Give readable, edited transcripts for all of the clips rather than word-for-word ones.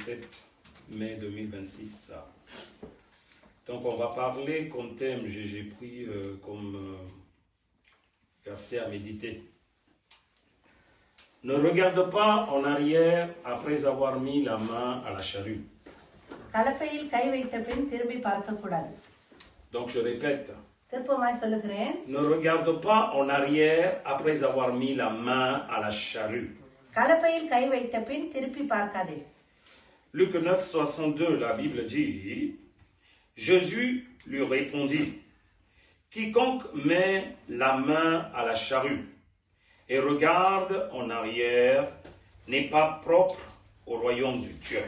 27 mai 2026. Donc on va parler comme thème, j'ai pris comme verset à méditer. Ne regarde pas en arrière après avoir mis la main à la charrue. Donc je répète. Ne regarde pas en arrière après avoir mis la main à la charrue. Luc 9, 62, la Bible dit, Jésus lui répondit, quiconque met la main à la charrue et regarde en arrière n'est pas propre au royaume de Dieu.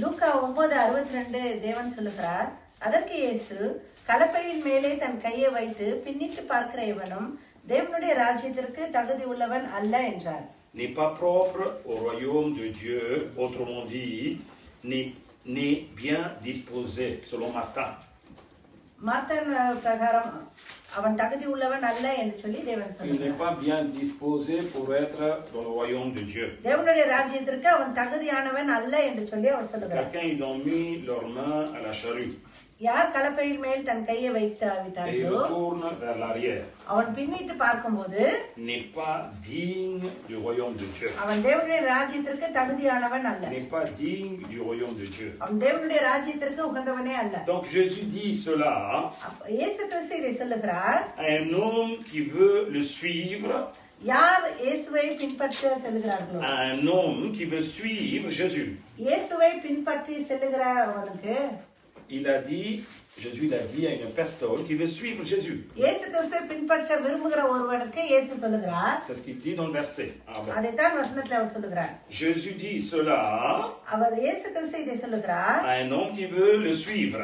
லூக்கா 9:62 தேவன் சொல்லுகிறார், அதற்கு இயேசு கலப்பையின் மேலே தன் கையை வைத்து பின்னிட்டு பார்க்கிற இவனும் தேவனுடைய ராஜ்யத்திற்கு தகுதி உள்ளவன் அல்ல என்றார். N'est pas propre au royaume de Dieu, autrement dit, n'est bien disposé, selon Martin. மார்த்தன் பிரகாரம் அவன் தகுதி உள்ளவன் அல்ல என்று சொல்லி தேவன் சொல்றார். Il n'est pas bien disposé pour être dans le royaume de Dieu. தேவனுடைய ராஜ்யத்திற்கு அவன் தகுதியானவன் அல்ல என்று சொல்லி அவர் சொல்றார். Quelqu'un ils ont mis leurs mains à la charrue. யார் கலப்பையின் மேல் தன் கையை வைத்து விட்டார்களோ அவன் பின்னிட்டு பார்க்கும்போது n'est pas digne du royaume de Dieu. அவன் தேவனுடைய ராஜ்யத்திற்கு தகுதியானவன் அல்ல. N'est pas digne du royaume de Dieu. அவன் தேவனுடைய ராஜ்யத்திற்கு உகந்தவனே அல்ல. Donc Jésus dit cela. இயேசு கிறிஸ்து இதை சொல்லுகிறார். Un homme qui veut le suivre. யார் இயேசுவை பின்பற்ற செல்கிறார்களோ. Un homme qui veut suivre Jésus. இயேசுவை பின்பற்றி செல்லுகிறவனுக்கு il a dit, Jésus l'a dit à une personne qui veut suivre Jésus. C'est ce qu'il dit dans le verset. Jésus dit cela à un homme qui veut le suivre.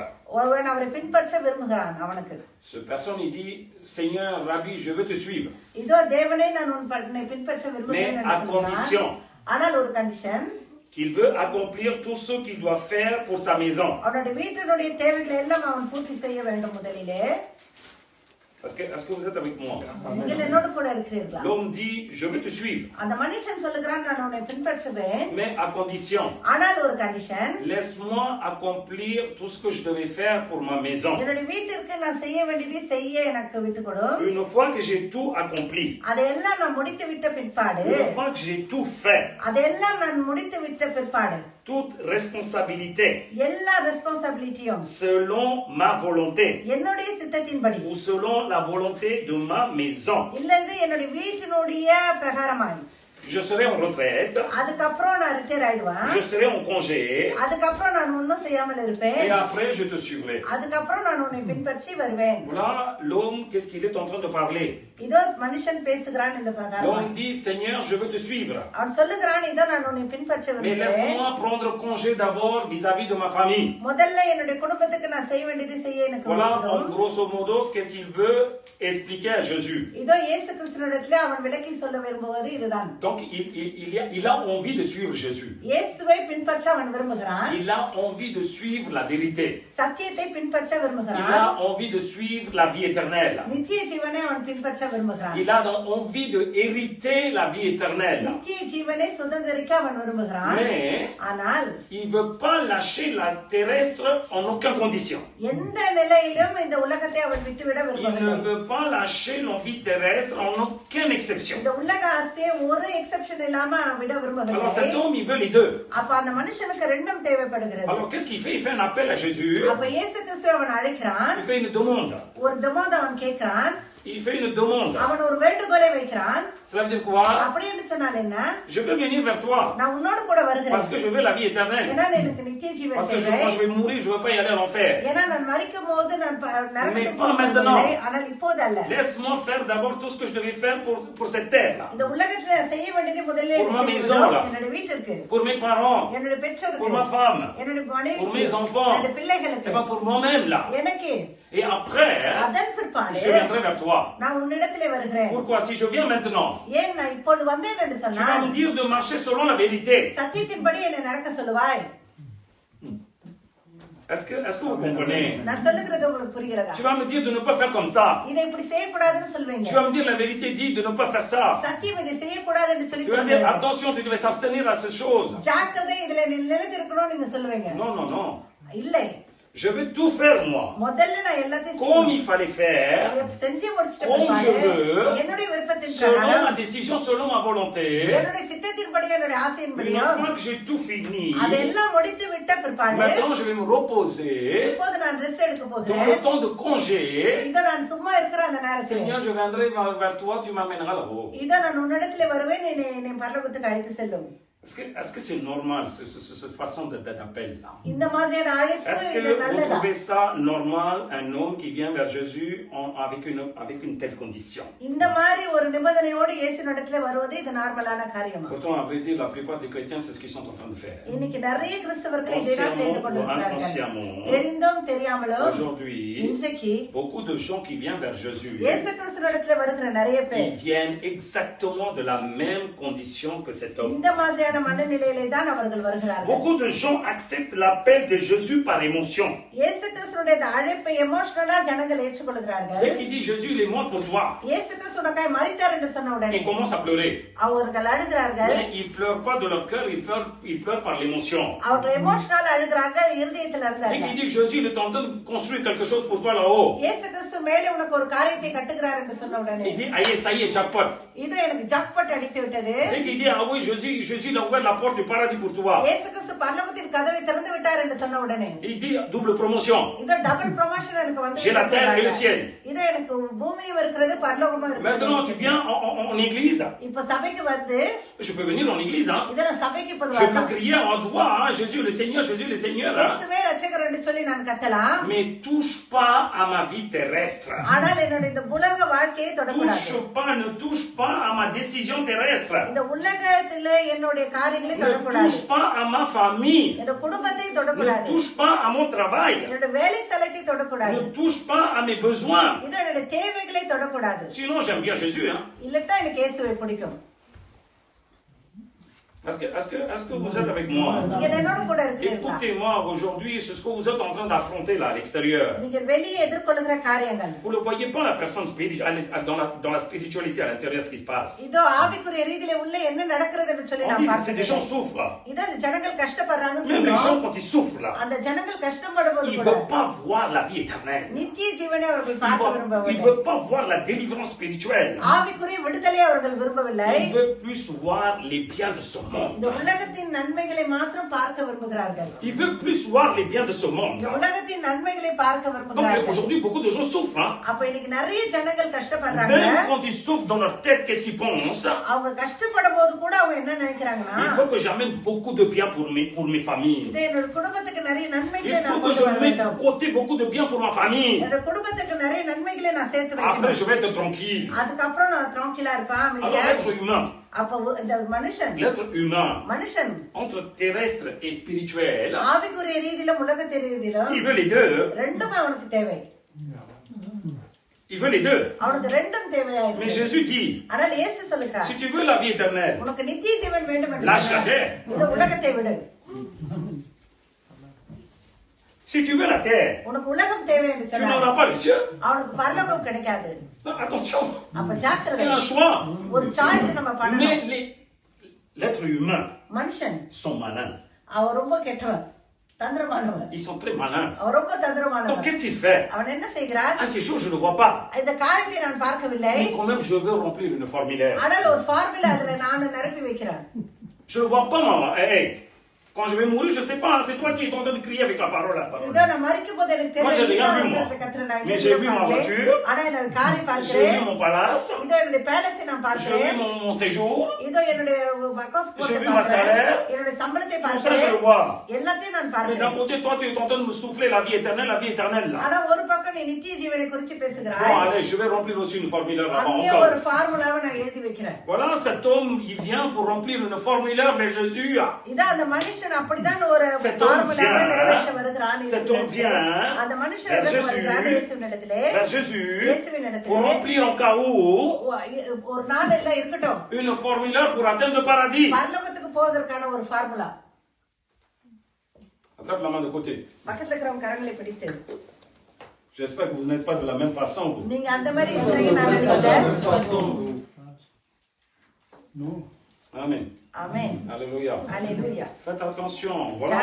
Cette personne il dit, Seigneur, Rabbi, je veux te suivre. Mais à condition qu'il veut accomplir tout ce qu'il doit faire pour sa maison. Est-ce que vous êtes avec moi? L'homme dit, je veux te suivre. Mais à condition, laisse-moi accomplir tout ce que je devais faire pour ma maison. Une fois que j'ai tout accompli, une fois que j'ai tout fait, toute responsabilité, selon ma volonté, ou selon la volonté de ma maison. Je serai en retraite. Je serai en congé. Et après je te suivrai. Voilà l'homme, qu'est-ce qu'il est en train de parler? L'homme dit, Seigneur, je veux te suivre. Mais laisse-moi prendre congé d'abord vis-à-vis de ma famille. Voilà, en grosso modo, qu'est-ce qu'il veut expliquer à Jésus. Donc, il a envie de suivre Jésus. Il a envie de suivre la vérité. Il a envie de suivre la vie éternelle. Il a envie de hériter la vie éternelle. Mais il ne veut pas lâcher la terrestre en aucune condition. Il ne veut pas lâcher la vie terrestre en aucune exception. Alors cet homme, il veut les deux. Alors qu'est-ce qu'il fait? Il fait un appel à Jésus. Il fait une demande. Il fait une demande. Cela veut dire quoi? Je veux venir vers toi. Parce que je veux la vie éternelle. Parce que moi je vais mourir, je ne veux pas y aller à l'enfer. Mais pas maintenant. Laisse-moi faire d'abord tout ce que je devais faire pour cette terre-là. Pour ma maison là. Pour mes parents. Pour ma femme. Pour mes enfants. Et pas pour moi-même là. Et après, je viendrai vers toi. Pourquoi? Si je viens maintenant, tu vas me dire de marcher selon la vérité. Est-ce que vous comprenez? நான் சொல்லுகிறது உங்களுக்கு புரிகிறதா? Tu vas me dire de ne pas faire comme ça. இதை இப்படி செய்யக்கூடாதுன்னு சொல்வீங்க. Tu vas me dire la vérité dit de ne pas faire ça. சத்தியம் இதை செய்யக்கூடாதுன்னு சொல்லி Tu vas me dire attention, tu devais s'abstenir à ces choses. ஜாக்கிரதை இதுல நிலைத்திருக்கணும் நீங்க சொல்லுவீங்க. Non, non, non. இல்லை. Je vais tout faire moi. முதல்ல நான் எல்லாத்தையும் Comme il fallait faire. செஞ்சு முடிச்சிட்டு Comme je veux. என்னுடைய விருப்பத்தின் Selon பிரகாரம் ma décision, selon ma volonté. என்னுடைய சித்தத்தின்படி என்னுடைய ஆசையின்படி Une fois que j'ai tout fini. அதெல்லாம் முடித்து விட்ட பிற்பாடு Maintenant je vais me reposer. இப்போது நான் ரெஸ்ட் எடுக்க Dans போகிறேன். le temps de congé. இதோ நான் சும்மா இருக்கிற அந்த நேரத்தில் Seigneur, je viendrai vers toi, tu m'amèneras là-haut. இதோ நான் உன்னிடத்துல வருவேன், என்னை பரலோகத்துக்கு அழைத்து செல்லும். Est-ce que c'est normal, cette façon d'appel là? இந்த மாதிரியான அழைப்பு Est-ce இது que vous நல்லதா? trouvez ça normal, un homme qui vient vers Jésus avec une telle condition? இந்த மாதிரி ஒரு நிபந்தனையோடு இயேசுவினிடத்துல வருவது இது நார்மலான காரியமா? Pourtant, en vérité, la plupart des chrétiens, c'est ce qu'ils sont en train de faire. இன்னைக்கு நிறைய கிறிஸ்தவர்கள் இதை தான் செய்து கொண்டிருக்கிறார்கள். Inconsciemment, தெரிந்தும் தெரியாமலோ aujourd'hui, இன்றைக்கு beaucoup de gens qui viennent vers Jésus, இயேசு கிறிஸ்துவினிடத்துல வருகிற நிறைய பேர் ils viennent exactement de la même condition que cet homme. இந்த மாதிரியான மனநிலையிலே தான் அவர்கள் வருகிறார்கள். Beaucoup de gens acceptent l'appel de Jésus par émotion. இயேசு கிறிஸ்துவினுடைய அழைப்பை எமோஷனலா ஜனங்கள் ஏற்றுக்கொள்கிறார்கள். Et qui dit Jésus, il est mort pour toi. இயேசு கிறிஸ்து உனக்காய் மரித்தார் என்று சொன்ன உடனே Ils commencent à pleurer. அவர்கள் அழுகிறார்கள். Mais ils pleurent pas de leur cœur, ils pleurent par l'émotion. அவர்கள் எமோஷனலா அழுகிறாங்க, இருதயத்துல Et இருந்தாங்க. qui dit Jésus, il est en train de construire quelque chose pour toi là-haut. இயேசு கிறிஸ்து மேலே உனக்கு ஒரு காரியத்தை கட்டுகிறார் என்று சொன்ன உடனே Il dit, aïe, ça y est, jackpot. இது எனக்கு ஜாக்பாட் அடித்து விட்டது. Et qui dit, ah oui, Jésus, il a ouvert la porte du paradis pour toi. இயேசு கிறிஸ்து பரலோகத்தின் கதவை திறந்து விட்டார் என்று சொன்ன உடனே Il dit, double promotion. இது டபுள் ப்ரமோஷன் எனக்கு வந்து J'ai la terre et le ciel. இது எனக்கு பூமியும் இருக்கிறது பரலோகமும் Maintenant, tu இருக்கிறது. viens en église. இப்ப சபைக்கு வந்து Je peux venir en église, hein. இதெல்லாம் சபைக்கு Je peux பொதுவாக crier en droit, hein, Jésus le Seigneur, hein. இயேசுவே ரட்சகர் என்று சொல்லி நான் கத்தலாம். Mais touche pas à ma vie terrestre. ஆனால் என்னுடைய இந்த உலக வாழ்க்கையை தொடக்கூடாது. Ne touche pas à ma décision terrestre. இந்த உலகத்திலே என்னுடைய காரியங்களை Ne தொடக்கூடாது. touche pas à ma famille. என்னோட குடும்பத்தை Ne தொடக்கூடாது. touche pas à mon travail. என்னோட வேலை ஸ்தலத்தை தொடக்கூடாது. Ne touche pas à mes besoins. இது என்னோட தேவைகளை தொடக்கூடாது. Sinon, j'aime bien Jésus, hein. இல்லட்டா எனக்கு இயேசுவை பிடிக்கும். Est-ce que vous êtes avec moi? நீங்க என்னோட கூட இருக்கீங்களா? Écoutez-moi, aujourd'hui, c'est ce que vous êtes en train d'affronter là à l'extérieur. நீங்க வெளியே எதிர்கொள்கிற காரியங்கள். Vous ne voyez pas la personne dans la spiritualité à l'intérieur ce qui se passe. இதோ ஆவிக்குரிய ரீதியிலே உள்ள என்ன நடக்கிறதுன்னு சொல்லி On நான் dit que பார்க்கிறேன். des gens souffrent. இத அந்த ஜனங்கள் கஷ்டப்படுறாங்கன்னு Même les gens சொல்றோம். quand ils souffrent là, அந்த ஜனங்கள் கஷ்டப்படும்போது ils ne கூட veulent pas voir la vie éternelle. நித்திய ஜீவனை அவர்கள் Ils பார்க்க ne விரும்பவில்லை. veulent pas voir la délivrance spirituelle. ஆவிக்குரிய விடுதலை அவர்கள் விரும்பவில்லை. Ils veulent plus voir les biens de ce monde. இந்த உலகத்தின் நன்மைகளை மாத்திரம் பார்க்க விரும்புகிறார்கள். Ils veulent plus voir les biens de ce monde. இந்த உலகத்தின் நன்மைகளை பார்க்க Donc விரும்புகிறார்கள். aujourd'hui, beaucoup de gens souffrent. Hein. அப்ப இன்னைக்கு நிறைய ஜனங்கள் கஷ்டப்படுறாங்க. Même quand ils souffrent dans leur tête, qu'est-ce qu'ils pensent? அவங்க கஷ்டப்படும் போது கூட அவங்க என்ன நினைக்கிறாங்கன்னா, Il faut que j'amène beaucoup de biens pour mes familles. இது என்னோட குடும்பத்துக்கு நிறைய Il நன்மைகளை faut நான் que கொண்டு je வர mette de வேண்டும். côté beaucoup de biens pour ma famille. என்னோட குடும்பத்துக்கு நிறைய நன்மைகளை நான் சேர்த்து Après, வைக்கணும். je vais être tranquille. அதுக்கப்புறம் நான் ட்ராங்கிலா இருப்பேன், Alors, அமைதியா. l'être humain, அப்ப இந்த மனுஷன் mனுஷன், entre terrestre et spirituel, ஆவிக்குரிய ரீதியிலும் உலகத்திய ரீதியிலும் il veut les deux. ரெண்டுமே அவனுக்கு தேவை. Il veut les deux. அவனுக்கு ரெண்டும் தேவையா Mais இருக்கு. Jésus dit, ஆனால் இயேசு சொல்லுகிறார், si tu veux la vie éternelle, உனக்கு நித்திய ஜீவன் வேண்டும் lâche la என்று terre. இந்த உலகத்தை விடு. Si tu veux la terre, உனக்கு உலகம் தேவை என்று tu சொன்னார். n'auras pas le ciel. அவனுக்கு பரலோகம் கிடைக்காது. Non, attention, அப்ப c'est ஜாக்கிரதை. un choix. ஒரு சாய்ஸ் நம்ம பண்ணணும். Mais l'être humain மனுஷன் sont malins. அவன் ரொம்ப கெட்டவன், தந்திரமானவன். Ils sont très malins. அவன் ரொம்ப Donc தந்திரமானவன். qu'est-ce qu'il fait? அவன் என்ன செய்கிறான்? Ah, ces choses, je ne vois pas. இந்த காரியத்தை நான் பார்க்கவில்லை, Mais quand même, je veux remplir une formulaire. ஆனால் ஒரு ஃபார்முலா அதுல நான் நிரப்பி வைக்கிறேன். Je ne vois pas, maman. Hey, quand je vais mourir, je ne sais pas. C'est toi qui es en train de crier avec la parole. இதோ நான் மரிக்கும் போது எனக்கு Moi, j'ai rien vu, தெரியல, moi. கர்த்தரை நான் Mais j'ai vu ma பார்க்கிறேன். voiture. ஆனா என்னோட காரை J'ai vu பார்க்கிறேன். mon palace. இதோ என்னுடைய பேலஸை நான் J'ai vu பார்க்கிறேன். mon séjour. இதோ என்னுடைய வக்கோஸ் J'ai போட்டு vu ma பார்க்கிறேன். salaire. என்னுடைய சம்பளத்தை Tout ça, je பார்க்கிறேன். le vois. எல்லாத்தையும் நான் Mais d'un பார்க்கிறேன். côté, toi, tu es en train de me souffler la vie éternelle, là. ஆனா ஒரு பக்கம் நீ நித்திய ஜீவனை குறித்து Bon, பேசுகிறாய். allez, je vais remplir aussi une formulaire là-bas அங்கே encore. ஒரு ஃபார்முலாவை நான் எழுதி வைக்கிறேன். Voilà, cet homme, il vient pour remplir une formulaire, mais Jésus, இதான் அந்த மனுஷன் அப்படிதான் ஒரு Cet homme ஃபார்முலாவை நிறைவேற்ற வருகிறான். cet homme vient அந்த மனுஷன் vers எதற்கு Jésus, வருகிறான்? இயேசுவினிடத்திலே. vers Jésus, இயேசுவினிடத்திலே. pour remplir en cas où ஒரு நாள் எல்லாம் இருக்கட்டும், une formulaire pour atteindre le paradis. பரலோகத்துக்கு போவதற்கான ஒரு formula. Attrape la main de côté. பக்கத்துல இருக்கிறவங்க கரங்களை பிடித்து. J'espère que vous n'êtes pas de la même façon. நீங்க அந்த மாதிரி இருக்கீங்க நான் நினைக்கிறேன். Non. Amen. Amen. Alléluia. Alléluia. Faites attention. Voilà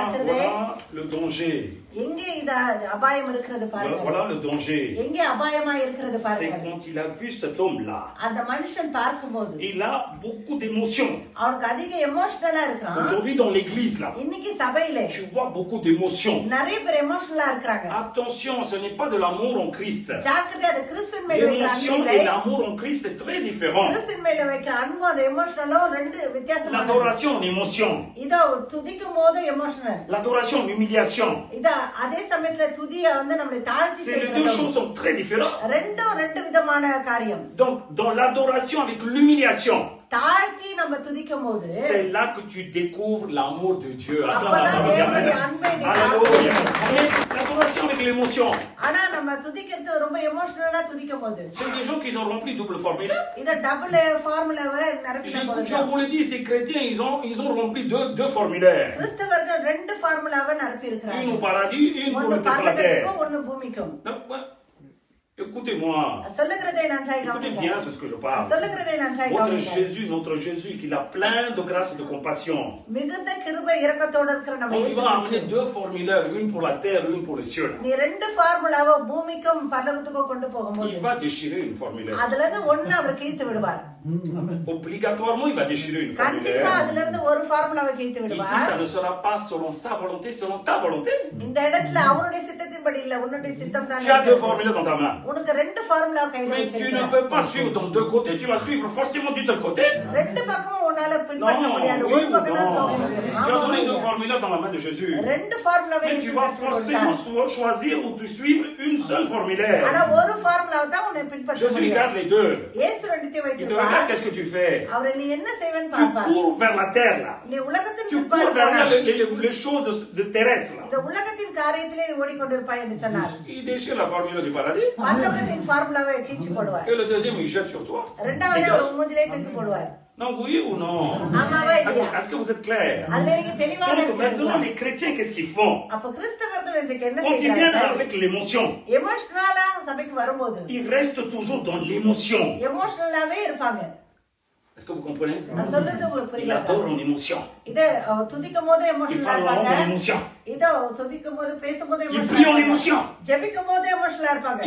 le danger. எங்கே இந்த அபாயம் இருக்கிறது பாருங்க. Voilà le danger. எங்கே அபாயமா இருக்கிறது பாருங்க. C'est quand il a vu cet homme-là. அந்த மனுஷன் பார்க்கும்போது il a beaucoup d'émotions. அவனுக்கு அதிக எமோஷனலா இருக்கான். Aujourd'hui dans l'église là. இன்னைக்கு சபையில tu vois beaucoup d'émotions. நிறைய பேர் எமோஷனலா இருக்காங்க. Attention, ce n'est pas de l'amour en Christ. ஜாக்கிரதை, அது கிறிஸ்துவின் மேல வைக்கிற L'émotion அன்பு et l'amour en Christ c'est très différent. கிறிஸ்துவின் மேல வைக்கிற அன்பு அந்த எமோஷனலும் ரெண்டு வித்தியாசமான. L'adoration en émotion. இதோ துதிக்கும் போது எமோஷனல். L'adoration en humiliation. இதோ அதே சமயத்துல துதியை வந்து நம்மளை தாழ்த்தி C'est les deux choses sont très différentes. ரெண்டு விதமான காரியம். Donc dans l'adoration avec l'humiliation, தாழ்த்தி நம்ம துதிக்கும் போது c'est là que tu découvres l'amour de Dieu. அப்பதான் தேவனுடைய அன்பை நீ Alléluia. L'adoration avec l'émotion. ஆனா நம்ம துதிக்கிறது ரொம்ப எமோஷனலா துதிக்கும் போது c'est des gens qui ont rempli double formulaire. இத டபுள் ஃபார்முலாவை நிரப்பின போது Je vous le dis, ces chrétiens ils ont rempli deux formulaires. கிறிஸ்தவர்கள் ரெண்டு ஃபார்முலாவை நிரப்பி இருக்கிறாங்க. Une au paradis, une pour le பரலோகத்துக்கு ஒன்னு பூமிக்கும். Écoutez-moi. Écoutez bien ce que je parle. Notre Jésus, qu'il a plein de grâce et de compassion. On va amener deux formulaires, une pour la terre, une pour les cieux. Il va déchirer une formulaire. Obligatoirement, il va déchirer une formulaire. Ici, ça ne sera pas selon sa volonté, selon ta volonté. Tu as deux formulaires dans ta main. Mais tu ne peux pas suivre dans deux côtés, tu vas suivre forcément du seul côté. Non, oui ou non. Tu as donné deux formulaires dans la main de Jésus. Mais tu vas forcément choisir ou tu suivre une seule formulaire. Jésus garde les deux. Il te regarde, qu'est-ce que tu fais? Tu cours vers la terre là. Tu cours vers les choses de terrestre là. Il déchire la formule du paradis. Et le deuxième, il jette sur toi. Non, oui ou non? Est-ce que vous êtes clair? Donc maintenant, les chrétiens, qu'est-ce qu'ils font? Quand ils viennent avec l'émotion, ils restent toujours dans l'émotion. Est-ce que vous comprenez? Il adore en émotion. Il parle en émotion. Il prie en émotion.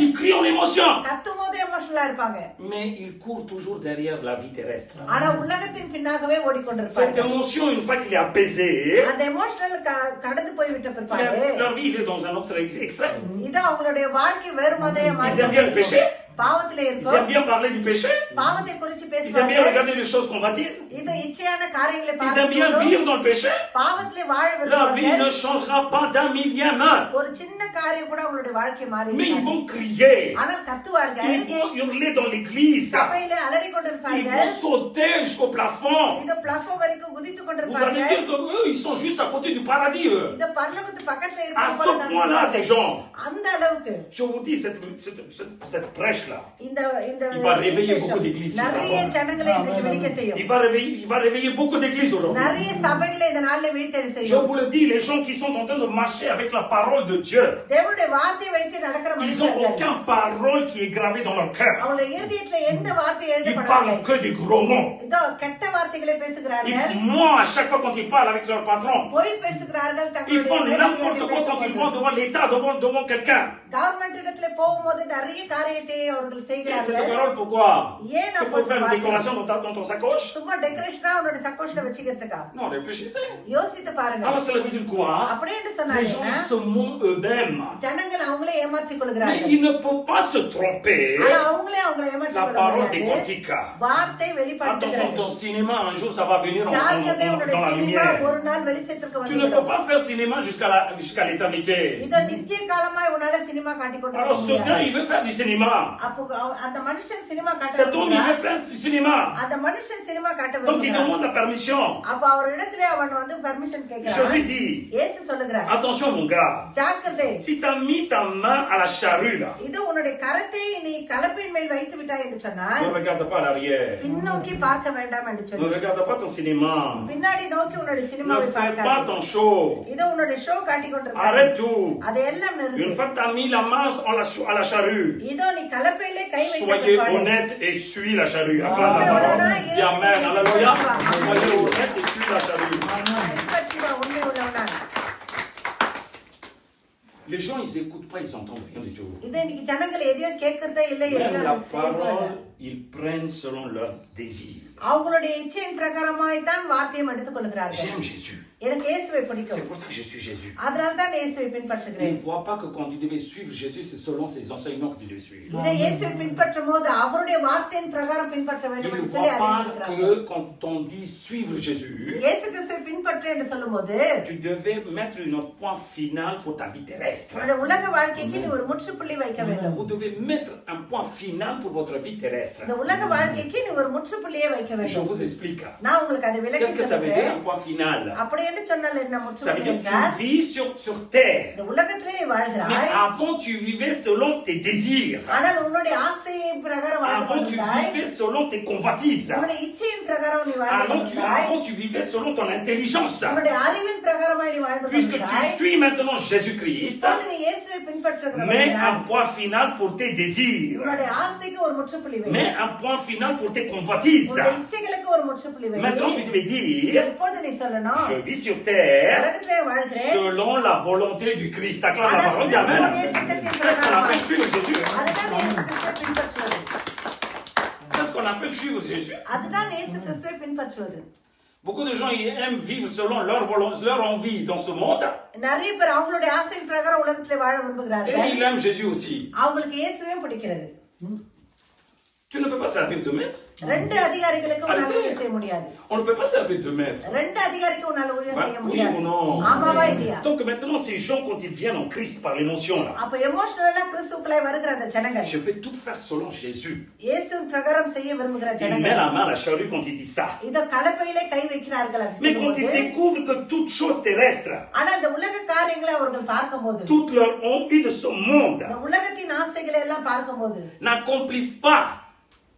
Il crie en émotion. Mais il court toujours derrière la vie terrestre. Cette émotion, une fois qu'il est apaisé, leur vie est dans un autre extrême. Ils aiment bien le péché. Ils aiment bien parler du péché. Ils aiment bien regarder les choses convoitises. Ils aiment bien vivre dans le péché. Leur vie ne changera pas d'un millième. Mais ils vont crier. Ils vont hurler dans l'église. Ils vont sauter jusqu'au plafond. Vous allez dire qu'eux, ils sont juste à côté du paradis, eux. À ce point-là, ces gens. Je vous dis, cette prêche-là, il va réveiller beaucoup d'églises. Il va réveiller beaucoup d'églises aujourd'hui. Je vous le dis, les gens qui sont en train de marcher avec la parole de Dieu, ils n'ont aucun parole qui est gravée dans leur cœur. Ils parlent que des gros mots. Moi, à chaque fois quand ils parlent avec leur patron, ils font n'importe quoi quand ils vont devant l'État, devant quelqu'un. Et cette parole, pourquoi? C'est pour faire une décoration dans ton sacoche? Non, réfléchissez. Alors cela veut dire quoi? Les gens se montrent eux-mêmes. Mais ils ne peuvent pas se tromper. La parole décortique. Attention, ton cinéma, un jour ça va venir dans la lumière. Tu ne peux pas faire cinéma jusqu'à l'éternité. Alors ce gars, il veut faire du cinéma. அப்போ அந்த மனுஷன் சினிமா காட்ட Cet homme, il veut faire du cinéma. அந்த மனுஷன் சினிமா காட்ட Donc il விரும்புகிறான். demande la permission. அப்ப அவர் இடத்துல அவன் வந்து பெர்மிஷன் Je கேட்கிறான். lui dis, இயேசு சொல்லுகிறார், attention mon gars, ஜாக்கிரதை, si tu as mis ta main à la charrue là, இது உன்னுடைய கரத்தை நீ கலப்பையின் மேல் வைத்து விட்டாய் என்று சொன்னால் ne regarde pas à l'arrière. பின்னோக்கி பார்க்க வேண்டாம் என்று Ne சொல்லி regarde pas ton cinéma. பின்னாடி நோக்கி உன்னுடைய Ne சினிமாவை fais pas பார்க்காதே. ton show. இத உன்னுடைய ஷோ காட்டிக் கொண்டிருக்காரு. Arrête tout. அதையெல்லாம் Une நிறுத்து. fois que tu as mis la main à la charrue, இதோ நீ கலப்பையிலே கை soyez வைத்து honnête et suis la charrue. Acclame la parole. Dis Amen. Alléluia. Soyez honnête et suis la charrue. உண்மை உள்ளவனா. Les gens, ils n'écoutent pas, ils n'entendent rien du tout. இது இன்னைக்கு ஜனங்கள் எதையும் கேட்கறதே இல்லை. Même la parole, ils prennent selon leur désir. அவங்களுடைய இச்சையின் பிரகாரமாய் தான் வார்த்தையும் எடுத்துக் கொள்கிறார்கள். J'aime Jésus. எனக்கு இயேசுவை C'est பிடிக்கும். pour ça que je suis Jésus. அதனால தான் இயேசுவை Ils பின்பற்றுகிறேன். ne voient pas que quand tu devais suivre Jésus, c'est selon ses enseignements que tu devais suivre. இதை இயேசுவை பின்பற்றும் போது அவருடைய வார்த்தையின் பிரகாரம் பின்பற்ற Ils வேண்டும் ne என்று சொல்லி voient pas அறிவிக்கிறார்கள். que quand on dit suivre Jésus, இயேசு கிறிஸ்துவை பின்பற்று என்று சொல்லும்போது tu devais mettre un point final pour ta vie terrestre. உன்னுடைய உலக வாழ்க்கைக்கு நீ ஒரு முற்றுப்புள்ளி வைக்க வேண்டும். Vous devez mettre un point final pour votre vie terrestre. இந்த உலக வாழ்க்கைக்கு நீ ஒரு முற்றுப்புள்ளியை வைக்க Je வேண்டும். vous explique. நான் உங்களுக்கு அதை விளக்கி Qu'est-ce que ça veut dire சொல்றேன். un point final? அப்படி என்று சொன்னால் என்ன Ça veut முற்றுப்புள்ளி dire que என்றால் tu vis sur terre. இந்த உலகத்திலே நீ Mais வாழ்கிறாய். avant, tu vivais selon tes désirs. ஆனால் உன்னுடைய ஆசையின் பிரகாரம் வாழ்ந்து Avant, tu கொண்டிருந்தாய். vivais selon tes convoitises. உன்னுடைய இச்சையின் பிரகாரம் நீ வாழ்ந்து கொண்டிருந்தாய். Avant, tu vivais selon ton intelligence. உன்னுடைய அறிவின் பிரகாரமாய் நீ வாழ்ந்து Puisque கொண்டிருந்தாய். tu suis maintenant Jésus-Christ, இப்போது நீ இயேசுவை பின்பற்றுகிறவன் mets என்றால் un point final pour tes désirs. உன்னுடைய ஆசைக்கு ஒரு முற்றுப்புள்ளி வை. Mets un point final pour tes convoitises. உன்னுடைய இச்சைகளுக்கு ஒரு முற்றுப்புள்ளி வை. Maintenant, tu devais dire, இப்போது நீ சொல்லணும், je vis sur terre உலகத்திலே வாழ்கிறேன். selon la volonté du Christ. Acclame la parole, dis Amen. C'est ce qu'on appelle suivre Jésus. அதுதான் இயேசு கிறிஸ்துவை பின்பற்றுவது. C'est ce qu'on appelle suivre Jésus. அதுதான் இயேசு கிறிஸ்துவை பின்பற்றுவது. Beaucoup de gens ils aiment vivre selon leur volonté, leur envie dans ce monde. நிறைய பேர் அவங்களுடைய ஆசையின் பிரகாரம் உலகத்திலே வாழ Et விரும்புகிறார்கள். ils aiment Jésus aussi. அவங்களுக்கு இயேசுவையும் பிடிக்கிறது. Tu ne peux pas servir deux maîtres. ரெண்டு அதிகாரிகளுக்கு உன்னால ஊழியம் செய்ய முடியாது. On ne peut pas servir deux maîtres. ரெண்டு அதிகாரிக்கு உன்னால ஊழியம் செய்ய Oui முடியாது. ou non? ஆமாவா இல்லையா? Donc maintenant, ces gens, quand ils viennent en Christ par l'émotion là, அப்ப எமோஷனலா கிறிஸ்துக்குள்ளே வருகிற அந்த ஜனங்கள் je vais tout faire selon Jésus. இயேசுவின் பிரகாரம் செய்ய விரும்புகிற Il met ஜனங்கள் la main à la charrue quand il dit ça. இத கலப்பையிலே கை வைக்கிறார்கள் அது Mais quand ils சொல்லும்போது, découvrent que toute chose terrestre, ஆனா இந்த உலக காரியங்களை அவர்கள் பார்க்கும்போது toute leur envie de ce monde இந்த உலகத்தின் ஆசைகளை எல்லாம் பார்க்கும்போது n'accomplissent pas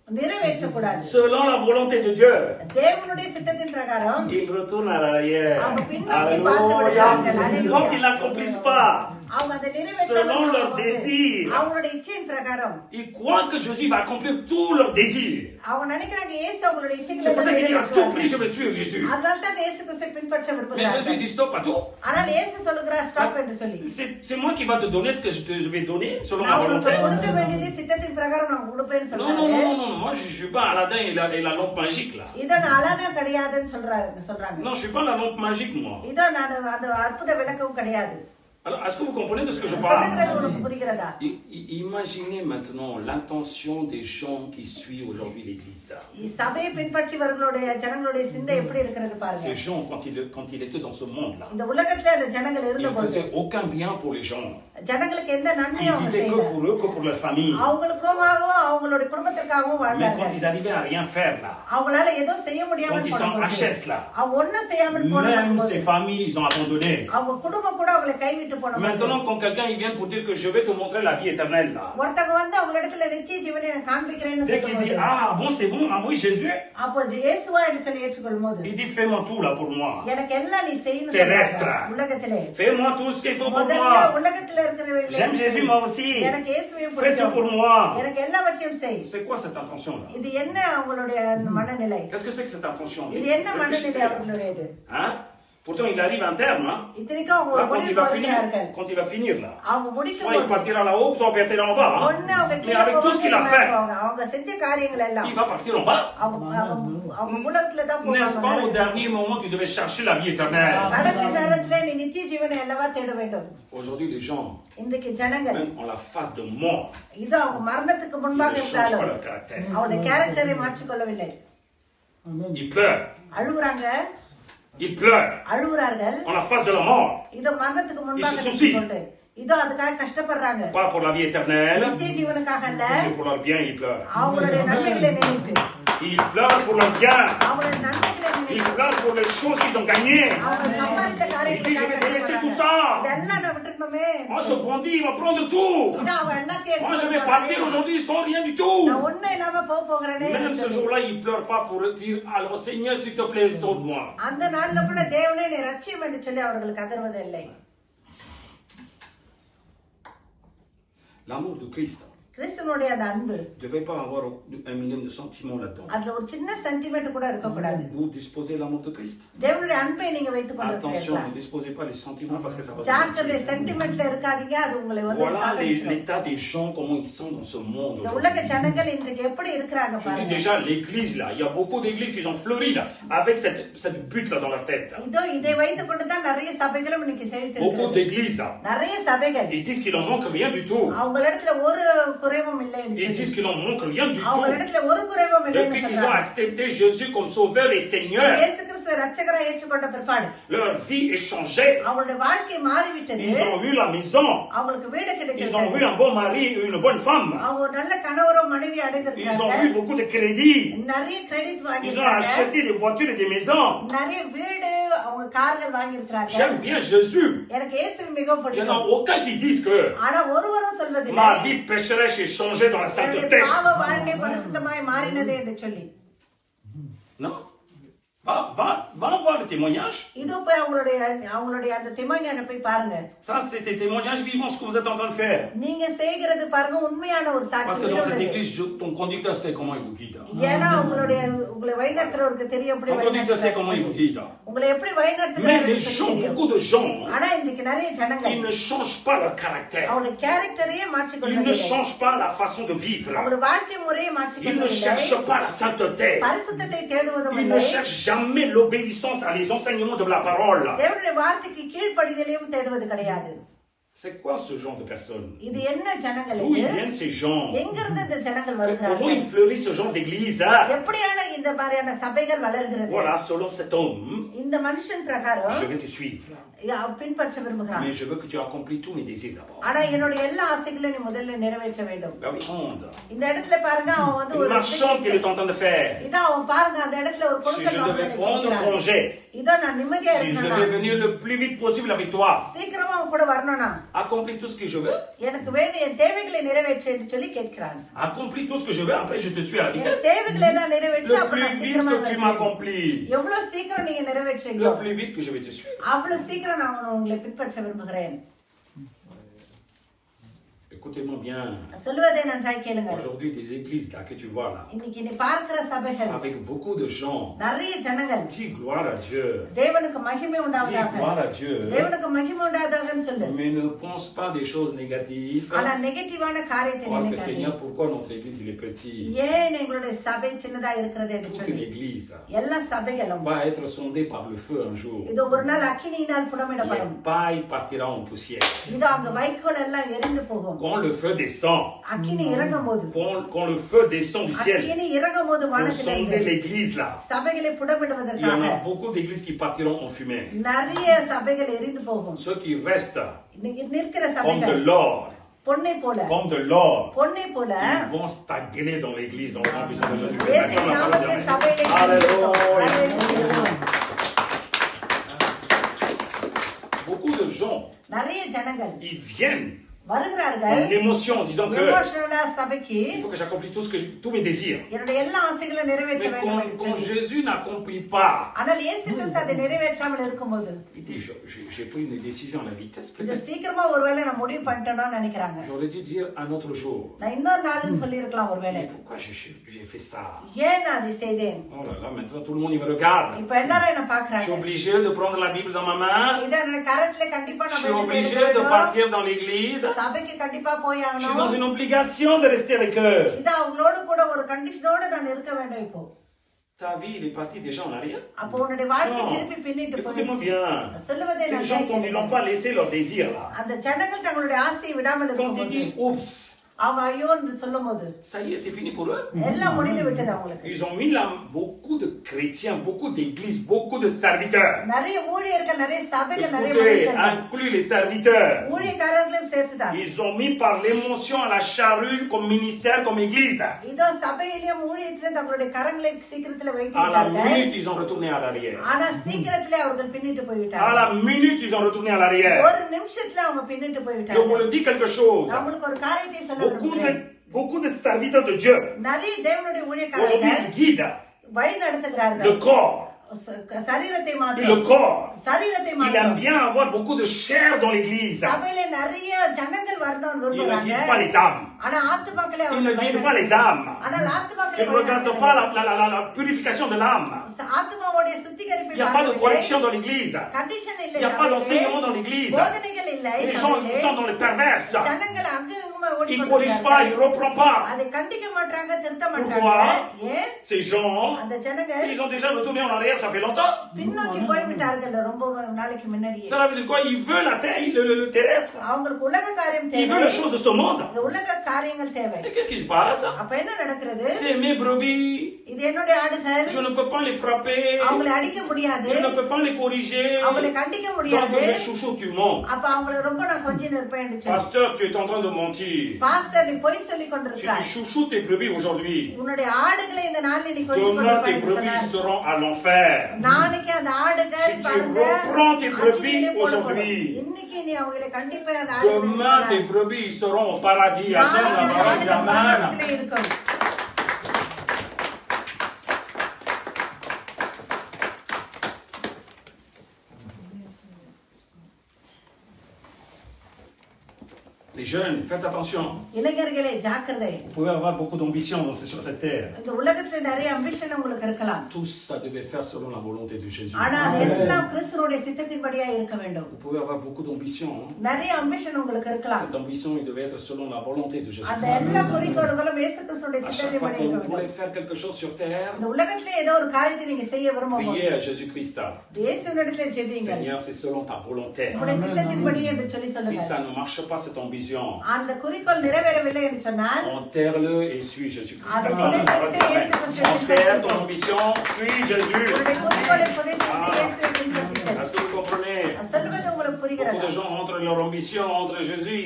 நிறைவேற்றக்கூடாது. selon la volonté de Dieu, தேவனுடைய சித்தத்தின் பிரகாரம் ils retournent à l'arrière. அவங்க பின்னோக்கி பார்த்து விடுகிறார்கள். Alléluia. Donc ils n'accomplissent pas. அவங்க அதை Selon leur நிறைவேற்ற désir. அவங்களுடைய இச்சையின் பிரகாரம் Ils croient que Jésus va accomplir tous leurs désirs. அவங்க நினைக்கிறாங்க இயேசு அவங்களுடைய C'est இச்சைகளை pour ça எல்லாம் qu'il dit à tout prix, நிறைவேற்றுவார். je vais suivre Jésus. அதனால தான் இயேசு கிறிஸ்துவை பின்பற்ற Mais Jésus விரும்புகிறார்கள். dit stop à tout. ஆனால் இயேசு சொல்லுகிறார் ஸ்டாப் என்று சொல்லி C'est moi qui va te donner ce que je te vais donner selon ma நான் volonté. உனக்கு கொடுக்க வேண்டியது சித்தத்தின் பிரகாரம் நான் கொடுப்பேன்னு Non, non, சொல்றாரு. non, non, non, moi je suis pas Aladdin et la lampe magique là. இத நான் அழகா கிடையாதுன்னு சொல்றாங்க. Non, je suis pas la lampe magique moi. இத நான் அந்த அற்புத விளக்கம் கிடையாது. Alors, est-ce que vous comprenez de ce que je parle? சொல்லுகிறது உனக்கு புரிகிறதா? Imaginez maintenant l'intention des gens qui suivent aujourd'hui l'Église. சபையை பின்பற்றிவர்களுடைய ஜனங்களுடைய சிந்தை எப்படி இருக்கிறது Ces பாருங்க. gens, quand ils étaient dans ce monde-là, இந்த உலகத்துல அந்த ஜனங்கள் ils ne இருந்தபோது faisaient aucun bien pour les gens. ஜனங்களுக்கு எந்த நன்மையும் Ils அவங்க vivaient que செய்யல. pour eux, que pour leur famille. அவங்களுக்காகவும் அவங்களுடைய குடும்பத்திற்காகவும் Mais quand வாழ்ந்தாங்க. ils arrivaient à rien faire là, அவங்களால ஏதோ செய்ய quand முடியாமல் ils sont போனபோது, HS là, அவங்க ஒண்ணும் செய்யாமல் même போனபோது ces familles, ils ont abandonné. அவங்க குடும்பம் கூட அவங்களை கைவிட்டு போனபோது Maintenant, quand quelqu'un il vient pour dire que je vais te montrer la vie éternelle là, ஒருத்தங்க வந்து அவங்க இடத்துல நித்திய ஜீவனை நான் காண்பிக்கிறேன்னு c'est qu'il dit, சொல்லும்போது ah bon, c'est bon, ah oui, Jésus, அப்போ இயேசுவா என்று சொல்லி ஏற்றுக்கொள்ளும் போது il dit, fais-moi tout là pour moi. எனக்கு எல்லாம் நீ செய்யணும் Terrestre. சொல்றாங்க. உலகத்திலே Fais-moi tout ce qu'il faut pour முதல்ல moi. உலகத்துல இருக்கிறவர்கள் J'aime Jésus moi aussi. எனக்கு இயேசுவையும் Fais tout pour பிடிக்கும். moi. எனக்கு எல்லாவற்றையும் செய். C'est quoi cette intention là? இது என்ன அவங்களுடைய அந்த மனநிலை? Qu'est-ce que c'est que cette intention? இது என்ன மனநிலை அவர்களுடையது? Hein? Pourtant, il arrive un terme, hein? இத்தனைக்கும் அவங்க Là, ஒரு முடிவு வருகிறார்கள். quand il va finir là. அவங்க முடிக்கும் Soit il போது partira là-haut, soit il partira en bas. ஒண்ணு அவங்க Mais கீழே avec tout ce qu'il a போவாங்க, fait, அவங்க செஞ்ச காரியங்கள் எல்லாம் il va partir en bas. அவங்க உலகத்துல தான் N'est-ce pas, au போவாங்க. dernier moment, tu devais chercher la vie éternelle. கடைசி நேரத்துல நீ நித்திய ஜீவனை அல்லவா தேட வேண்டும். Aujourd'hui, les gens, இன்றைக்கு ஜனங்கள் même en la phase de mort, இது அவங்க மரணத்துக்கு ils முன்பாக ne changent pas இருந்தாலும் leur caractère. அவருடைய கேரக்டரை மாற்றிக்கொள்ளவில்லை. Ils pleurent. அழுகுறாங்க, Ils pleurent. அழுகுறார்கள். En la phase de la mort. இத மரணத்துக்கு முன்பாக Ils se நினைத்துக் கொண்டு இதோ அதுக்காக கஷ்டப்படுறாங்க. Pas pour la vie éternelle. நித்திய ஜீவனுக்காக அல்ல. Mais pour leur bien, ils pleurent. அவங்களுடைய நன்மைகளை நினைத்து. Ils pleurent pour leur bien. அவங்களுடைய நன்மைகளை நினைத்து. Ils pleurent pour les choses qu'ils ont gagnées. அவங்க சம்பாதித்த காரியங்களை je vais laisser tout ça. இதெல்லாம் நான் விட்டுறணுமே. Moi, ce bandit, il va prendre tout. இதோ அவன் எல்லாத்தையும் Moi, je vais partir aujourd'hui sans rien du tout. நான் ஒண்ணும் இல்லாம போகிறேனே. Même ce jour-là, ils pleurent pas pour dire, alors Seigneur, s'il te plaît, sauve-moi. அந்த நாள்ல கூட தேவனே நீ ரட்சியம் என்று சொல்லி அவர்களுக்கு கதறுவதில்லை. L'amour de Christ கிறிஸ்துவனுடைய அந்த அன்பு ne devait pas avoir un minimum de sentiments là-dedans. அதுல ஒரு சின்ன சென்டிமெண்ட் கூட இருக்க கூடாது. Vous disposez l'amour de Christ. தேவனுடைய அன்பை நீங்க வைத்துக் Attention, கொண்டிருக்கிறீர்களா? ne disposez pas les sentiments parce que ça va. ஜாக்கிரதை, சென்டிமெண்ட்ல இருக்காதீங்க, அது உங்களை வந்து Voilà சாகடிச்சிடும். l'état des gens, comment ils sont dans ce monde. இந்த உலக ஜனங்கள் இன்றைக்கு எப்படி இருக்கிறாங்க Je dis பாருங்க. déjà l'église là, il y a beaucoup d'églises qui ont fleuri là, avec cette butte là dans la tête. இதோ இதை வைத்துக் கொண்டு தான் நிறைய சபைகளும் இன்னைக்கு Beaucoup செழித்திருக்கிறது. d'églises là, நிறைய சபைகள் ils disent qu'il en manque rien du tout. அவங்களிடத்துல ஒரு குறைவும் இல்லை என்று Ils சொல்லி. disent qu'il en manque rien du tout. அவங்களிடத்துல ஒரு குறைவும் இல்லை Depuis என்று qu'ils ont சொல்றாங்க. accepté Jésus comme sauveur et Seigneur, இயேசு கிறிஸ்துவை ரட்சகராய் ஏற்றுக்கொண்ட பிற்பாடு leur vie est changée. அவங்களுடைய வாழ்க்கை மாறிவிட்டது. Ils ont vu la maison. அவங்களுக்கு வீடு Ils ont vu கிடைக்கிறது. un bon mari et une bonne femme. அவங்க ஒரு நல்ல கணவரோ மனைவி Ils ont அடைந்திருக்கிறாங்க. eu beaucoup de crédits. நிறைய கிரெடிட் Ils ont வாங்கியிருக்காங்க. acheté des voitures et des maisons. நிறைய வீடு அவங்க கார்கள் வாங்கியிருக்கிறாங்க. J'aime bien Jésus. எனக்கு இயேசு மிகவும் Il n'y en a பிடிக்கும். aucun qui dise que ஆனா ஒருவரும் சொல்வதில்லை ma vie pécheresse est changée dans la என்னுடைய sainteté. பாவ வாழ்க்கை பரிசுத்தமாய் மாறினது என்று சொல்லி. Non. Va voir le témoignage. இது போய் அவங்களுடைய அந்த திமஞான போய் பாருங்க. Ça, c'est des témoignages vivants, ce que vous êtes en train de faire. நீங்க செய்கிறது பாருங்க உண்மையான ஒரு Parce சாட்சி. que dans cette église, ton conducteur sait comment il vous guide. ஏன்னா உங்களை வழிநடத்துறவருக்கு தெரியும் எப்படி Ton conducteur sait comment il vous guide. உங்களை எப்படி Mais les வழிநடத்துறாரு gens, beaucoup de gens, ஆனா இன்னைக்கு நிறைய ஜனங்கள் ils ne changent pas leur caractère. அவருடைய கேரக்டரையே Ils ne மாற்றிக்கொள்வதில்லை. changent pas la façon de vivre. அவருடைய வாழ்க்கை முறையை Ils ne மாற்றிக்கொள்வதில்லை. cherchent pas la sainteté. பரிசுத்தத்தை தேடுவதும் Ils ne இல்லை. cherchent jamais l'obéissance à les enseignements de la parole. தேவனுடைய வார்த்தைக்கு கீழ்ப்படிதலையும் தேடுவது கிடையாது. C'est quoi ce genre de personnes? இது என்ன ஜனங்கள் D'où ils இது? viennent ces gens? எங்கிருந்து இந்த ஜனங்கள் Comment வருகிறார்கள்? ils fleurissent ce genre d'église? எப்படியான இந்த மாதிரியான சபைகள் வளர்கிறது? Voilà, selon cet homme, இந்த மனுஷன் பிரகாரம் je vais te suivre. பின்பற்ற விரும்புகிறான். Mais je veux que tu accomplisses tous mes désirs d'abord. ஆனா என்னுடைய எல்லா ஆசைகளையும் நீ முதல்ல நிறைவேற்ற வேண்டும். Là où ils sont. இந்த இடத்துல பாருங்க அவன் வந்து Une ஒரு marchande qu'il est en train de faire. இதான் அவன் பாருங்க அந்த இடத்துல ஒரு Si கொடுக்கல் je devais வாங்கலை prendre கேட்கிறான். congé, இதோ நான் நிம்மதியா si je devais இருக்கேன், venir le plus vite possible avec toi, சீக்கிரமா அவன் கூட வரணும்னா accomplis tout ce que je veux, எனக்கு வேண்டிய தேவைகளை நிறைவேற்ற என்று சொல்லி கேட்கிறான். accomplis tout ce que je veux, après je te suis à la என் vitesse. தேவைகளை எல்லாம் நிறைவேற்றி Le அப்ப plus நான் vite சீக்கிரமா que tu வருவேன். m'accomplis, எவ்வளவு சீக்கிரம் நீங்க நிறைவேற்றீங்களோ le plus vite que je vais te suivre. அவ்வளவு சீக்கிரம் நான் உங்களை பின்பற்ற விரும்புகிறேன். Écoutez-moi bien. சொல்லுவதை நன்றாய் கேளுங்க. Aujourd'hui, des églises là que tu vois là, இன்னைக்கு நீ பார்க்கிற சபைகள் avec beaucoup de gens, நிறைய ஜனங்கள் dis gloire à Dieu. தேவனுக்கு மகிமை Dis உண்டாவதாக, gloire à Dieu. தேவனுக்கு மகிமை உண்டாவதாகன்னு சொல்லு. Mais ne pense pas des choses négatives. ஆனா நெகட்டிவான காரியத்தை Oh, que நினைக்காதீங்க. Seigneur, pourquoi notre église il est petit? ஏன் எங்களுடைய சபை சின்னதா இருக்கிறது என்று Toute சொல்லி l'église எல்லா சபைகளும் va être sondée par le feu un jour. இது ஒரு நாள் அக்கினியினால் புடமிடப்படும். Les pailles partira en poussière. இது அங்க வைக்கோல் எல்லாம் எரிந்து போகும். Quand le feu descend, அக்கினி இறங்கும் போது, quand le feu descend du ciel, அக்கினி இறங்கும் போது pour வானத்திலிருந்து sonder l'église là, சபைகளை il y en புடமிடுவதற்காக a beaucoup d'églises qui partiront en fumée. நிறைய சபைகள் எரிந்து போகும். Ceux qui restent இன்னைக்கு நிற்கிற comme de சபைகள் l'or, பொன்னை போல, comme de l'or, பொன்னை போல ils vont stagner dans l'église dans le nom puissant de Jésus. இயேசுவின் நாமத்தில் சபையிலே Alléluia. Alléluia. Beaucoup de gens, நிறைய ஜனங்கள் ils viennent வருகிறார்கள் en émotion en disant que எமோஷனலா சபைக்கு il faut que j'accomplisse tous mes désirs. என்னுடைய எல்லா ஆசைகளும் நிறைவேற்ற Mais வேண்டும் என்று quand சொல்லி. Jésus n'accomplit pas, ஆனால் இயேசு கிறிஸ்து அதை நிறைவேற்றாமல் இருக்கும்போது il dit, j'ai pris une décision à la vitesse. இது Peut-être சீக்கிரமா ஒருவேளை நான் முடிவு பண்ணிட்டேன்னு நினைக்கிறாங்க. j'aurais dû dire un autre jour. நான் இன்னொரு நாள்னு சொல்லி இருக்கலாம் ஒருவேளை. Mais pourquoi j'ai fait ça? ஏன் நான் அதை செய்தேன்? Oh là là, maintenant tout le monde il me regarde. இப்ப எல்லாரும் என்ன Je suis பாக்குறாங்க. obligé de prendre la Bible dans ma main. இத கரத்துல கண்டிப்பா Je நம்ம suis எடுத்து obligé de வைக்கணும். partir dans l'église. சபைக்கு கண்டிப்பா போய் Je suis dans ஆகணும். une obligation de rester avec eux. இது அவங்களோட கூட ஒரு கண்டிஷனோட நான் இருக்க வேண்டும். இப்போ Ta vie, il est parti déjà en arrière. அப்போ உன்னுடைய வாழ்க்கை Non. திருப்பி பின்னிட்டு Écoutez-moi போயிடுச்சு. bien. சொல்லுவதை Ces நான் gens, quand ils n'ont கேட்கிறேன். pas laissé leur désir là, அந்த ஜனங்கள் தங்களுடைய ஆசையை விடாமல் quand ils இருக்கும்போது disent oups, அவங்க ஐயோன்னு சொல்லும்போது ça y est, c'est fini pour eux. எல்லாம் முடிந்து விட்டது அவங்களுக்கு. Ils ont mis là beaucoup de chrétiens, beaucoup d'églises, beaucoup de serviteurs. நிறைய ஊழியர்கள், நிறைய சபைகள், நிறைய Écoutez, inclus les serviteurs. ஊழியக்காரர்களையும் சேர்த்துட்டாங்க. Ils ont mis par l'émotion à la charrue comme ministère, comme église. இதோ சபையிலும் ஊழியத்திலும் தங்களுடைய கரங்களை சீக்கிரத்துல À la வைத்தார்கள். minute, ils ont retourné à l'arrière. ஆனா சீக்கிரத்திலே அவர்கள் பின்னிட்டு À போய்விட்டார்கள். la minute, ils ont retourné à l'arrière. ஒரு நிமிஷத்துல அவங்க பின்னிட்டு Je vous போய்விட்டார்கள். le dis quelque chose. நான் உங்களுக்கு ஒரு காரியத்தை சொல்ல விரும்புகிறேன். Beaucoup de serviteurs de Dieu நிறைய தேவனுடைய aujourd'hui ஊழியக்காரர்கள் guident வழி நடத்துகிறார்கள். le corps. சரீரத்தை Et le மாத்திரம் corps, சரீரத்தை il aime மாத்திரம் bien avoir beaucoup de chair dans l'église. சபையில நிறைய ஜனங்கள் வரணும்னு Il ne விரும்புறாங்க. guide pas les âmes. ஆனா ஆத்துமாக்களே Il ne guide pas les âmes. ஆனால் Il ஆத்துமாக்களை ne regarde pas la purification de l'âme. ஆத்துமாவுடைய சுத்திகரிப்பை Il n'y a pas de correction dans l'église. Condition Il இல்லை. n'y a pas d'enseignement dans l'église. போதனைகள் இல்லை. Les gens ils sont dans les perverses. ஜனங்கள் அங்க Ils ne corrigent pas, ils ne reprennent pas. அதை கண்டிக்க மாட்டாங்க, திருத்த மாட்டாங்க. Pourquoi? ஏன் Ces gens, அந்த ஜனங்கள் ils ont déjà retourné en arrière, ça fait longtemps. பின்னோக்கி போய்விட்டார்கள் ரொம்ப நாளைக்கு முன்னாடியே. Ça veut dire quoi? Ils veulent la terre, le terrestre. அவங்களுக்கு உலக காரியம் Ils தேவை. veulent les choses de ce monde. இந்த உலக காரியங்கள் தேவை. Et qu'est-ce qui se passe? அப்ப என்ன நடக்கிறது? C'est mes brebis. இது என்னுடைய ஆடுகள். Je ne peux pas les frapper. அவங்களை அடிக்க முடியாது. Je ne peux pas les corriger. அவங்களை கண்டிக்க Tant முடியாது. que je chouchoute, tu mens. அப்ப அவங்களை ரொம்ப நான் கொஞ்சம் நிற்பேன் என்று சொல்லி. Pasteur, tu es en train de mentir. Pastor நீ பொய் சொல்லிக் Si கொண்டிருக்கிறாய். tu chouchoutes tes brebis aujourd'hui, உன்னுடைய ஆடுகளை இந்த நாளில் நீ கொஞ்சம் demain tes brebis seront à l'enfer. நாளைக்கு அந்த ஆடுகள் Si tu பாருங்க, reprends tes brebis அக்கினியிலே போடப்படும். aujourd'hui, இன்னைக்கு நீ அவங்களை கண்டிப்பா அந்த demain tes brebis seront au paradis. Amen, amen, amen. ஆடுகள் இருக்கும். Les jeunes, faites attention. இளைஞர்களே ஜாக்கிரதை. Vous pouvez avoir beaucoup d'ambition sur cette terre. இந்த உலகத்துல நிறைய அம்பிஷன் உங்களுக்கு இருக்கலாம். Tout ça devait faire selon la volonté de Jésus. ஆனா எல்லாம் கிறிஸ்துவோட சித்தத்தின்படியா இருக்க வேண்டும். Vous pouvez avoir beaucoup d'ambition. நிறைய அம்பிஷன் உங்களுக்கு இருக்கலாம். Cette ambition, il devait être selon la volonté de Jésus. அந்த எல்லா குறிக்கோள்களும் இயேசு கிறிஸ்துவோட À chaque fois சித்தத்தின்படி que இருக்க vous voulez வேண்டும். faire quelque chose sur terre, இந்த உலகத்துல ஏதோ ஒரு காரியத்தை நீங்க செய்ய விரும்பும்போது priez à Jésus-Christ. இயேசுவினிடத்துல ஜெபியுங்கள். Seigneur, c'est selon ta volonté. உங்களுடைய சித்தத்தின்படி என்று சொல்லி Si சொல்லுங்க. ça ne marche pas, cette ambition, அந்த குறிக்கோள் நிறைவேறவில்லை என்று சொன்னால் enterre-le et suis Jésus-Christ. அதை புதைத்துவிட்டு இயேசு கிறிஸ்துவை Enterre ton ambition, suis Jésus. உங்களுடைய குறிக்கோளை புதைத்துவிட்டு இயேசுவை பின்பற்றி செல். Est-ce que vous comprenez? சொல்வது உங்களுக்கு Beaucoup புரிகிறதா? de gens entre leur ambition, entre Jésus,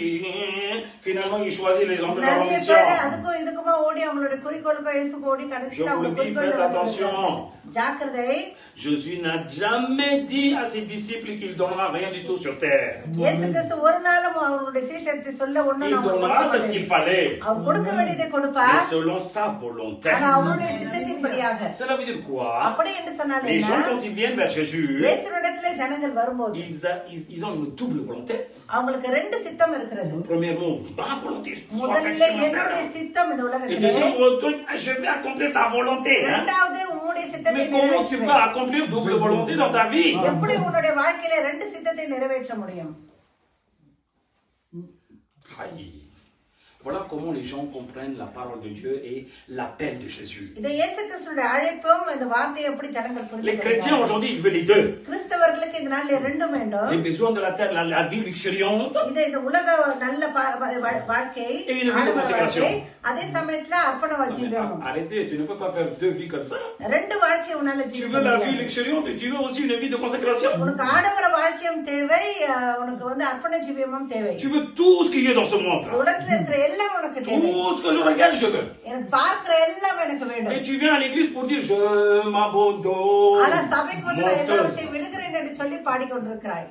finalement ils choisissent les hommes de leur நிறைய ambition. பேர் அதுக்கும் இதுக்குமா ஓடி அவங்களுடைய குறிக்கோளுக்கும் இயேசுக்கு ஓடி Je கடைசியில் vous அவங்க le dis, faites குறிக்கோள் attention. ஜாக்கிரதை. Jésus n'a jamais dit à ses disciples qu'il donnera rien du tout sur terre. இயேசு கிறிஸ்து ஒரு நாளும் அவருடைய சீஷத்தை சொல்ல ஒண்ணு Il donnera ce qu'il fallait, அவர் கொடுக்க வேண்டியதை கொடுப்பார். mais selon sa volonté. ஆனா அவருடைய சித்தத்தின்படியாக. Cela veut dire quoi? அப்படி என்று சொன்னால் Les gens, என்ன? quand ils viennent vers Jésus, இயேசுவிடத்திலே ஜனங்கள் வரும்போது ils ont une double volonté. அவங்களுக்கு ரெண்டு சித்தம் இருக்கிறது. Premièrement, ma volonté, முதல்ல என்னுடைய சித்தம் இந்த et உலகத்திலே. deuxièmement, je vais accomplir ta volonté. Hein? இரண்டாவது உம்முடைய சித்தத்தை Mais comment tu நிறைவேற்றுவேன். vas accomplir double volonté dans ta vie? எப்படி உன்னுடைய வாழ்க்கையில ரெண்டு சித்தத்தை நிறைவேற்ற முடியும்? Aïe. Voilà comment les gens comprennent la parole de Dieu et l'appel de Jésus. இதை இயேசு கிறிஸ்துவோட அழைப்பும் இந்த வார்த்தையை எப்படி ஜனங்கள் Les chrétiens புரிந்து aujourd'hui, ils veulent les deux. கிறிஸ்தவர்களுக்கு இந்த நாள்ல ரெண்டும் வேண்டும். Les besoins de la terre, la vie luxuriante, இது இந்த உலக நல்ல வாழ்க்கை, Et une vie de ஆடம்பர consécration. வாழ்க்கை, அதே சமயத்துல அர்ப்பண வாழ்க்கை வேணும். arrêtez, tu ne peux pas faire deux vies comme ça. ரெண்டு வாழ்க்கையை உன்னால Tu ஜீவிக்க veux la vie முடியாது. luxuriante et tu veux aussi une vie de consécration. உனக்கு ஆடம்பர வாழ்க்கையும் தேவை, உனக்கு வந்து அர்ப்பண ஜீவியமும் தேவை. Tu veux tout ce qu'il y a dans ce monde. உலகத்துல இருக்கிற எல்லாம் உனக்கு தேவை. Tout ce que je regarde, je veux. எனக்கு பார்க்கிற எல்லாம் எனக்கு Et வேண்டும். tu viens à l'église pour dire je m'abandonne. ஆனா சபைக்கு வந்து நான் Menteur. எல்லாவற்றையும் விடுகிறேன் என்று சொல்லி பாடிக்கொண்டிருக்கிறாய்.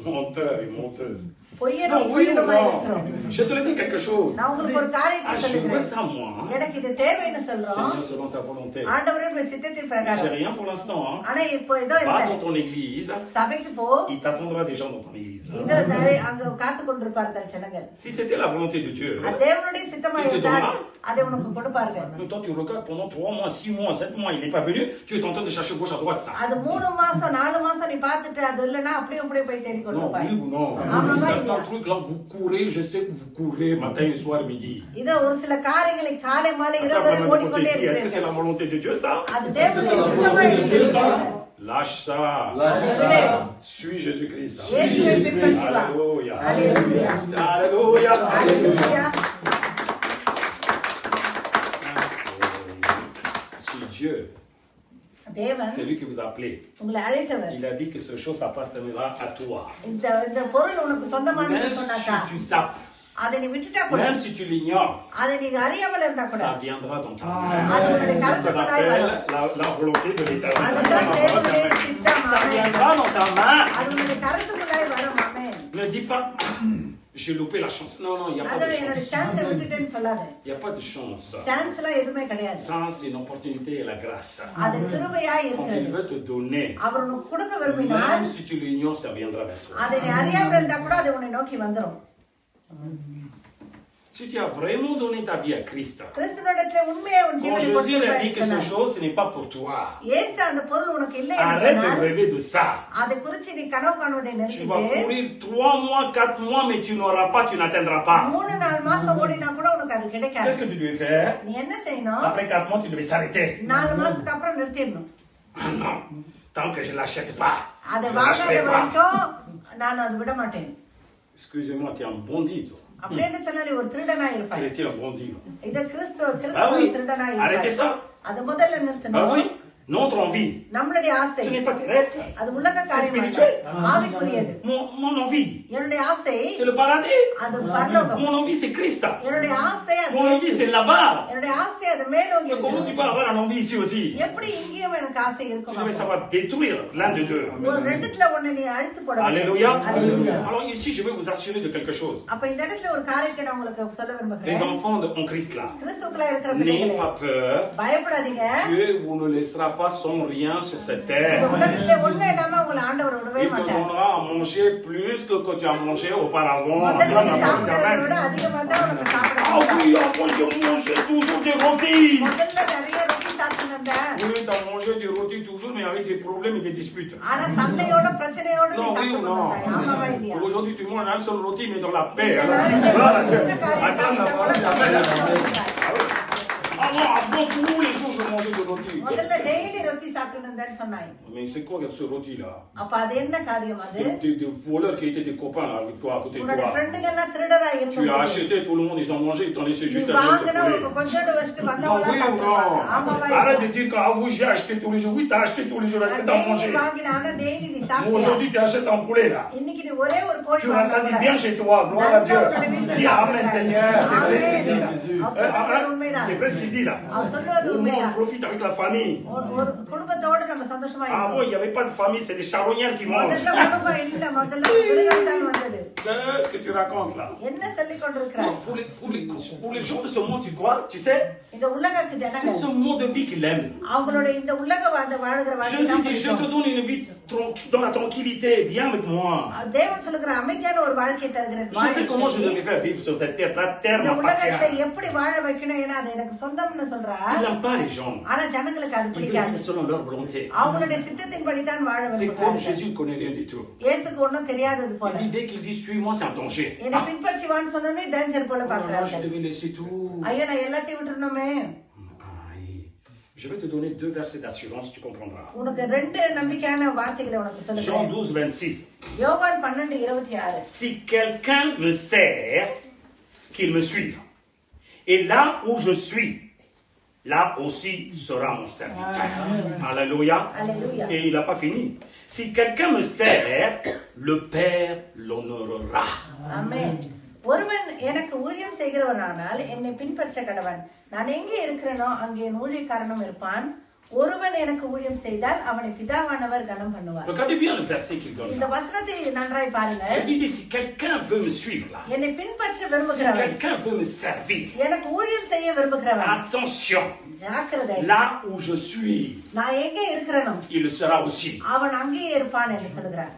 Menteur et menteuse. பொய்யனும் Non, oui ou பொய்யனுமாய் non? இருக்கிறோம். Je te le dis quelque chose. நான் உங்களுக்கு ஒரு காரியத்தை Ah, je veux சொல்லுகிறேன். ça moi. எனக்கு இது தேவைன்னு சொல்றோம். Seigneur, selon ta volonté. ஆண்டவருடைய சித்தத்தின் J'ai பிரகாரம். rien pour l'instant. Hein. ஆனா இப்போ ஏதோ Va இல்லை. dans ton église. சபைக்கு போ. Il t'attendra des gens dans ton église. இதோ நிறைய அங்க காத்து கொண்டிருப்பார்கள் ஜனங்கள். Si c'était la volonté de Dieu, அது தேவனுடைய சித்தமா இருந்தால் அதை உனக்கு கொடுப்பார்கள். toi tu regardes pendant 3 mois, 6 mois, 7 mois, il n'est pas venu, tu es en train de chercher gauche à droite ça. அது 3 மாசம் 4 மாசம் நீ பார்த்துட்டு அது இல்லன்னா அப்படியே அப்படியே போய் தேடி Non, கொண்டிருப்பாய். oui ou non? ஆமா, Certains இல்லையா? trucs là, vous courez, je sais que vous courez matin, soir, midi. இதோ ஒரு சில காரியங்களை காலை மாலை Attends, இரவு vraiment, ஓடிக்கொண்டே est-ce que c'est la இருக்கிறீர்கள். volonté de Dieu ça? அது தேவனுடைய சித்தமா இருக்கிறது. Lâche ça. Suis Jésus-Christ. Alléluia. Alléluia. Alléluia. Alléluia. Si Dieu, தேவன் c'est lui qui vous a appelé. உங்களை அழைத்தவர். Il a dit que ce chose appartiendra à toi. இந்த பொருள் உனக்கு சொந்தமானது Même சொன்னாக்கா si tu zappes, அதை நீ விட்டுட்டா கூட même si tu l'ignores, அதை நீ அறியாமல் இருந்தா கூட ça viendra dans ta main. அது உன்னுடைய C'est ce qu'on கருத்துக்குள்ளாய் appelle வரும். la volonté de l'éternel. அதுதான் தேவனுடைய சித்தம். Ça viendra dans ta main. அது உன்னுடைய கருத்துக்குள்ளாய் வரும். ஆமென். Ne dis pas, j'ai loupé la chance. Non, non, il n'y a pas அதோட de என்னோட chance. சான்ஸ் விட்டுட்டேன்னு சொல்லாத. Il n'y a pas de chance. Chance எல்லாம் எதுவுமே கிடையாது. Ça, c'est une opportunité et la grâce. அது கிருபையாய் Quand il இருக்கிறது. veut te donner, அவர் உனக்கு கொடுக்க விரும்பினால் même si tu l'ignores, ça viendra vers toi. அதை நீ அறியாமல் இருந்தா கூட அது உன்னை நோக்கி வந்துரும். Si tu as vraiment donné ta vie à Christ, கிறிஸ்துவிடத்துல உண்மையா உன் quand ஜீவனை Jésus lui a dit que கொடுத்திருப்பாய் cette chose, ce n'est pas pour toi. இயேசு அந்த பொருள் உனக்கு இல்லை என்று Arrête de சொன்னால் rêver de ça. அதை குறித்து நீ கனவு காணுவதை Tu vas நிறுத்திட்டு courir 3 mois, 4 mois, mais tu n'auras pas, tu n'atteindras pas. 3-4 மாசம் ஓடினா கூட உனக்கு அது கிடைக்காது. Qu'est-ce que tu devais faire? நீ என்ன செய்யணும்? Après 4 mois, tu devais s'arrêter. 4 மாசத்துக்கு அப்புறம் நிறுத்திடணும். Ah non, tant que je ne l'achète pas, அதை je ne வாங்காத l'achèterai pas. வரைக்கும் நான் அதை விட மாட்டேன். Excusez-moi, tu es un bandit, toi. அப்படின்னு சொன்னா நீ ஒரு திருடனாய் இருப்பாய். Tu es un bandit. இத கிறிஸ்துவ Ah oui, திருடனாய் arrêtez இருப்பாய். ça. அது முதல்ல Ah நிறுத்தணும். oui, notre envie, நம்மளுடைய ஆசை ce n'est pas terrestre. அது உலக காரியம் அல்ல. spirituel. ஆவிக்குரியது. Mon envie, என்னுடைய ஆசை c'est le paradis. அது பரலோகம். Mon envie, c'est Christ. என்னுடைய ஆசை அது Mon envie, c'est là-bas. என்னுடைய ஆசை அது மேலோங்கி Mais comment tu peux avoir un envie ici aussi? எப்படி இங்கேயும் எனக்கு ஆசை Tu இருக்கும்? devais savoir détruire l'un des deux. ஒரு ரெண்டுத்துல ஒண்ணு நீ அழுத்து போட Alléluia. Alléluia. Alors ici, je vais vous assurer de quelque chose. அப்ப இந்த இடத்துல ஒரு காரியத்தை நான் உங்களுக்கு சொல்ல Les விரும்புகிறேன். enfants en Christ là, கிறிஸ்துக்குள்ள இருக்கிற n'ayez பிள்ளைகளே, pas peur. பயப்படாதீங்க. Dieu vous ne laissera pas sans rien sur cette இந்த terre. உலகத்துல ஒண்ணு இல்லாம உங்களை ஆண்டவர் விடவே Il te மாட்டார். donnera à manger plus que tu as mangé auparavant. முதல்ல நீ சாப்பிட்டதை விட அதிகமா தான் உனக்கு சாப்பிட Ah முடியும். oui, avant je mangeais toujours des rôtis. முதல்ல நிறைய ரொட்டி சாப்பிட்டு வந்தேன். Oui, tu as mangé des rôtis toujours, mais avec des problèmes et des disputes. ஆனா சண்டையோட பிரச்சனையோட நீ Non, oui ou சாப்பிட்டு non? வந்தாய். ஆமாவா இல்லையா? Aujourd'hui, tu manges un seul rôti, mais dans la paix. இந்த Alors, நாளிலே voilà, ஒரு சின்ன காரியம் சாப்பிட்டா கூட சந்தோஷமா இருந்தாய். Ah non, avant tous les jours, je mangeais des rôtis. முதல்ல டெய்லி ரொட்டி சாப்பிட்டு இருந்தேன்னு சொன்னாய். Mais c'est quoi ce rôti-là? அப்ப அது என்ன காரியம் அது? Des voleurs qui étaient des copains là, avec toi, à côté de உன்னோட toi. ஃப்ரெண்டுங்க எல்லாம் திருடராய் Tu as இருக்கும்போது acheté, tout le monde, ils ont mangé, ils t'ont laissé நீ juste un peu de வாங்கினா உனக்கு poulet. கொஞ்சோண்டு வச்சுட்டு Non, வந்தவங்களா oui ou சாப்பிடுவாங்க. ஆமாவா non? Arrête de இல்லையா? dire que ah oui, j'ai acheté tous les jours. Oui, tu as acheté tous les jours, est-ce que tu as daily mangé? வாங்கினா ஆனா டெய்லி நீ Moi, சாப்பிட்டியா? aujourd'hui, tu achètes un poulet là. இன்னைக்கு நீ ஒரே ஒரு கோழி Tu rassasies bien chez toi, gloire à Dieu. Dis Amen Seigneur, c'est vrai ce qu'il dit là. C'est vrai ce qu'il dit là. Au moins, on profite avec la famille. ஒரு குடும்பத்தோட நம்ம சந்தோஷமா Ah bon, il n'y avait pas de famille, c'est des charognards qui mangent. முதல்ல குடும்பம் இல்ல, முதல்ல மிருகம் தான் வந்தது. Qu'est-ce que tu racontes là? என்ன சொல்லிக் கொண்டிருக்கிறாய்? Non, pour les gens de ce monde, tu crois, tu sais, இந்த உலகத்து c'est ஜனங்கள் ce monde de vie qu'il aime. அவங்களோட இந்த உலக வாழ்கிற Je வாழ்க்கை dis, தான் je te பிடிக்கும். donne une vie dans la tranquillité, viens avec moi. தேவன் சொல்லுகிற அமைதியான ஒரு வாழ்க்கையை தருகிறேன். Je sais comment je devais faire vivre sur cette terre, la terre இந்த உலகத்தை m'appartient. எப்படி வாழ வைக்கணும், ஏன்னா அது எனக்கு சொந்தம்னு சொல்றா. Il n'aime pas les gens. ஆனா ஜனங்களுக்கு அது Il veut பிடிக்காது. vivre selon leur volonté. அவங்களுடைய சித்தத்தின்படி தான் வாழ C'est comme விரும்புகிறார்கள். Jésus ne connaît rien du tout. இயேசுக்கு ஒண்ணும் தெரியாதது போல. Il dit, dès qu'il dit suis-moi, c'est un danger. என்னை Ah, பின்பற்றி வான்னு சொன்னோன்னே டேஞ்சர் போல oh là là, je பாக்குறாங்க. devais laisser tout. ஐயோ நான் எல்லாத்தையும் விட்டுறணுமே. Aïe. Je vais te donner 2 versets d'assurance, tu comprendras. உனக்கு 2 நம்பிக்கையான வார்த்தைகளை உனக்கு Jean சொல்லுகிறேன். 12, 26. யோவான் 12:26. Si quelqu'un me sert, qu'il me suive. Et là où je suis, là aussi sera mon serviteur. Alléluia. Alléluia. Et il n'a pas fini. Si quelqu'un me sert, le Père l'honorera. ஆமென். ஒருவன் எனக்கு ஊழியம் செய்கிறவனானால் என்னை பின்பற்ற கடவன். நான் எங்கே இருக்கிறேனோ அங்கே என் ஊழியக்காரனும் இருப்பான். ஒருவன் எனக்கு ஊழியம் செய்தால் அவனை பிதாவானவர் கனம் பண்ணுவார். Regardez bien le verset qu'il donne. இந்த வசனத்தை நன்றாய் பாருங்கள். Il dit, si quelqu'un veut me suivre là, என்னை பின்பற்ற si விரும்புகிறவன், quelqu'un veut me servir, எனக்கு ஊழியம் செய்ய விரும்புகிறவன், attention, ஜாக்கிரதை, là où je suis, நான் எங்கே இருக்கிறேனோ il le sera aussi. அவன் அங்கேயே இருப்பான் என்று சொல்கிறார்.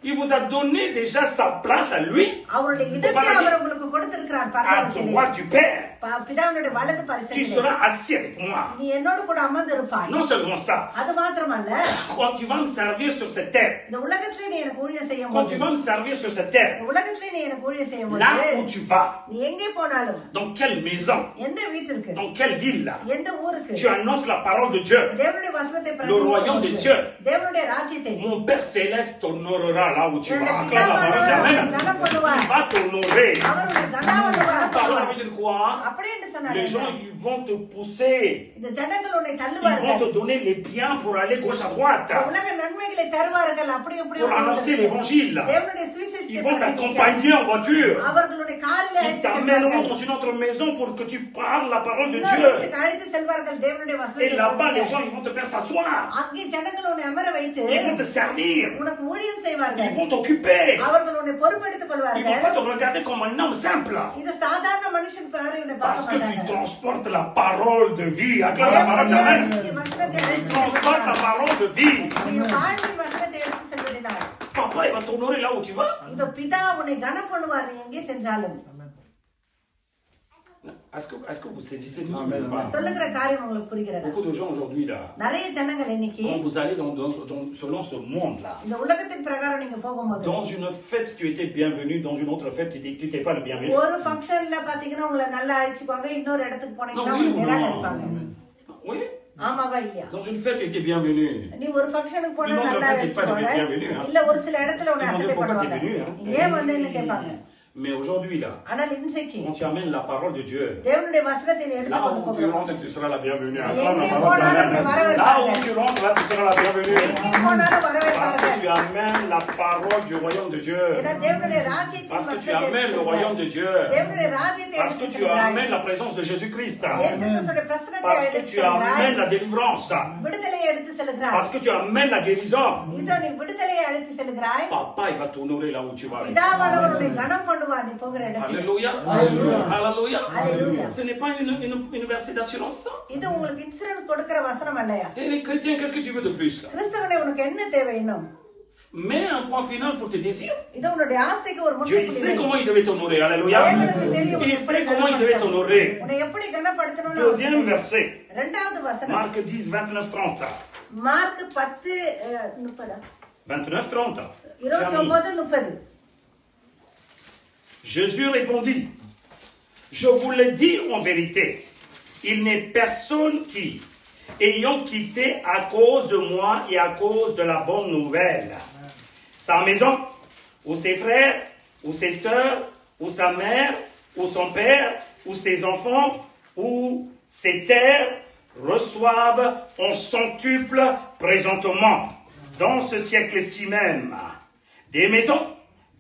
Il vous a donné déjà sa place à lui, அவருடைய இடத்தை அவர் உங்களுக்கு கொடுத்திருக்கிறார் à பரலோகத்திலே. droite du Père. பிதாவினுடைய வலது tu பரிசத்திலே seras assis avec moi. நீ என்னோடு கூட அமர்ந்திருப்பாய். Non seulement ça, அது மாத்திரமல்ல, quand tu vas me servir sur cette terre, இந்த உலகத்திலே நீ எனக்கு ஊழியம் செய்யும் quand போது, tu vas me servir sur cette terre, இந்த உலகத்திலே நீ எனக்கு ஊழியம் செய்யும் là போது, où tu vas, நீ எங்கே போனாலும், dans quelle maison, எந்த வீட்டிற்கு, dans quelle ville, எந்த ஊருக்கு, tu annonces la parole de Dieu. தேவனுடைய வசனத்தை Le royaume des cieux. தேவனுடைய ராஜ்யத்தை Mon Père Céleste t'honorera là où tu vas. என்னுடைய Acclame la parole d'Amen. கனம் பண்ணுவார். Il va t'honorer. அவர் உன்னை கனப்படுத்துவார். La parole veut dire quoi? அப்படி என்று சொன்னார். Les gens, ils vont te pousser. இந்த ஜனங்கள் உன்னை Ils vont தள்ளுவார்கள். te donner les biens pour aller gauche à droite. உலக நன்மைகளை தருவார்கள். அப்படி இப்படி Pour annoncer l'évangile. தேவனுடைய Ils சுவிசேஷத்தை vont t'accompagner en voiture. அவர்களுடைய காரிலே Ils t'amèneront dans une autre maison pour que tu parles la parole de Dieu. அழைத்து செல்வார்கள் தேவனுடைய Et வசனத்தை. là-bas, les gens, ils vont te faire t'asseoir. அங்கே ஜனங்கள் உன்னை அமர வைத்து Ils vont te servir. உனக்கு ஊழியம் Ils செய்வார்கள். vont t'occuper. அவர்கள் உன்னை பொறுப்பெடுத்துக் Ils vont pas கொள்வார்கள். te regarder comme un homme simple. இது சாதாரண மனுஷன் பாரு உன்னை Parce பார்க்க que tu மாட்டாங்க. transportes la parole de vie. Acclame la parole d'Amen. தேவனுடைய வசனத்தை Tu எடுத்து transportes la செல்வார்கள். parole de vie. நீ வாழ்வின் வசனத்தை எடுத்து செல்வதினால் Papa, il va t'honorer là où tu vas. இந்த பிதா உன்னை கனம் பண்ணுவார் நீ எங்கே சென்றாலும். Est-ce que vous saisissez tout ce que je parle? சொல்லுகிற காரியம் உங்களுக்கு புரிகிறதா? Beaucoup de gens aujourd'hui là, நிறைய ஜனங்கள் இன்னைக்கு quand vous allez selon ce monde là, இந்த உலகத்தின் பிரகாரம் நீங்க போகும்போது dans une fête tu étais bienvenu, dans une autre fête tu n'étais pas le bienvenu. ஒரு ஃபங்க்ஷன்ல பாத்தீங்கன்னா உங்களை நல்லா அழைச்சுக்குவாங்க, இன்னொரு இடத்துக்கு போனீங்கன்னா Non, oui உங்களை ou நிராகரிப்பாங்க. non? Oui. ஆமாவா இல்லையா? Dans une fête tu étais bienvenu. நீ ஒரு ஃபங்க்ஷனுக்கு போனா இன்னொரு நல்லா இடத்துக்கு அழைச்சுக்குவாங்க, bienvenue, hein. இல்ல ஒரு சில இடத்துல உன்னை Ils vont அசட்டை dire pourquoi tu es பண்ணுவாங்க. venu, hein. நீ ஏன் வந்தேன்னு கேட்பாங்க. Mais aujourd'hui là, ஆனால் இன்றைக்கு quand tu amènes la parole de Dieu, தேவனுடைய வசனத்தை நீ எடுத்து là கொண்டு où tu போகணும். rentres tu seras la bienvenue. Et Acclame la qui parole est d'Amen. bon, là, Là où tu rentres là tu seras la bienvenue. எங்கே போனாலும் Parce que வரவேற்பார்கள். tu amènes la parole du royaume de Dieu. ஏன்னா தேவனுடைய ராஜ்யத்தின் Parce que tu வசனத்தை amènes le royaume de Dieu. தேவனுடைய ராஜ்யத்தை Parce que எடுத்து tu செல்கிறாய். amènes la présence de Jésus-Christ. இயேசு கிறிஸ்துவின் பிரசன்னத்தை Parce que எடுத்து tu amènes செல்கிறாய். la délivrance. விடுதலையை எடுத்து செல்கிறாய். Parce que tu amènes la guérison. இதோ நீ விடுதலையை அழைத்து செல்கிறாய். Papa, il va t'honorer là où tu vas. பிதாவானவர் உன்னை கனம் பண்ணுவார் நீ போகிற இடத்தில். Alléluia. Alléluia. Alléluia. Ce n'est pas une versée d'assurance, ça. இது உங்களுக்கு இன்சூரன்ஸ் கொடுக்கிற வசனம் அல்லையா? Et les chrétiens, qu'est-ce que tu veux de plus là? கிறிஸ்தவனே உனக்கு என்ன தேவை இன்னும்? Mets un point final pour tes désirs. இது உன்னுடைய ஆசைக்கு ஒரு Dieu il sait comment il devait t'honorer. Alléluia. தேவனுக்கு தெரியும் Il sait comment il devait t'honorer. உன்னை எப்படி கனப்படுத்தணும்னு Deuxième verset. இரண்டாவது வசனம் Marc 10, 29, 30. மார்க் 10:30 29, 30. 29:30. Jésus répondit, je vous le dis en vérité, il n'est personne qui, ayant quitté à cause de moi et à cause de la bonne nouvelle, sa maison, ou ses frères, ou ses sœurs, ou sa mère, ou son père, ou ses enfants, ou ses terres, reçoivent en centuple présentement, dans ce siècle-ci même, des maisons,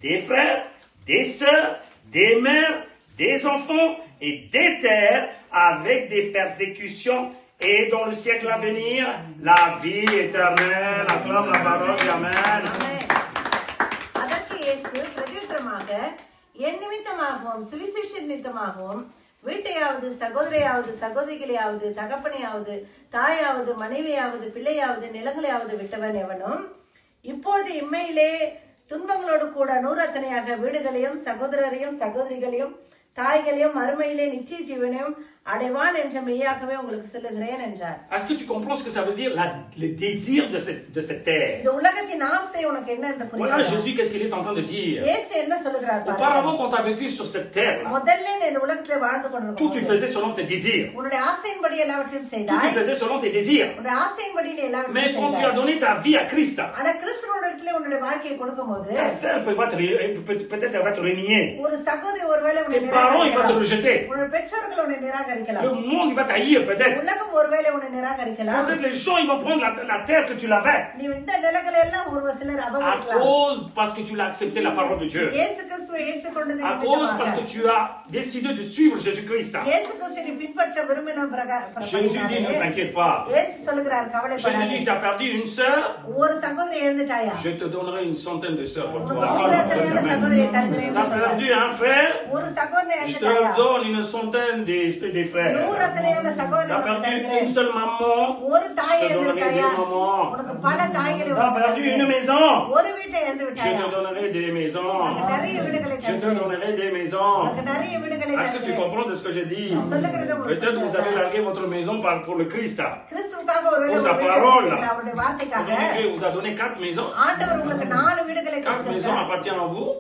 des frères, des sœurs, des mères, des enfants et des terres avec des persécutions et dans le siècle à venir, la vie éternelle. Acclame la parole d'Amen. அதற்கு இயேசு பிரதியுத்தரமாக என் நிமித்தமாகவும் சுவிசேஷ நிமித்தமாகவும் வீட்டையாவது சகோதரையாவது சகோதரிகளையாவது தகப்பனையாவது தாயாவது மனைவியாவது பிள்ளையாவது நிலங்களையாவது விட்டவன் எவனும் இப்பொழுது இம்மையிலே துன்பங்களோடு கூட நூறத்தனையாக வீடுகளையும் சகோதரரையும் சகோதரிகளையும் தாய்களையும் மறுமையிலே நித்திய ஜீவனையும் அடைவான் என்ற மெய்யாகவே உங்களுக்கு சொல்லுகிறேன் என்றார். Est-ce que tu comprends ce que ça veut dire, le désir de cette terre? இந்த உலகத்தின் ஆசை உனக்கு என்ன என்று Voilà புரியுதா? Jésus, qu'est-ce qu'il est en train de dire? இயேசு என்ன சொல்லுகிறார் பாருங்க. Auparavant, quand tu as vécu sur cette terre, முதல்ல நீ இந்த உலகத்திலே வாழ்ந்து tout tu கொண்டிருக்கும் faisais selon tes désirs. உன்னுடைய ஆசையின்படி எல்லாவற்றையும் Tout tu செய்தாய். faisais selon tes désirs. உன்னுடைய ஆசையின்படி நீ Mais எல்லாவற்றையும் quand tu as செய்தாய். donné ta vie à Christ, ஆனா கிறிஸ்துவோடத்திலே உன்னுடைய வாழ்க்கையை கொடுக்கும்போது ta sœur peut-être elle va te renier. ஒரு சகோதரி ஒருவேளை உன்னை Tes parents, ils vont te நிராகரிக்கலாம். rejeter. உன்னுடைய பெற்றோர்கள் உன்னை Le நிராகரிக்கலாம். monde, il va t'haïr peut-être. உலகம் ஒருவேளை உன்னை நிராகரிக்கலாம். Peut-être les gens, ils vont prendre la terre que tu l'avais. நீ இந்த நிலங்களை எல்லாம் ஒரு சிலர் À அபகரிக்கலாம். cause, parce que tu l'as accepté la parole de Dieu. இயேசு கிறிஸ்துவை ஏற்றுக்கொண்டது À cause, parce que tu as décidé de suivre Jésus-Christ. இயேசு கிறிஸ்துவை பின்பற்ற விரும்பின Jésus dit, ne t'inquiète pas. இயேசு சொல்லுகிறார் Jésus கவலைப்படாதே. dit, tu as perdu une sœur, ஒரு சகோதரி எழுந்துட்டாயா? je te donnerai une centaine de sœurs pour உனக்கு toi. நூறத்தனையான சகோதரியை Tu as தருகிறேன். perdu un frère, ஒரு சகோதரி je te எழுந்துட்டாயா? donne une centaine des frères. Tu as perdu une seule maman. Je te donnerai des mamans. Tu as perdu une maison. Je te donnerai des maisons. Je te donnerai des maisons. Est-ce que tu comprends de ce que je dis? Peut-être vous avez largué votre maison pour le Christ. Pour sa parole. Dieu vous a donné 4 maisons. 4 maisons appartiennent à vous.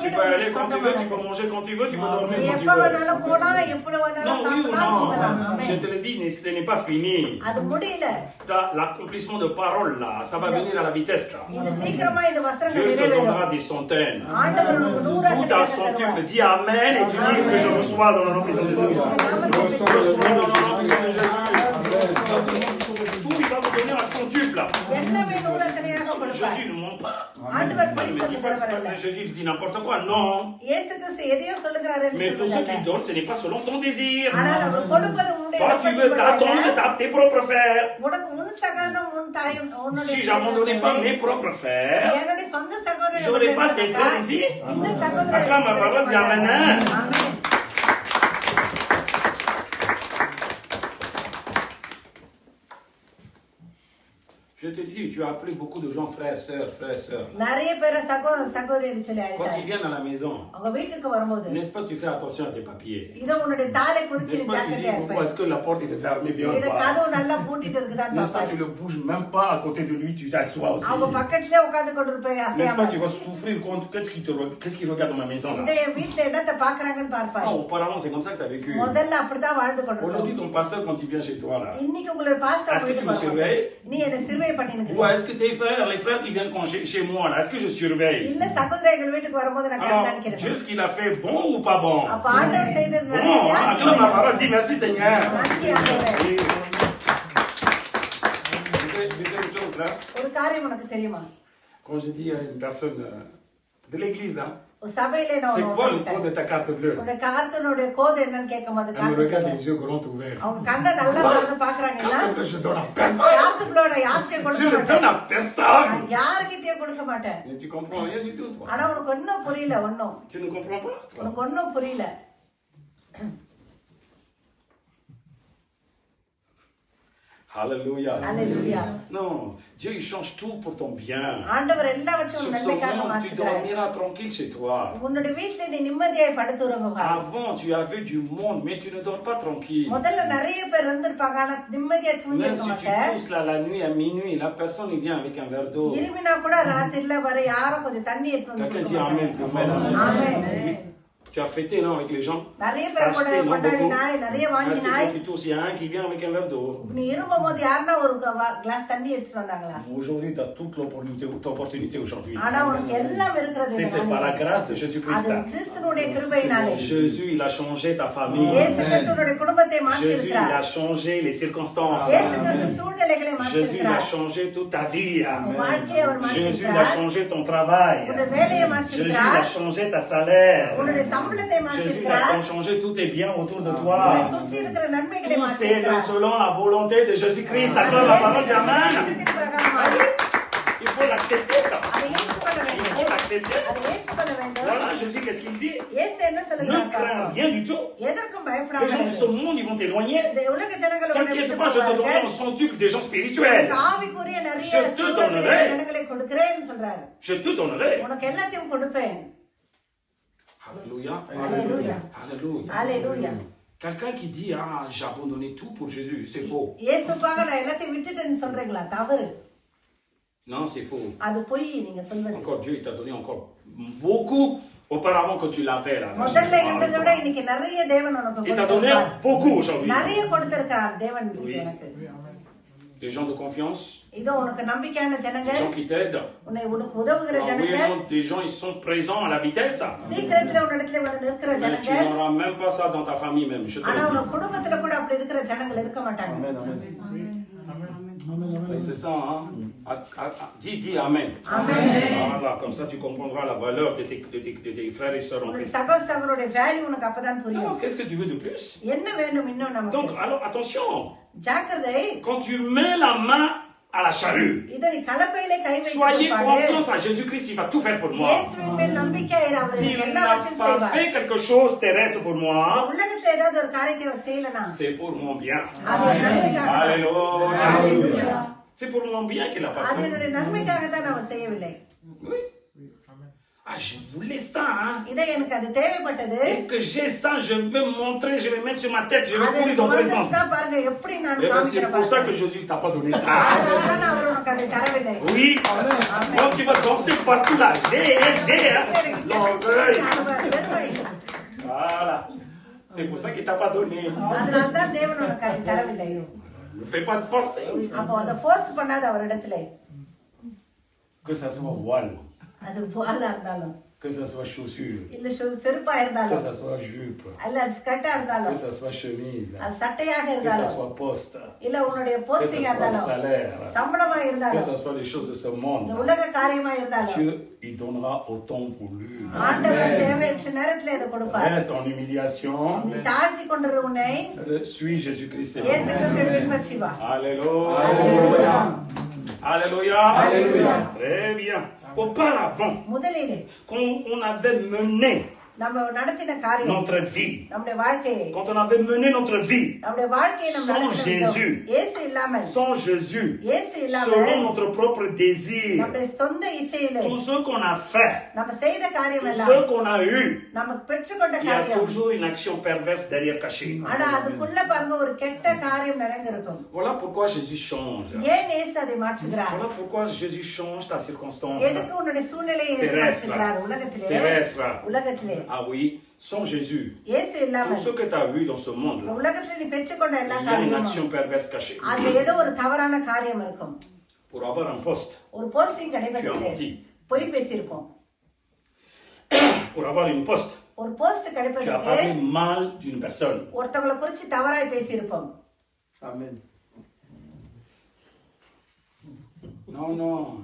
Tu peux aller quand tu veux, tu peux manger quand tu veux, tu peux dormir quand tu veux. Non, oui ou non? Je te le dis, ce n'est pas fini. L'accomplissement de parole là, ça va venir à la vitesse là. Dieu te donnera des centaines. Tout à centuple, dis Amen et tu dis que je reçois dans le nom de Jésus. Je reçois dans le nom de Jésus. Tout il va vous donner un centuple. Jésus ne ment pas. Jésus dit n'importe quoi, non. Mais tout ce qu'il donne, ce n'est pas selon ton désir. Toi, tu veux t'attendre tes propres frères. Si j'abandonnais pas mes propres frères, je n'aurais pas ces frères ici. Acclame ma parole, dis Amen. Je te dis, tu as appelé beaucoup de gens frères, sœurs. Quand ils viennent à la maison, n'est-ce pas, tu fais attention à tes papiers. N'est-ce pas, tu dis, pourquoi est-ce que la porte est fermée bien ou pas? N'est-ce pas, tu ne le bouges même pas à côté de lui, tu t'assois aussi. N'est-ce pas, tu vas souffrir contre qu'est-ce qu'il regarde dans ma maison là? Non, auparavant, c'est comme ça que tu as vécu. Aujourd'hui, ton pasteur, quand il vient chez toi là, est-ce que tu me surveilles? Ou est-ce que tes frères, les frères qui viennent chez moi là, est-ce que je surveille? Alors, Dieu, ce qu'il a fait, bon ou pas bon? Bon, acclame ma parole, dis merci Seigneur. Quand je dis à une personne de l'église, hein, c'est quoi le code de ta carte bleue? Elle me regarde les yeux grands ouverts. Je donne à personne. Je ne donne à personne. Mais tu comprends rien du tout, toi. Tu ne comprends pas, toi. Alléluia. Non, Dieu il change tout pour ton bien. Sur ce monde, tu dormiras tranquille chez toi. Avant, tu avais du monde, mais tu ne dors pas tranquille. Même si tu tousses là, la nuit à minuit, la personne il vient avec un verre d'eau. Quelqu'un dit Amen pour moi. Amen. Tu as fêté, non, avec les gens? Acheté, non, beaucoup. Est-ce que tu tousses, il y a un qui vient avec un verre d'eau? Aujourd'hui, tu as toute l'opportunité aujourd'hui. C'est par la grâce de Jésus-Christ. Jésus, il a changé ta famille. Jésus, il a changé les circonstances. Jésus, il a changé toute ta vie. Jésus, il a changé ton travail. Jésus, il a changé ta salaire. Jésus a changé tous tes biens autour de toi. Tout c'est selon la volonté de Jésus-Christ. Acclame la parole d'Amen. Il faut l'accepter. Il faut l'accepter. Voilà, Jésus, qu'est-ce qu'il dit? Ne crains rien du tout. Les gens de ce monde, ils vont t'éloigner. T'inquiète pas, je te donnerai un centuple des gens spirituels. Je te donnerai. Alléluia. Quelqu'un qui dit, ah, j'ai abandonné tout pour Jésus, c'est faux. Non, c'est faux. Encore Dieu, il t'a donné encore beaucoup auparavant que tu l'avais là. Il t'a donné beaucoup aujourd'hui. Oui. Des gens de confiance, des gens qui t'aident, des gens ils sont présents à la vitesse. Mais tu n'auras même pas ça dans ta famille même. Je te le dis. C'est ça, hein? Dis Amen. Voilà, comme ça tu comprendras la valeur de tes frères et sœurs en Christ. Alors, qu'est-ce que tu veux de plus? Donc, alors attention. Quand tu mets la main à la charrue. Soyez confiance à Jésus-Christ, il va tout faire pour moi. S'il n'a pas fait quelque chose terrestre pour moi, c'est pour mon bien. Alléluia. C'est pour mon bien qu'il a pas fait. Oui. Ah, je voulais ça, hein. Et que j'ai ça, je vais montrer, je vais mettre sur ma tête, je vais courir dans tous les sens. C'est pour ça que Jésus t'a pas donné ça. Oui. Moi qui va danser partout là. J'ai, l'orgueil. Voilà. C'est pour ça qu'il t'a pas donné. Ne fais pas de force. Que ça soit voile. Que ça soit chaussure. Que ça soit jupe. Que ça soit chemise. Que ça soit poste. Que ça soit salaire. Que ça soit les choses de ce monde. Dieu, il donnera autant voulu. Reste en humiliation. Suis Jésus-Christ. Alléluia. Alléluia. Très bien. Auparavant, quand on avait mené notre vie, quand on avait mené notre vie sans Jésus, selon notre propre désir, tout ce qu'on a fait, tout ce qu'on a eu, il y a toujours une action perverse derrière cachée. Voilà pourquoi Jésus change. Voilà pourquoi Jésus change ta circonstance terrestre. Ah oui, sans Jésus, tout ce que tu as vu dans ce monde, il y a une action perverse cachée. Pour avoir un poste, tu as menti. Pour avoir une poste, tu as parlé mal d'une personne. Amen. Non.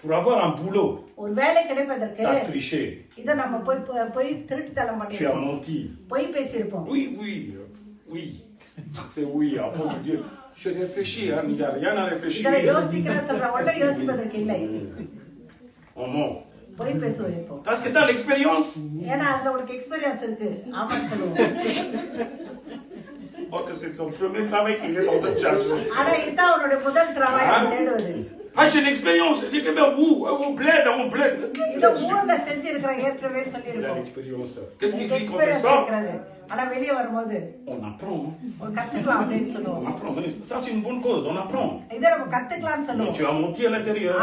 Pour avoir un boulot, tu as triché. Tu as menti. Oui. C'est oui. Après, Dieu, je réfléchis, hein, il n'y a rien à réfléchir. On ment. Parce que tu as l'expérience. Oh, que c'est son premier travail qu'il est en train de chercher. Ah, j'ai l'expérience. J'ai fait au bled, on bled. Il a l'expérience. Qu'est-ce qu'il dit quand il sort? On apprend. On apprend. Ça, c'est une bonne cause. On apprend. Mais tu as menti à l'intérieur.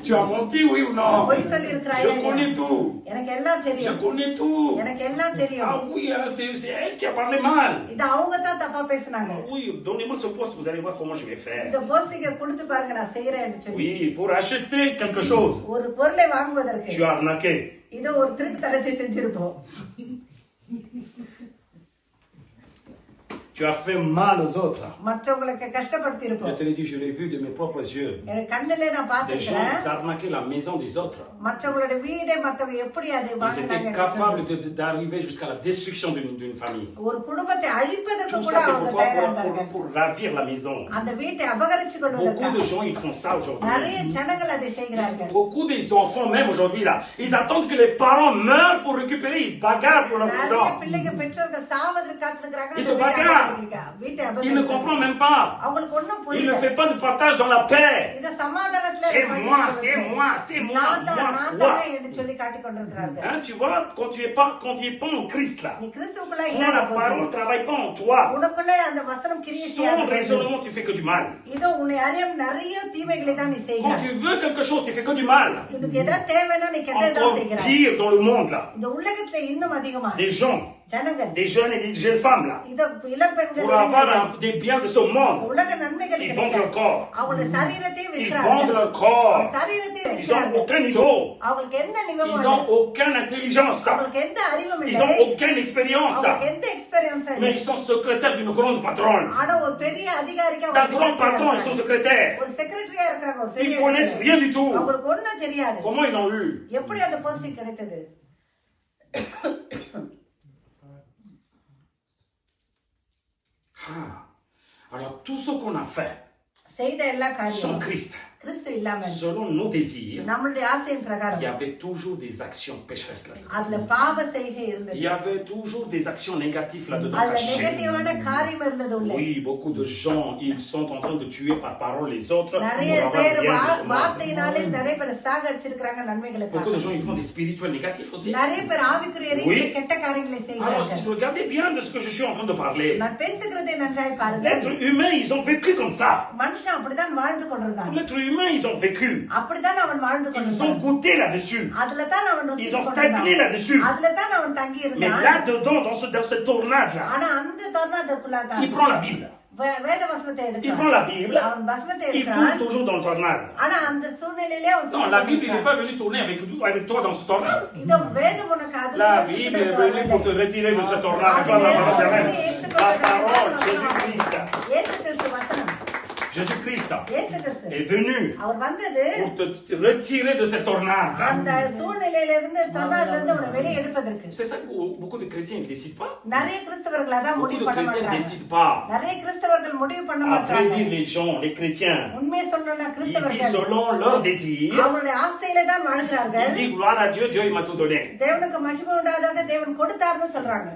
Tu as menti, oui ou non? Je connais tout. Je connais tout. Ah oui, c'est elle qui a parlé mal. Oui, donnez-moi ce poste, vous allez voir comment je vais faire. Oui, pour acheter quelque chose. Tu as arnaqué. Tu as fait mal aux autres. Je te l'ai dit, je l'ai vu de mes propres yeux. Des gens qui arnaquaient la maison des autres. Ils étaient capables d'arriver jusqu'à la destruction d'une famille. Tout ça, c'est pour ravir la maison. Beaucoup de gens, ils font ça aujourd'hui. Beaucoup des enfants, même aujourd'hui, là, ils attendent que les parents meurent pour récupérer, ils bagarrent pour leur maison. Ils se bagarrent. Il ne comprend même pas. Il ne fait pas de partage dans la paix. C'est moi. Hein, tu vois, quand tu es pas en Christ là, quand la parole ne travaille pas en toi, son raisonnement, tu fais que du mal. Quand tu veux quelque chose, tu fais que du mal. Encore pire dans le monde là. Des gens. Des jeunes et des jeunes femmes là, pour avoir des biens de ce monde, ils vendent leur corps. Ils vendent leur corps. Ils n'ont aucun niveau. Ils n'ont aucune intelligence. Ils n'ont aucune expérience. Mais ils sont secrétaires d'une grande patronne. D'un grand patron, ils sont secrétaires. Ils ne connaissent rien du tout. Comment ils l'ont eu? Alors tout ce qu'on a fait செய்த எல்லா sans காரியமும் Christ, கிறிஸ்து இல்லாமல் selon nos désirs, நம்மளுடைய ஆசையின் il y பிரகாரம் avait toujours des actions pécheresses là-dedans. அதுல பாவ செய்கை Il இருந்தது. y avait toujours des actions négatives là-dedans அதுல cachées. நெகட்டிவான காரியம் இருந்தது உள்ள. Oui, beaucoup de gens, ils sont en train de tuer par parole les autres pour நிறைய avoir பேர் bien de ce monde. வார்த்தையினாலே நிறைய பேர் சாகடிச்சிருக்காங்க நன்மைகளுக்காக. Beaucoup de gens, ils font des spirituels négatifs aussi. நிறைய பேர் ஆவிக்குரிய ரீதியில் கெட்ட காரியங்களை Alors, செய்கிறார்கள். regardez bien de ce que je suis en train de parler. நான் பேசுகிறதை நன்றாய் பாருங்கள். L'être humain, ils ont vécu comme ça. மனுஷன் அப்படிதான் வாழ்ந்து கொண்டிருந்தான். L'être humain, ils ont vécu. அப்படிதான் அவன் வாழ்ந்து Ils ont கொண்டிருந்தான். goûté là-dessus. அதுல தான் அவன் Ils ont ருசித்து stagné கொண்டிருந்தான். là-dessus. அதுல தான் அவன் தங்கி Mais இருந்தான். là-dedans, dans cette tornade-là, ஆனா அந்த தருணத்துக்குள்ளாதான் il prend la Bible. வேத வசனத்தை Il எடுக்கிறான். prend la Bible. அவன் வசனத்தை Il tourne எடுக்கிறான். toujours dans le tornade. ஆனா அந்த சூழ்நிலையிலே அவன் Non, la Bible, il n'est pas venu tourner avec toi dans ce tornade. இந்த வேதம் உனக்கு அது La Bible est venue pour te retirer de ce tornade. Toi, la parole de la parole, Jésus-Christ. இயேசு கிறிஸ்து வசனம் Jésus-Christ இயேசு கிறிஸ்து est venu அவர் வந்தது pour te retirer de cette tornade. அந்த சூழ்நிலையில இருந்து தன்னால இருந்து உன்னை வெளியே எடுப்பதற்கு. C'est ça que beaucoup de chrétiens ne décident pas. நிறைய கிறிஸ்தவர்கள் அதான் Beaucoup முடிவு de பண்ண chrétiens ne மாட்டாங்க. décident pas. நிறைய கிறிஸ்தவர்கள் முடிவு பண்ண Après, மாட்டாங்க. dire les gens, les chrétiens, உண்மையை சொல்லணும்னா ils vivent கிறிஸ்தவர்கள் selon leurs désirs. அவங்களுடைய ஆசையில தான் வாழ்கிறார்கள். Ils disent gloire à Dieu, Dieu il m'a tout donné. தேவனுக்கு மகிமை உண்டாதாக தேவன் கொடுத்தாருன்னு சொல்றாங்க.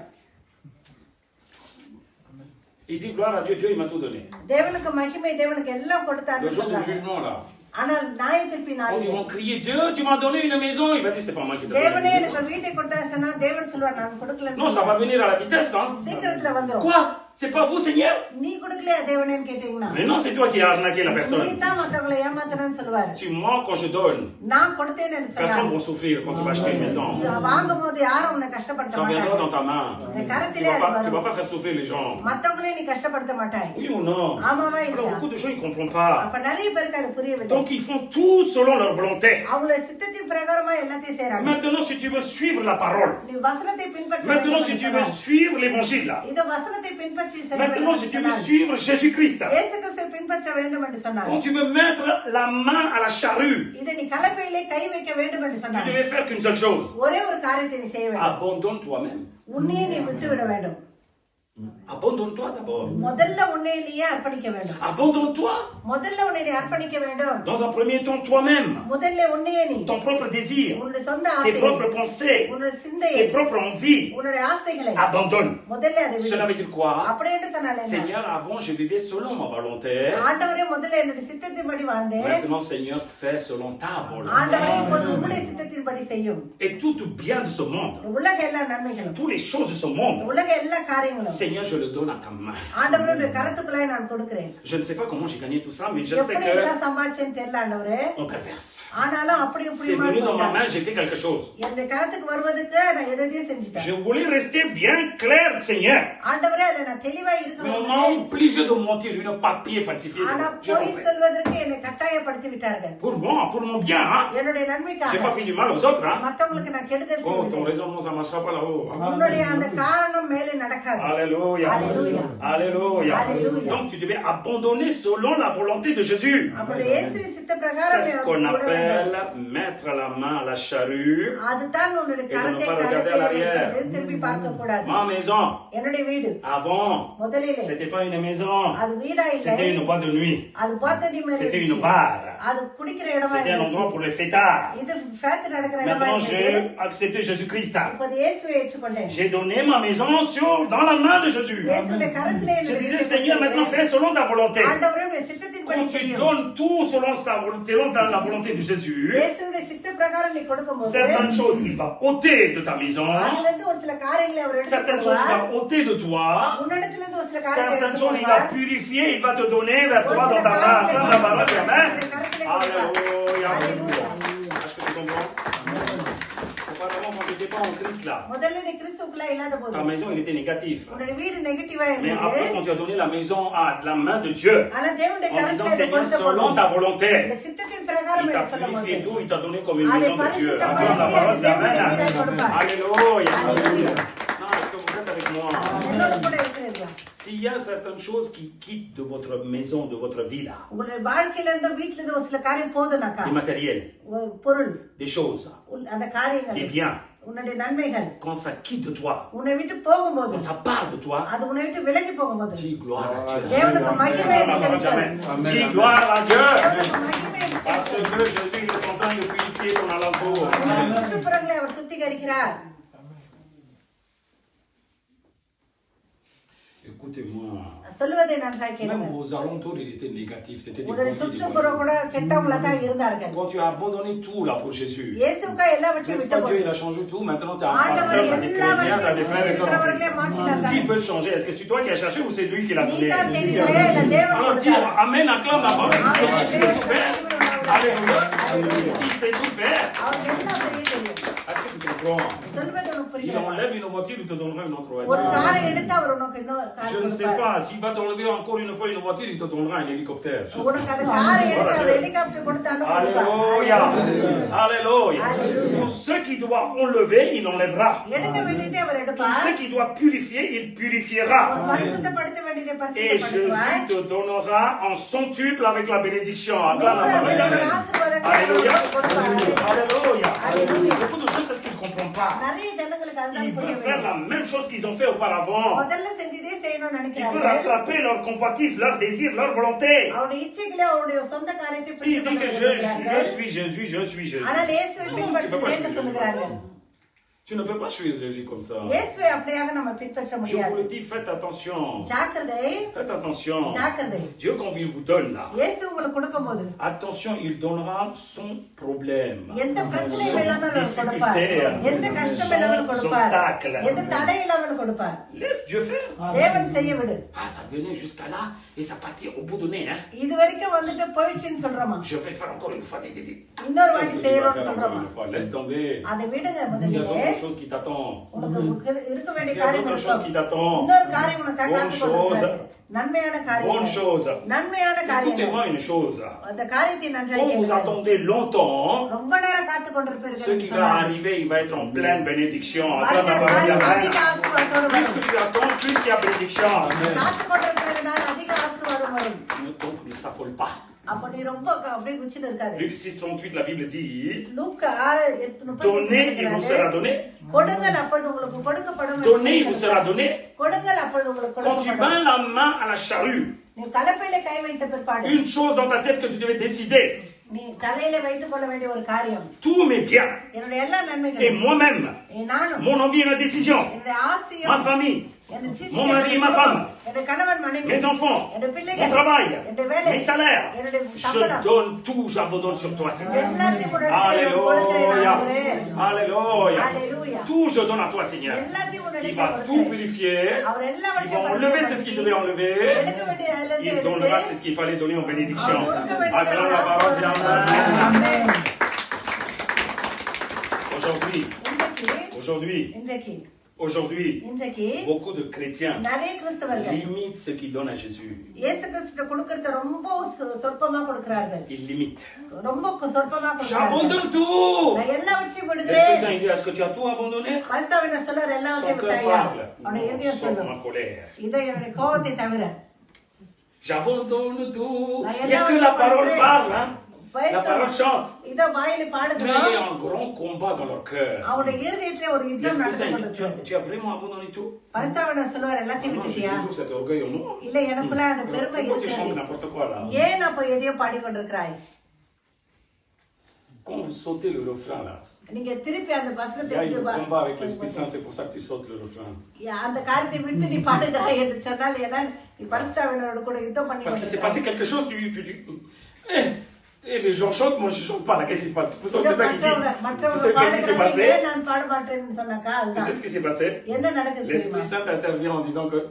Ils disent gloire à Dieu, Dieu il m'a tout donné. தேவனுக்கு மகிமை தேவனுக்கு எல்லாம் Le கொடுத்தாருன்னு jour du சொல்றாங்க. jugement là, ஆனால் நியாயத்தீர்ப்பின் ils நாளிலே vont crier Dieu, tu m'as donné une maison. Il va dire c'est pas moi qui t'ai தேவனே donné une எனக்கு maison. வீட்டை கொடுத்தாரு சொன்னா தேவன் சொல்லுவார் நான் கொடுக்கலன்னு Non, ça சொல்லுவார். va venir à la vitesse. Hein. சீக்கிரத்துல வந்துரும். Quoi? C'est pas vous, Seigneur? நீ கொடுக்கலையா தேவனேன்னு கேட்டீங்கன்னா Mais non, c'est toi qui as arnaqué la நீ personne. தான் மற்றவங்களை ஏமாத்துறன்னு சொல்லுவாரு. Si moi, quand je donne, நான் கொடுத்தேன்னு personne சொன்னாங்க. ne va souffrir quand tu vas acheter une maison. வாங்கும் போது யாரும் உன்னை கஷ்டப்படுத்த Ça viendra dans மாட்டாங்க. ta main. இந்த Tu கரத்திலே vas அது pas, tu vas வரும். pas faire souffrir les gens. மத்தவங்களே நீ கஷ்டப்படுத்த மாட்டாய். Oui ou non? ஆமாவா Alors, இல்லையா? beaucoup de gens, ils ne comprennent pas. அப்ப நிறைய பேருக்கு அது புரியவில்லை. Donc, ils font tout selon leur volonté. அவங்கள சித்தத்தின் பிரகாரமா எல்லாத்தையும் செய்யறாங்க. Maintenant, si tu veux suivre la parole, நீ வசனத்தை பின்பற்ற maintenant, si tu veux suivre l'évangile, là, இந்த வசனத்தை பின்பற்றி செய்ய maintenant, si tu veux வேண்டும் suivre Jésus-Christ, இயேசு கிறிஸ்துவை பின்பற்ற வேண்டும் என்று சொன்னார். quand tu veux mettre la main à la charrue, இதை நீ கலப்பையிலே கை வைக்க வேண்டும் என்று tu சொன்னார். devais faire qu'une seule chose. ஒரே ஒரு காரியத்தை நீ செய்ய வேண்டும். Abandonne toi-même. உன்னையே நீ விட்டு விட வேண்டும். Abandonne-toi d'abord. முதல்ல உன்னை நீயே அர்ப்பணிக்க வேண்டும். Abandonne-toi. முதல்ல உன்னை நீ அர்ப்பணிக்க வேண்டும். Dans un premier temps, toi-même. முதல்ல உன்னையே நீ Ton propre désir, உன்னுடைய சொந்த tes ஆசைகளை, propres pensées, உன்னுடைய சிந்தையை, tes propres envies. உன்னுடைய ஆசைகளை Abandonne. முதல்ல அதை விடு. Cela veut dire quoi? அப்படி என்று சொன்னாலே என்ன? Seigneur, avant, je vivais selon ma volonté. ஆண்டவரே முதல்ல என்னுடைய சித்தத்தின்படி வாழ்ந்தேன். Maintenant, Seigneur, fais selon ta ஆண்டவரே volonté. இப்போது உம்முடைய சித்தத்தின்படி செய்யும். Et tout bien de ce monde, உலக எல்லா நன்மைகளும், toutes les choses de ce monde, உலக எல்லா காரியங்களும் Seigneur, je le donne à ta main. ஆண்டவருடைய கரத்துக்குள்ளாய் நான் கொடுக்கிறேன். Je ne sais pas comment j'ai gagné tout ça, mais je sais எப்படி que இதெல்லாம் சம்பாதிச்சேன்னு தெரியல ஆண்டவரே. on perverse. ஆனாலும் அப்படி C'est இப்படியுமா venu dans ma போயிட்டாங்க. main, j'ai fait quelque chose. என்னுடைய கரத்துக்கு வருவதற்கு நான் எதையும் செஞ்சுட்டேன். Je voulais rester bien clair, Seigneur. ஆண்டவரே அதை நான் தெளிவா இருக்க Mais on வேண்டும். m'a obligé de mentir, une papier falsifié. ஆனா J'ai பொய் compris. சொல்வதற்கு என்னை கட்டாயப்படுத்தி விட்டார்கள். Pour moi, pour mon bien, hein. என்னுடைய J'ai நன்மைக்காக pas fait du mal aux autres, hein. மத்தவங்களுக்கு நான் கெடுதல் Oh, ton செய்யவில்லை. raisonnement, ça marchera pas là-haut. உன்னுடைய அந்த காரணம் மேலே நடக்காது. Alléluia. Alléluia. Alléluia. Alléluia. Donc tu devais abandonner selon la volonté de Jésus. அப்படி இயேசு சித்த பிரகாரம் C'est ce qu'on appelle mettre la main à la charrue. அதுதான் உன்னுடைய Et கரத்தை de ne pas regarder à கரத்தில் l'arrière. வைப்பது, திருப்பி பார்க்க கூடாது. Ma maison, என்னுடைய வீடு avant, முதலிலே c'était pas une maison. அது வீடா இல்லை, C'était une boîte de nuit. அது பார்த்தடி மாதிரி C'était une இருந்துச்சு. bar. அது குடிக்கிற இடமா C'était un இருந்துச்சு. endroit pour les fêtards. இது ஃபேக்ட் நடக்கிற இடமா Maintenant, இருந்துச்சு. j'ai accepté Jésus-Christ. இப்போது இயேசுவை ஏற்றுக்கொண்டேன். J'ai donné ma maison dans la main de Jésus. இயேசுடைய கரத்திலே Je என்னுடைய disais, வீட்டை Seigneur, maintenant கொடுத்தேன். fais selon ta volonté. ஆண்டவரே உம்முடைய சித்தத்தின்படி Quand tu செய்யும். donnes tout selon la volonté de Jésus, இயேசுடைய சித்த பிரகாரம் நீ கொடுக்கும்போது certaines choses, il va ôter de ta maison, அதுல இருந்து ஒரு சில காரியங்களை அவர் certaines choses, il எடுத்துக்குவார். va ôter de toi, உன்னிடத்துல இருந்து ஒரு சில காரியங்களை certaines choses, il va எடுத்துக்குவார். purifier, il va te donner vers toi dans ta main, dans ta parole, amen. Alléluia, alléluia. Est-ce que tu comprends? Auparavant, quand tu n'étais pas en Christ là, முதல்ல நீ கிறிஸ்துவுக்குள்ள இல்லாத போது ta maison, elle était négative. உன்னுடைய வீடு நெகட்டிவா Mais இருந்தது. après, quand tu as donné la maison à la main de Dieu, ஆனா தேவனுடைய en disant, கரத்துல இதை Seigneur, கொடுத்த selon போது ta volonté, இந்த சித்தத்தின் பிரகாரம் il இதை t'a சொல்லும் purifié போது tout, il t'a donné comme une அதை maison de Dieu. பரிசுத்தப்படுத்தி Acclame la parole, அது தேவனுடைய amen. வீடாய் கொடுப்பார். Alléluia. Alléluia. Non, est-ce que vous êtes avec moi? என்னோட கூட இருக்கிறீர்களா? S'il y a certaines choses qui quittent de votre maison, de votre vie là, உங்களுடைய வாழ்க்கையில இருந்து வீட்டுல இருந்து ஒரு சில காரியம் போதுனாக்கா des matériels, பொருள் des choses, அந்த காரியங்கள் des biens, உன்னுடைய நன்மைகள் quand ça quitte de toi, உன்னை விட்டு போகும்போது quand ça part de toi, அது உன்னை விட்டு விலகி போகும்போது dis gloire à Dieu. தேவனுக்கு மகிமை Dis gloire à Dieu. தேவனுக்கு மகிமை Parce que Jésus il est en train de purifier ton alentour. சுற்றுப்புறங்களை அவர் சுத்திகரிக்கிறார். Écoutez-moi. சொல்லுவதை நன்றாக கேளுங்க. Même aux alentours, il était négatif. C'était des உன்னுடைய சுற்றுப்புறம் கூட கெட்டவங்களா தான் இருந்தார்கள். Quand tu as abandonné tout là pour Jésus, இயேசுவுக்காக எல்லாவற்றையும் விட்டபோது Dieu il a changé tout. Maintenant tu as un ஆண்டவர் pasteur, tu as des chrétiens, tu as des frères et எல்லாவற்றையும் மாற்றினார். Qui peut changer? Est-ce que c'est toi qui as cherché ou c'est lui qui l'a donné? நீதான் தேடினாயா இல்ல தேவன் Alors dis கொடுத்தாரா? Amen, acclame la parole. Qui peut tout faire? Alléluia. Qui sait tout faire? அவருக்கு எல்லாம் தெரியும். Est-ce que tu comprends? சொல்வது உனக்கு Il புரியுதா? enlève une voiture, il te donnera une autre ஒரு voiture. காரை எடுத்து அவர் உனக்கு இன்னொரு கார் Je ne sais கொடுப்பார். pas, s'il va t'enlever encore une fois une voiture, il te donnera un hélicoptère. உனக்கு அந்த காரை எடுத்து அவர் ஹெலிகாப்டர் கொடுத்தாலும் Alléluia. Alléluia. Pour ceux qui doivent enlever, il enlèvera. எடுக்க வேண்டியதை அவர் Pour எடுப்பார். ceux qui doivent purifier, il purifiera. பரிசுத்தப்படுத்த வேண்டியதை Et பரிசுத்தப்படுத்துவார். Jésus te donnera en centuple avec la bénédiction. Acclame la நூறு parole. அதிலே ஆசீர்வாதத்தை Alléluia. அவர் கொடுப்பார். Alléluia. Alléluia. Beaucoup de gens, c'est ce qu'ils ne comprennent pas. நிறைய ஜனங்களுக்கு அதுதான் Ils veulent புரியவில்லை. faire la même chose qu'ils ont fait auparavant. முதல்ல செஞ்சதே செய்யணும்னு Ils veulent நினைக்கிறார்கள். rattraper leur compatissent, leur désir, leur volonté. அவருடைய இச்சைகளை அவருடைய சொந்த காரியத்தை Il பிடித்துக் dit que கொண்டு je இருக்கிறார்கள். suis Jésus, je suis Jésus. ஆனால் இயேசுவை பின்பற்றுகிறேன் என்று சொல்லுகிறார்கள். Tu ne peux pas suivre Jésus comme ça. இயேசுவை அப்படியாக நம்ம பின்பற்ற Je vous முடியாது. le dis, faites attention. ஜாக்கிரதை, Faites attention. ஜாக்கிரதை. Dieu, quand il vous donne là, இயேசு உங்களுக்கு கொடுக்கும்போது attention, il donnera son problème. எந்த பிரச்சனையும் இல்லாமல் அவர் கொடுப்பார். எந்த கஷ்டம் இல்லாமல் கொடுப்பார். எந்த தடை இல்லாமல் கொடுப்பார். Laisse Dieu faire. தேவன் செய்ய விடு. Ah, ça venait jusqu'à là et ça partit au bout de nez. Hein. இது வரைக்கும் வந்துட்டு போயிடுச்சுன்னு சொல்றோமா? Je vais faire encore une fois des. இன்னொரு வாட்டி Qu'est-ce que tu vas செய்யறோம்னு faire சொல்றோமா? encore une fois? Laisse tomber. அதை விடுங்க Il y a முதல்ல. d'autres choses qui t'attendent. உனக்கு இருக்க வேண்டிய Il y a காரியம் d'autres choses qui இருக்கும். t'attendent. இன்னொரு காரியம் உனக்கு Bonne காத்துக் chose. கொண்டிருக்கிறது. நன்மையான Bonne காரியம். chose. நன்மையான காரியம். Écoutez-moi une chose. அந்த காரியத்தை நன்றாக Quand vous கேளுங்கள். attendez longtemps, ரொம்ப நேரம் காத்துக் ce கொண்டிருப்பீர்கள் qui va arriver, il va être en pleine bénédiction. வருகிற காரியம் அதிக Plus ஆசீர்வாதத்தோடு வரும். que tu attends, plus il y a bénédiction. காத்துக் கொண்டிருக்கிறதுனால அதிக ஆசீர்வாதம் வரும். Donc ne t'affole pas. அப்ப நீ ரொம்ப அப்படியே குச்சிட்டு இருக்காது. Luc 6:38, la Bible dit, லூக்கா 6:38 donnez, il vous sera donné. கொடுங்கள் அப்பொழுது உங்களுக்கு கொடுக்கப்படும். Donnez, il vous sera donné. கொடுங்கள் அப்பொழுது உங்களுக்கு Quand tu கொடுக்கப்படும். mets la main à la charrue, நீ கலப்பையில கை வைத்த பிற்பாடு une chose dans ta tête que tu devais décider, நீ தலையில வைத்துக் கொள்ள வேண்டிய ஒரு காரியம். tous mes biens என்னுடைய எல்லா et நன்மைகளும் moi-même, நானும் mon envie et ma décision, என்னுடைய ஆசையும் ma famille, என்னுடைய சிஷ்யம், mon mari et ma femme, என்னுடைய கணவன் மனைவி, mes enfants, என்னுடைய mon பிள்ளைகள், travail, என்னுடைய வேலை, mes salaires, என்னுடைய je சம்பளம், donne tout, j'abandonne sur toi, Seigneur. எல்லாத்தையும் உன்னிடத்தில் கொடுக்கிறேன் Alléluia. ஆண்டவரே. Alléluia. Alléluia. Tout je donne à toi, Seigneur. எல்லாத்தையும் Il உன்னிடத்தில் va tout கொடுக்கிறேன். purifier. அவர் Il எல்லாவற்றையும் va enlever ce qu'il devait enlever. எடுக்க வேண்டிய அதிலிருந்து Il எடுத்து donnera ce qu'il fallait donner en bénédiction. அவர் கொடுக்க வேண்டியதை Acclame la parole, dis Amen. ஆமென். Aujourd'hui, இன்றைக்கு beaucoup de chrétiens நிறைய கிறிஸ்தவர்கள் limitent ce qu'ils donnent à Jésus. இயேசு கிறிஸ்து கொடுக்கறத ரொம்ப சொற்பமா கொடுக்கிறார்கள். Ils limitent. ரொம்ப சொற்பமா கொடுக்கிறார்கள். J'abandonne tout. நான் எல்லாவற்றையும் Est-ce que விடுகிறேன். ça dit, est-ce que tu as tout abandonné? பரிசுத்தவான் சொல்றார் Son எல்லாவற்றையும் cœur விட்டாயா? parle. அவனுடைய இதயம் Sauf சொல்லும். ma colère. இதை என்னுடைய கோபத்தை தவிர J'abandonne tout. நான் Il n'y a que la parole parle, hein. La parole பேச chante. இதை வாயில Mais il y பாடுகிறோம். a un grand combat dans leur cœur. அவனுடைய இருதயத்திலே ஒரு யுத்தம் Est-ce que நடந்து ça dit, கொண்டிருக்கிறது. tu as vraiment abandonné tout? பரிசுத்தவான் சொல்லுவார் எல்லாத்தையும் Non, j'ai விட்டுட்டியா? toujours cet orgueil en moi. இல்ல எனக்குள்ள அந்த பெருமை Pourquoi tu chantes இருக்கிறது. n'importe quoi là? ஏன் அப்ப எதையோ பாடிக்கொண்டிருக்கிறாய்? Quand vous sautez le refrain là, நீங்க திருப்பி அந்த il y a வசனத்தை un விட்டு combat avec l'Esprit Saint, c'est pour ça que tu sautes le refrain. அந்த காரியத்தை விட்டு நீ பாடுகிறாய் என்று சொன்னால் ஏன்னா நீ பரிசுத்தவானோடு கூட யுத்தம் பண்ணி Parce qu'il s'est passé கொண்டிருக்கிறாய். quelque chose, les gens chantent, moi je chante pas là, qu'est-ce qui se passe? Plutôt இதோ c'est pas qui dit. Tu sais மற்றவங்க ce qui s'est பாடுகிறாங்க passé? ஏன் நான் பாட மாட்டேன்னு சொன்னாக்கா Tu sais அதுதான் ce qui s'est passé? என்ன நடக்குது தெரியுமா? L'Esprit Saint intervient en disant que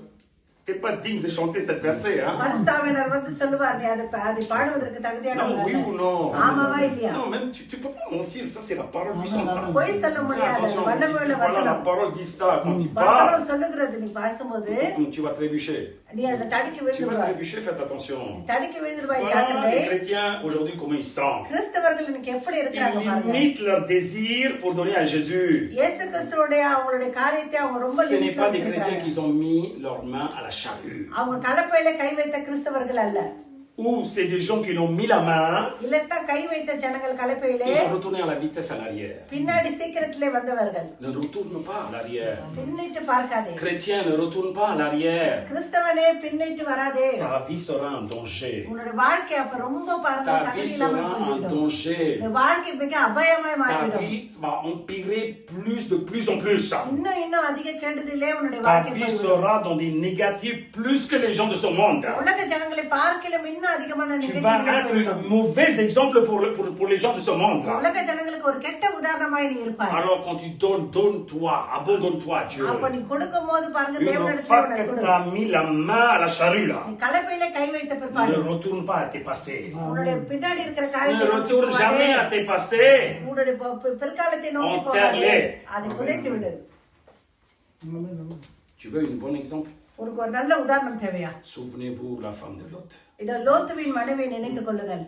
t'es pas digne de chanter cette verset, hein? பரிசுத்தவானர் வந்து சொல்லுவார் நீ அதை பாடுவதற்கு Non, தகுதியானவன் oui அல்ல. ou non? ஆமாவா இல்லையா? Non, même tu peux pas mentir, ça c'est la parole puissante. ça. பொய் சொல்ல முடியாது Attention, வல்லமையுள்ள voilà, la வசனம் parole dit ça, quand tu parles, வசனம் சொல்லுகிறது நீ பேசும்போது tu vas trébucher. நீ அதுல தடுக்கி Tu vas விழுந்துருவாய் trébucher, faites attention. தடுக்கி விழுந்துருவாய் Voilà, ஜாக்கிரதை. les chrétiens aujourd'hui comment ils sentent. கிறிஸ்தவர்கள் இன்னைக்கு எப்படி இருக்கிறாங்க Ils பாருங்க. limitent leur désir pour donner à Jésus. இயேசு கிறிஸ்துவோடைய அவங்களுடைய காரியத்தை அவங்க ரொம்ப Ce n'est limit pas des chrétiens பண்ணிருக்காங்க. qui ont mis leurs mains à la charrue. அவங்க கலப்பையில கை வைத்த கிறிஸ்தவர்கள் அல்ல. ou c'est des gens qui l'ont mis la main, இல்லட்டா கை வைத்த ஜனங்கள் கலப்பையிலே ils sont retournés à la vitesse à l'arrière. பின்னாடி சீக்கிரத்திலே வந்தவர்கள். Ne retourne pas à l'arrière. பின்னிட்டு பார்க்காதே. Chrétien, ne retourne pas à l'arrière. கிறிஸ்தவனே பின்னிட்டு வராதே. Ta vie sera en danger. உன்னுடைய வாழ்க்கை அப்ப ரொம்ப பாருங்க Ta vie தகுதியில்லாம sera en போய்விடும். danger. இந்த வாழ்க்கை மிக அபாயமாய் Ta மாறிவிடும். vie va empirer de plus en plus. இன்னும் அதிக கேடுதிலே உன்னுடைய Ta வாழ்க்கை vie போய்விடும். sera dans des négatifs plus que les gens de ce monde. உலக ஜனங்களை பார்க்கிலும் இன்னும் அதிகமான Tu vas être un mauvais exemple pour les gens de ce monde. உலக ஜனங்களுக்கு ஒரு கெட்ட உதாரணமாய் நீ இருப்பாய். Alors quand tu donne-toi, abandonne-toi à Dieu. அப்ப நீ கொடுக்கும்போது பாருங்க Une தேவனிடத்தில் fois உனக்கு que கொடு. tu as mis la main à la charrue là, நீ கலப்பையிலே கை வைத்த பிற்பாடு ne retourne pas à tes passés. உன்னுடைய பின்னாடி இருக்கிற Ne காரியத்தை retourne jamais à tes passés. உன்னுடைய பிற்காலத்தை நோக்கி Enterre-les. போகாதே. அதை புதைத்து விடு. Tu veux un bon exemple? உனக்கு ஒரு நல்ல உதாரணம் தேவையா? Souvenez-vous la femme de Lot. இத லோத்துவின் மனைவியை நினைத்துக் கொள்ளுங்கள்.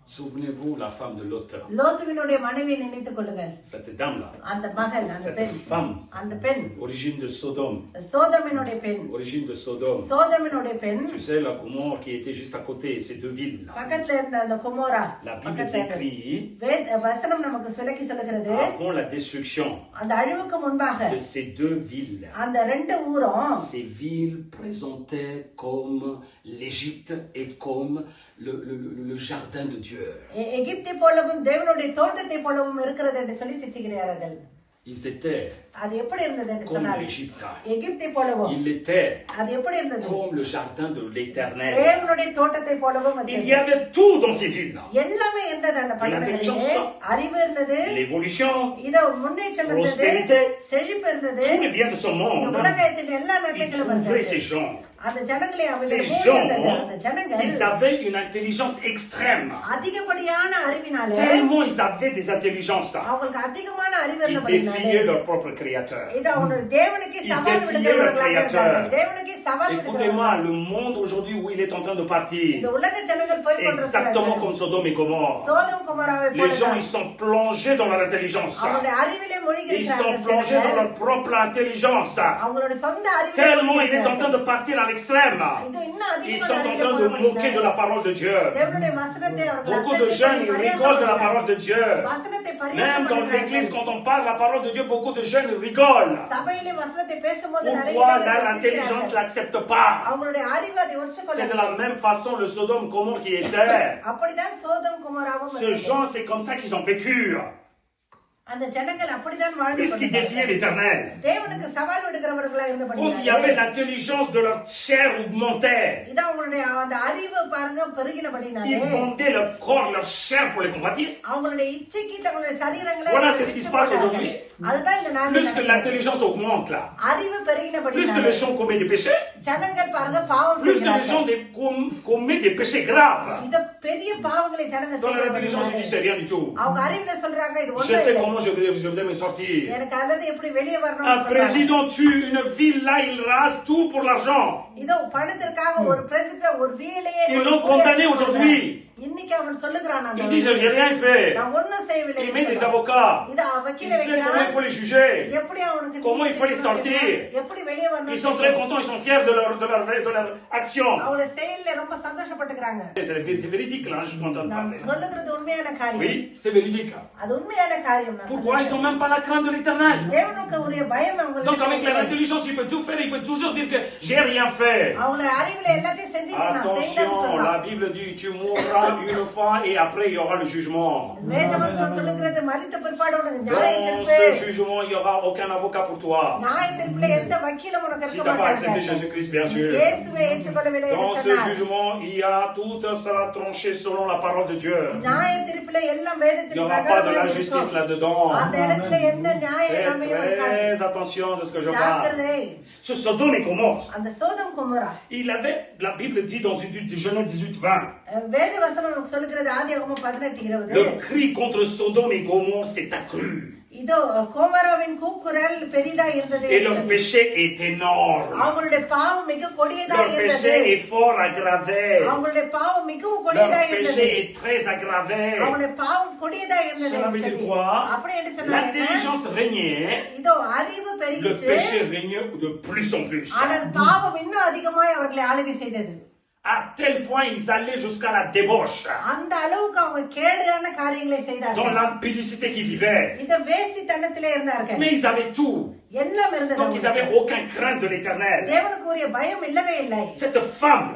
Souvenez-vous la femme de Lot. லோத்துவினுடைய மனைவியை நினைத்துக் கொள்ளுங்கள். Cette dame-là, அந்த மகள், அந்த cette பெண், femme, அந்த பெண், origine de Sodome. சோதமினுடைய பெண், Origine de Sodome. சோதமினுடைய பெண், Tu sais, la Gomorrhe qui était juste à côté, ces deux villes-là. பக்கத்துல இருந்த அந்த குமோரா. La Bible décrit, வசனம் நமக்கு விளக்கி சொல்லுகிறது, avant la destruction அந்த அழிவுக்கு முன்பாக de ces deux villes, அந்த ரெண்டு ஊரும் ces villes présentaient comme l'Égypte et comme le jardin de Dieu. எகிப்தை போலவும் தேவனுடைய தோட்டத்தை போலவும் இருக்கிறது என்று சொல்லி சித்திக்கிறார்கள். Ils étaient அது எப்படி இருந்தது என்று comme சொன்னார். l'Égypte. எகிப்தை போலவும். Ils étaient அது எப்படி இருந்தது? comme le jardin de l'Éternel. தேவனுடைய தோட்டத்தை போலவும் Il y இருந்தது. avait tout dans ces villes-là. எல்லாமே இருந்தது அந்த பட்டணங்களிலே. அறிவு இருந்தது, L'évolution, இதோ முன்னேற்றம் இருந்தது, prospérité, செழிப்பு இருந்தது. tous les biens de ce இந்த monde. உலகத்தின் எல்லா Ils நன்மைகளும் trouvaient இருந்தது. ces gens. அந்த ஜனங்களை Ces அவர்கள் gens, அந்த ஜனங்கள் ils avaient une intelligence extrême. அதிகப்படியான அறிவினால Tellement ils avaient des intelligences. அவங்களுக்கு அதிகமான அறிவு Ils இருந்தபடினால défiaient leur propre créateur. இது அவனுடைய தேவனுக்கு சவால் விடுகிறவர்களாக இருந்தார்கள். தேவனுக்கு சவால் Écoutez-moi, விடுகிறவர்கள். le monde aujourd'hui où il est en train de partir, இந்த உலக ஜனங்கள் போய் exactement கொண்டிருக்கிறார்கள். comme Sodome et Gomorre. சோதம் குமாராவை Les gens, ils sont plongés dans leur intelligence. அவங்களுடைய அறிவிலே மூழ்கி Ils sont இருக்கிறார்கள். plongés dans leur propre intelligence. அவங்களோட சொந்த அறிவு Tellement il est en train de partir à l'extrême. இது இன்னும் Ils அதிகமான sont en train de moquer de la parole de Dieu. தேவனுடைய வசனத்தை அவர்கள் Beaucoup de jeunes, ils rigolent de la parole de Dieu. வசனத்தை Même dans பரியாசம் l'église, quand on parle la parole de Dieu, beaucoup de jeunes rigolent. சபையிலே வசனத்தை பேசும்போது நிறைய Pourquoi பேர் l'intelligence சிரிக்கிறார்கள். l'accepte pas? அவங்களுடைய அறிவு அதை C'est de ஒற்றுக்கொள்ள la même façon le Sodome Gomorre qui était. அப்படிதான் சோதம் குமாராவும் Ce genre, c'est comme ça qu'ils ont vécu. அந்த ஜனங்கள் அப்படிதான் வாழ்ந்து Puisqu'ils défiaient l'Éternel. தேவனுக்கு சவால் விடுகிறவர்களா Quand il y இருந்தபடினாலே avait l'intelligence de leur chair augmentait. இது அவங்களுடைய அந்த அறிவு பாருங்க பெருகினபடினாலே Ils vendaient leur corps, leur chair pour les convoitises. அவங்களுடைய இச்சைக்கு தங்களுடைய சரீரங்களை Voilà, c'est ce qui se passe aujourd'hui. அதுதான் இந்த நாள் Plus que l'intelligence augmente là. அறிவு Plus que பெருகினபடினாலே les gens commettent des péchés. ஜனங்கள் பாருங்க பாவம் Plus que les செய்கிறார்கள். gens commettent des péchés graves. இந்த பெரிய பாவங்களை ஜனங்கள் Dans l'intelligence, செய்கிறார்கள். ils disent c'est rien du tout. அவங்க அறிவுல சொல்றாங்க இது Je ஒண்ணும் sais இல்லை. comment je vais me sortir. எனக்கு அல்லது எப்படி வெளியே Un வரணும் président tue une ville, là, il rase tout pour l'argent. இதோ பணத்திற்காக ஒரு பிரசிடன்ட் ஒரு வீலையே Ils l'ont condamné aujourd'hui. இன்னைக்கு அவன் சொல்லுகிறான் அந்த Ils disent j'ai rien fait. நான் ஒண்ணும் செய்யவில்லை Il met des avocats. இத Ils வக்கீல disent comment il வைக்கிறான் faut les juger. எப்படி அவனுக்கு Comment il faut les sortir. எப்படி வெளியே வரணும் Ils sont très contents, ils sont fiers de leur action. அவங்க செயல்ல ரொம்ப சந்தோஷப்பட்டுக்கறாங்க C'est véridique là, je suis content de நான் parler. சொல்லுகிறது உண்மையான காரியம் Oui, c'est véridique. அது உண்மையான காரியம் நான் Pourquoi ils n'ont même pas la crainte de l'Éternel? தேவனுக்கு உரிய பயம் Donc avec leur அவங்களுக்கு intelligence, il peut tout faire, il peut toujours dire que j'ai rien fait. அவங்க அறிவுல எல்லாத்தையும் செஞ்சுட்டு நான் செய்யலன்னு Attention, la சொல்றான் Bible dit tu mourras une fois et après il y aura le jugement. வேதவசனம் சொல்லுகிறது மரித்த பிற்பாடு உனக்கு Dans நியாய ce தீர்ப்பு jugement, il n'y aura aucun avocat pour toi. நியாய தீர்ப்புல எந்த வக்கீலும் உனக்கு Si tu இருக்க n'as pas accepté மாட்டாங்க Jésus-Christ, bien sûr. இயேசுவை ஏற்றுக்கொள்ளவில்லை என்று Dans ce சொன்னார் jugement, il y a tout sera tranché selon la parole de Dieu. நியாய தீர்ப்புல எல்லாம் Il n'y வேதத்தின் aura pas de பிரகாரம் la justice இருக்கும். là-dedans. அந்த இடத்துல எந்த நியாய Faites இல்லாமையும் இருக்காது. très attention de ce que je parle. ஜாக்கிரதை. Ce Sodome et Gomorre, அந்த சோதம் குமரா il avait, la Bible dit dans Genèse 18-20, வேத வசனம் நமக்கு சொல்லுகிறது ஆதியாகமம் 18:20 le cri contre Sodome et Gomorre s'est accru. இதோ கோமராவின் கூக்குரல் பெரிதா இருந்தது Et leur péché est énorme. அவங்களுடைய பாவம் மிக கொடியதா Leur இருந்தது péché est fort aggravé. அவங்களுடைய பாவம் மிகவும் Leur கொடியதா இருந்தது péché est très aggravé. அவங்களுடைய பாவம் கொடியதா இருந்தது Cela veut dire quoi? அப்படி என்று சொன்னாங்க L'intelligence régnait, இதோ அறிவு le பெருகிச்சு péché régnait de plus en plus. ஆனால் பாவம் இன்னும் அதிகமாய் அவர்களை ஆளுகை செய்தது À tel point, ils allaient jusqu'à la débauche. அந்த அளவுக்கு அவங்க கேடுகான காரியங்களை Dans செய்தார்கள். l'impudicité qu'ils vivaient. இந்த வேசித்தனத்திலே இருந்தார்கள். Mais ils avaient tout. எல்லாம் இருந்தது. Donc ils n'avaient aucun crainte de l'éternel. தேவனுக்கு உரிய பயம் இல்லவே இல்லை. Cette femme,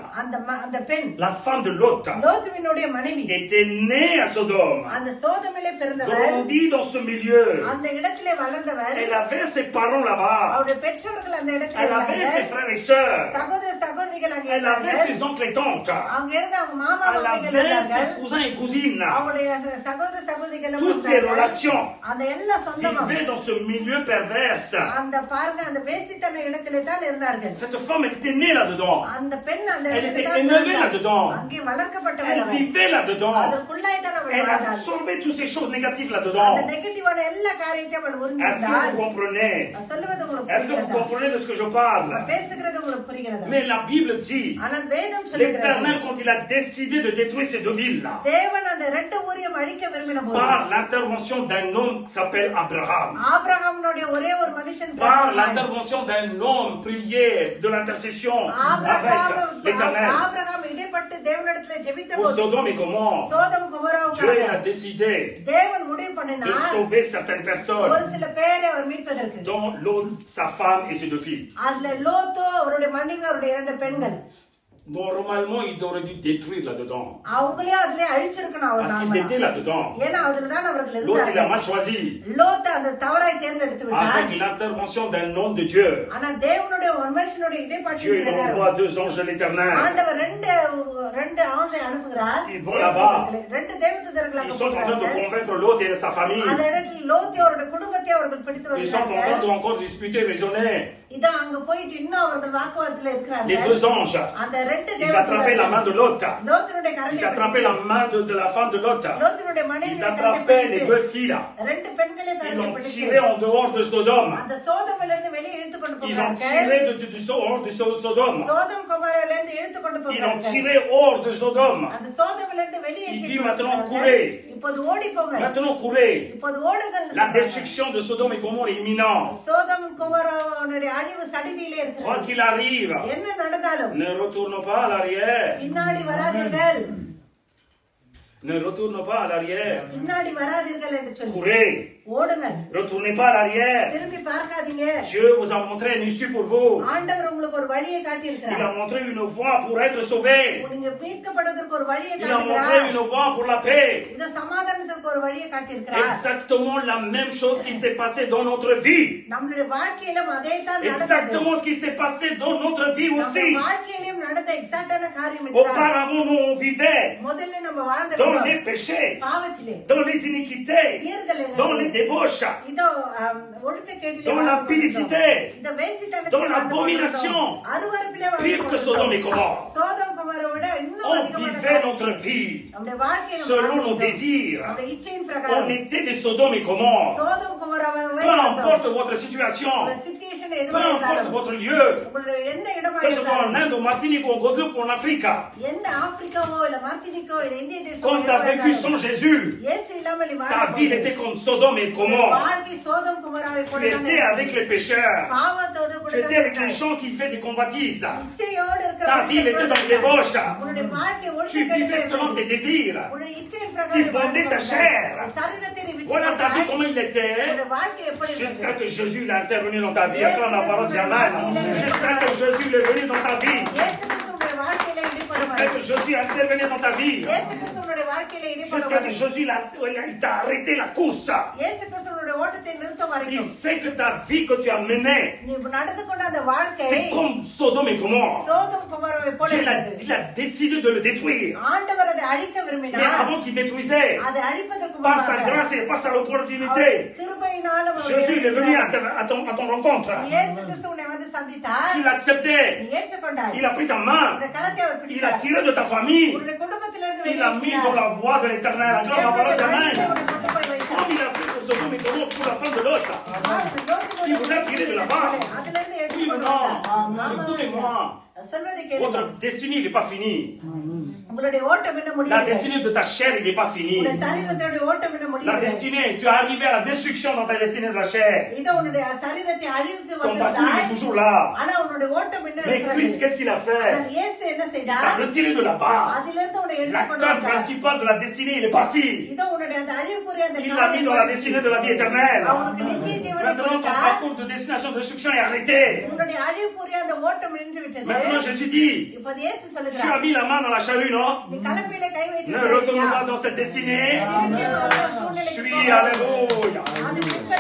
அந்த பெண், la femme de Lot, லோத்துவினுடைய மனைவி, était née à Sodome. அந்த சோதமிலே பிறந்தவர், Grandie dans ce milieu. அந்த இடத்திலே வளர்ந்தவர். Elle avait ses parents là-bas. அவருடைய பெற்றோர்கள் அந்த இடத்திலே Elle avait ses இருந்தார்கள். frères et sœurs. சகோதர சகோதரிகள் அங்கே Elle avait இருந்தார்கள். ses oncles et tantes. அவங்க இருந்த அவங்க மாமா Elle மாமிகள் avait இருந்தார்கள். ses cousins et cousines. அவருடைய சகோதர சகோதரிகள் Toutes ces relations அந்த எல்லா சொந்தமும் vivaient dans ce milieu perverse. அந்த பாருங்க அந்த வேசித்தன இடத்திலே தான் இருந்தார்கள். Cette femme, elle était née là-dedans. அந்த பெண் அந்த Elle இடத்திலே était தான் élevée இருந்தாள். là-dedans. அங்கே வளர்க்கப்பட்டவள் Elle அவள். vivait là-dedans. அதற்குள்ளாய் தான் அவள் Elle வாழ்ந்தாள். absorbait toutes ces choses négatives அந்த là-dedans. நெகட்டிவான எல்லா காரியத்தையும் அவள் Est-ce que உறிஞ்சிருந்தாள். vous comprenez? சொல்லுவது உங்களுக்கு Est-ce que vous புரிகிறதா? comprenez de ce que je parle? பேசுகிறது உங்களுக்கு புரிகிறதா? Mais la Bible dit, ஆனால் வேதம் சொல்லுகிறது, l'Éternel, quand il a décidé de détruire ces deux villes-là, தேவன் அந்த ரெண்டு ஊரையும் அழிக்க விரும்பின போது par l'intervention d'un homme qui s'appelle Abraham, ஆபிரகாமுடைய ஒரே ஒரு மனுஷன் par l'intervention d'un homme prié de l'intercession avec l'Éternel, Abraham இடைப்பட்டு தேவனிடத்திலே ஜெபித்த pour போது Sodome et Gomorrhe, சோதம் Dieu குமோராவுக்காக a décidé தேவன் முடிவு de பண்ணினார் sauver certaines ஒரு personnes, சில பேரை அவர் மீட்பதற்கு. dont Lot, sa femme et ses deux filles. அதுல லோத்தோ அவருடைய மனைவி அவருடைய இரண்டு பெண்கள் Normalement, il aurait dû détruire là-dedans. அவங்களையும் அதுலயே அழிச்சிருக்கணும் அவர் Parce qu'ils étaient là-dedans. ஏன்னா அதுலதான் அவர்கள் L'autre, il a இருந்தார்கள். mal choisi. லோத் அந்த தவறாய் தேர்ந்தெடுத்து விட்டார். Avec l'intervention d'un homme de Dieu. ஆனா தேவனுடைய ஒரு மனுஷனுடைய Dieu, il இடைப்பாட்சி envoie deux anges de l'éternel. ஆண்டவர் ரெண்டு ஆண்களை அனுப்புகிறார். Ils vont là-bas. ரெண்டு தேவதூதர்களை Ils sont en train de அனுப்புகிறார்கள். convaincre l'autre et sa famille. அந்த இடத்தில் லோத்தி அவருடைய குடும்பத்தை அவர்கள் பிடித்து Ils sont en train வருகிறார்கள். de encore disputer, raisonner. இதான் அங்க போயிட்டு இன்னும் அவர்கள் வாக்குவாதத்துல Les இருக்கிறார்கள். deux anges. அந்த ரெண்டு Ils attrapaient la main de Lot. லோத்தினுடைய Ils கரத்தை attrapaient la main de la femme de Lot. லோத்தினுடைய மனைவி Ils attrapaient les deux filles. ரெண்டு பெண்களை Ils கரத்தை l'ont பிடித்து tiré en dehors de Sodome. அந்த சோதமிலிருந்து இருந்து வெளியே இழுத்து கொண்டு Ils l'ont போகிறார்கள். tiré hors de Sodome. சோதம் குமாரில இருந்து இழுத்து கொண்டு Ils l'ont போகிறார்கள். tiré hors de Sodome. அந்த சோதமிலிருந்து இருந்து வெளியே Il இழுத்து dit கொண்டு maintenant போகிறார்கள். courez. இப்போது ஓடி போங்க. Maintenant courez. இப்போது ஓடுங்கள். La destruction de Sodome et Gomorrhe est imminente. சோதம் குமாரனுடைய அழிவு சடிதியிலே Quoi இருக்கிறது. qu'il arrive, என்ன நடந்தாலும் ne retourne pas à l'arrière. பின்னாடி வராதீர்கள். Ne retourne pas à l'arrière. பின்னாடி வராதீர்கள் என்று சொல்லி Courez. ஓடுங்கள். Retournez pas à l'arrière. திரும்பி பார்க்காதீங்க. Dieu vous a montré une issue pour vous. ஆண்டவர் உங்களுக்கு ஒரு வழியை காட்டி Il a இருக்கிறார். montré une voie pour être sauvé. நீங்க மீட்கப்படுவதற்கு ஒரு வழியை Il a montré காட்டுகிறார். une voie pour la paix. இந்த சமாதானத்திற்கு ஒரு வழியை காட்டி இருக்கிறார். Exactement la même chose qui s'est passé dans notre vie. நம்மளுடைய வாழ்க்கையிலும் அதே தான் நடந்தது. Exactement ce qui s'est passé dans notre vie நம்ம aussi. வாழ்க்கையிலும் நடந்த எக்ஸாக்டான காரியம் இதுதான். Auparavant, nous on vivait முதல்ல நம்ம வாழ்ந்த dans விதம் les péchés, பாவத்திலே, dans les iniquités, மீறுதல்களிலே, dans les débauches, இதோ ஒழுக்கக்கேட்டிலே dans வாழ்ந்து l'impudicité, கொண்டிருந்தோம். இந்த வேசித்தனத்திலே dans வாழ்ந்து l'abomination, கொண்டிருந்தோம். அருவருப்பிலே வாழ்ந்து pire que Sodome et கொண்டிருந்தோம். Gomorrhe. சோதம் குமாரை விட இன்னும் On அதிகமான vivait காரியம். notre vie நம்முடைய வாழ்க்கையை நம்ம selon nos வாழ்ந்தோம். désirs. நம்முடைய இச்சையின் On பிரகாரம் était des Sodome et Gomorre. சோதம் குமாராவே Peu importe votre situation, situation peu எதுவாக importe இருந்தாலும் votre lieu, உங்களுடைய எந்த இடமா que ce soit en இருந்தாலும் Inde, au Martinique, au Guadeloupe ou en Afrique, எந்த ஆப்பிரிக்காவோ இல்ல மார்டினிக்கோ இல்ல இந்திய தேசமோ quand tu as vécu sans Jésus, இயேசு இல்லாமல் நீ ta vie வாழ்ந்து était comme Sodome et Gomorre. வாழ்க்கை சோதம் குமாராவை Tu போல étais avec les pécheurs. பாவத்தோடு கூட Tu étais avec les gens qui faisaient des convoitises. இச்சையோடு இருக்கிற Ta vie était dans les débauches. உன்னுடைய வாழ்க்கை Tu ஒழுக்கக்கேட்டிலே vivais selon tes désirs. உன்னுடைய இச்சையின் Tu பிரகாரம் vendais ta chair. சரீரத்தை நீ Voilà ta vie விட்டுவிட்டாய். comment il était. உன்னுடைய வாழ்க்கை எப்படி Jusqu'à இருந்தது? que Jésus l'a intervenu dans ta vie. Acclame la parole, dis Amen. Jusqu'à que Jésus est venu dans ta vie. இயேசு கிறிஸ்து உன்னுடைய வாழ்க்கையில இடைப்படும் Jusqu'à que Jésus a intervenu dans ta vie. இயேசு கிறிஸ்து உன்னுடைய வாழ்க்கையில இடைப்படும் Jusqu'à que Jésus il t'a arrêté la course. இயேசு கிறிஸ்து உன்னுடைய ஓட்டத்தை நிறுத்த Il வரைக்கும் sait que ta vie que tu as menée, நீ நடந்து கொண்ட அந்த வாழ்க்கை c'est comme Sodome et Gomorre. சோதம் குமாரவை போல Dieu இருந்தது. il a décidé de le détruire. ஆண்டவர் அதை அழிக்க Mais விரும்பினார். avant qu'il détruisait, அதை அழிப்பதற்கு par sa முன்பாக grâce et par sa அவருடைய opportunité, கிருபையினாலும் அவர் Jésus il est venu இறங்கினார். à ton rencontre. இயேசு கிறிஸ்து உன்னை வந்து சந்தித்தார். Tu l'as accepté. நீ ஏற்றுக்கொண்டாய். Il a pris ta main. உன்னுடைய கரத்தை அவர் Il a பிடித்தார். tiré de ta famille. உன்னுடைய குடும்பத்திலிருந்து Il l'a mis dans la voie de l'éternel. Acclame la parole, Amen. Comme il a fait pour Sodome et Gomorre pour la femme de l'autre. Il vous a tiré de là-bas. Oui ou non? Écoutez-moi. Votre destinée n'est pas finie. உங்களுடைய ஓட்டம் இன்னும் La முடியவில்லை. destinée de ta chair n'est pas finie. உன்னுடைய சரீரத்தோட ஓட்டம் இன்னும் La முடியவில்லை. destinée, tu es arrivé à la destruction dans ta destinée de la chair. இதோ உன்னுடைய சரீரத்தை அழிவுக்கு Ton parcours il est வந்திருந்தாய். toujours là. ஆனா உன்னுடைய ஓட்டம் இன்னும் Mais Christ, இருக்கிறது. qu'est-ce qu'il a fait? ஆனால் இயேசு என்ன Il செய்தார்? t'a retiré de là-bas. அதிலிருந்து உன்னை எடுத்து La கொண்டு corde வந்தார். principale de la destinée, il est parti. இதோ உன்னுடைய அந்த அழிவுக்குரிய அந்த Il l'a mis dans la destinée de la vie éternelle. அவனுக்கு நித்திய ஜீவனை Maintenant, ton கொடுத்தார். parcours de destination de destruction est arrêté. உன்னுடைய அழிவுக்குரிய அந்த ஓட்டம் நின்று விட்டது. Maintenant, je te dis, இப்ப இயேசு tu as சொல்லுகிறார், mis la main dans la charrue, non? நீ கலப்பையில கை வைத்து Ne retourne pas dans cette destinée. Suis, alléluia.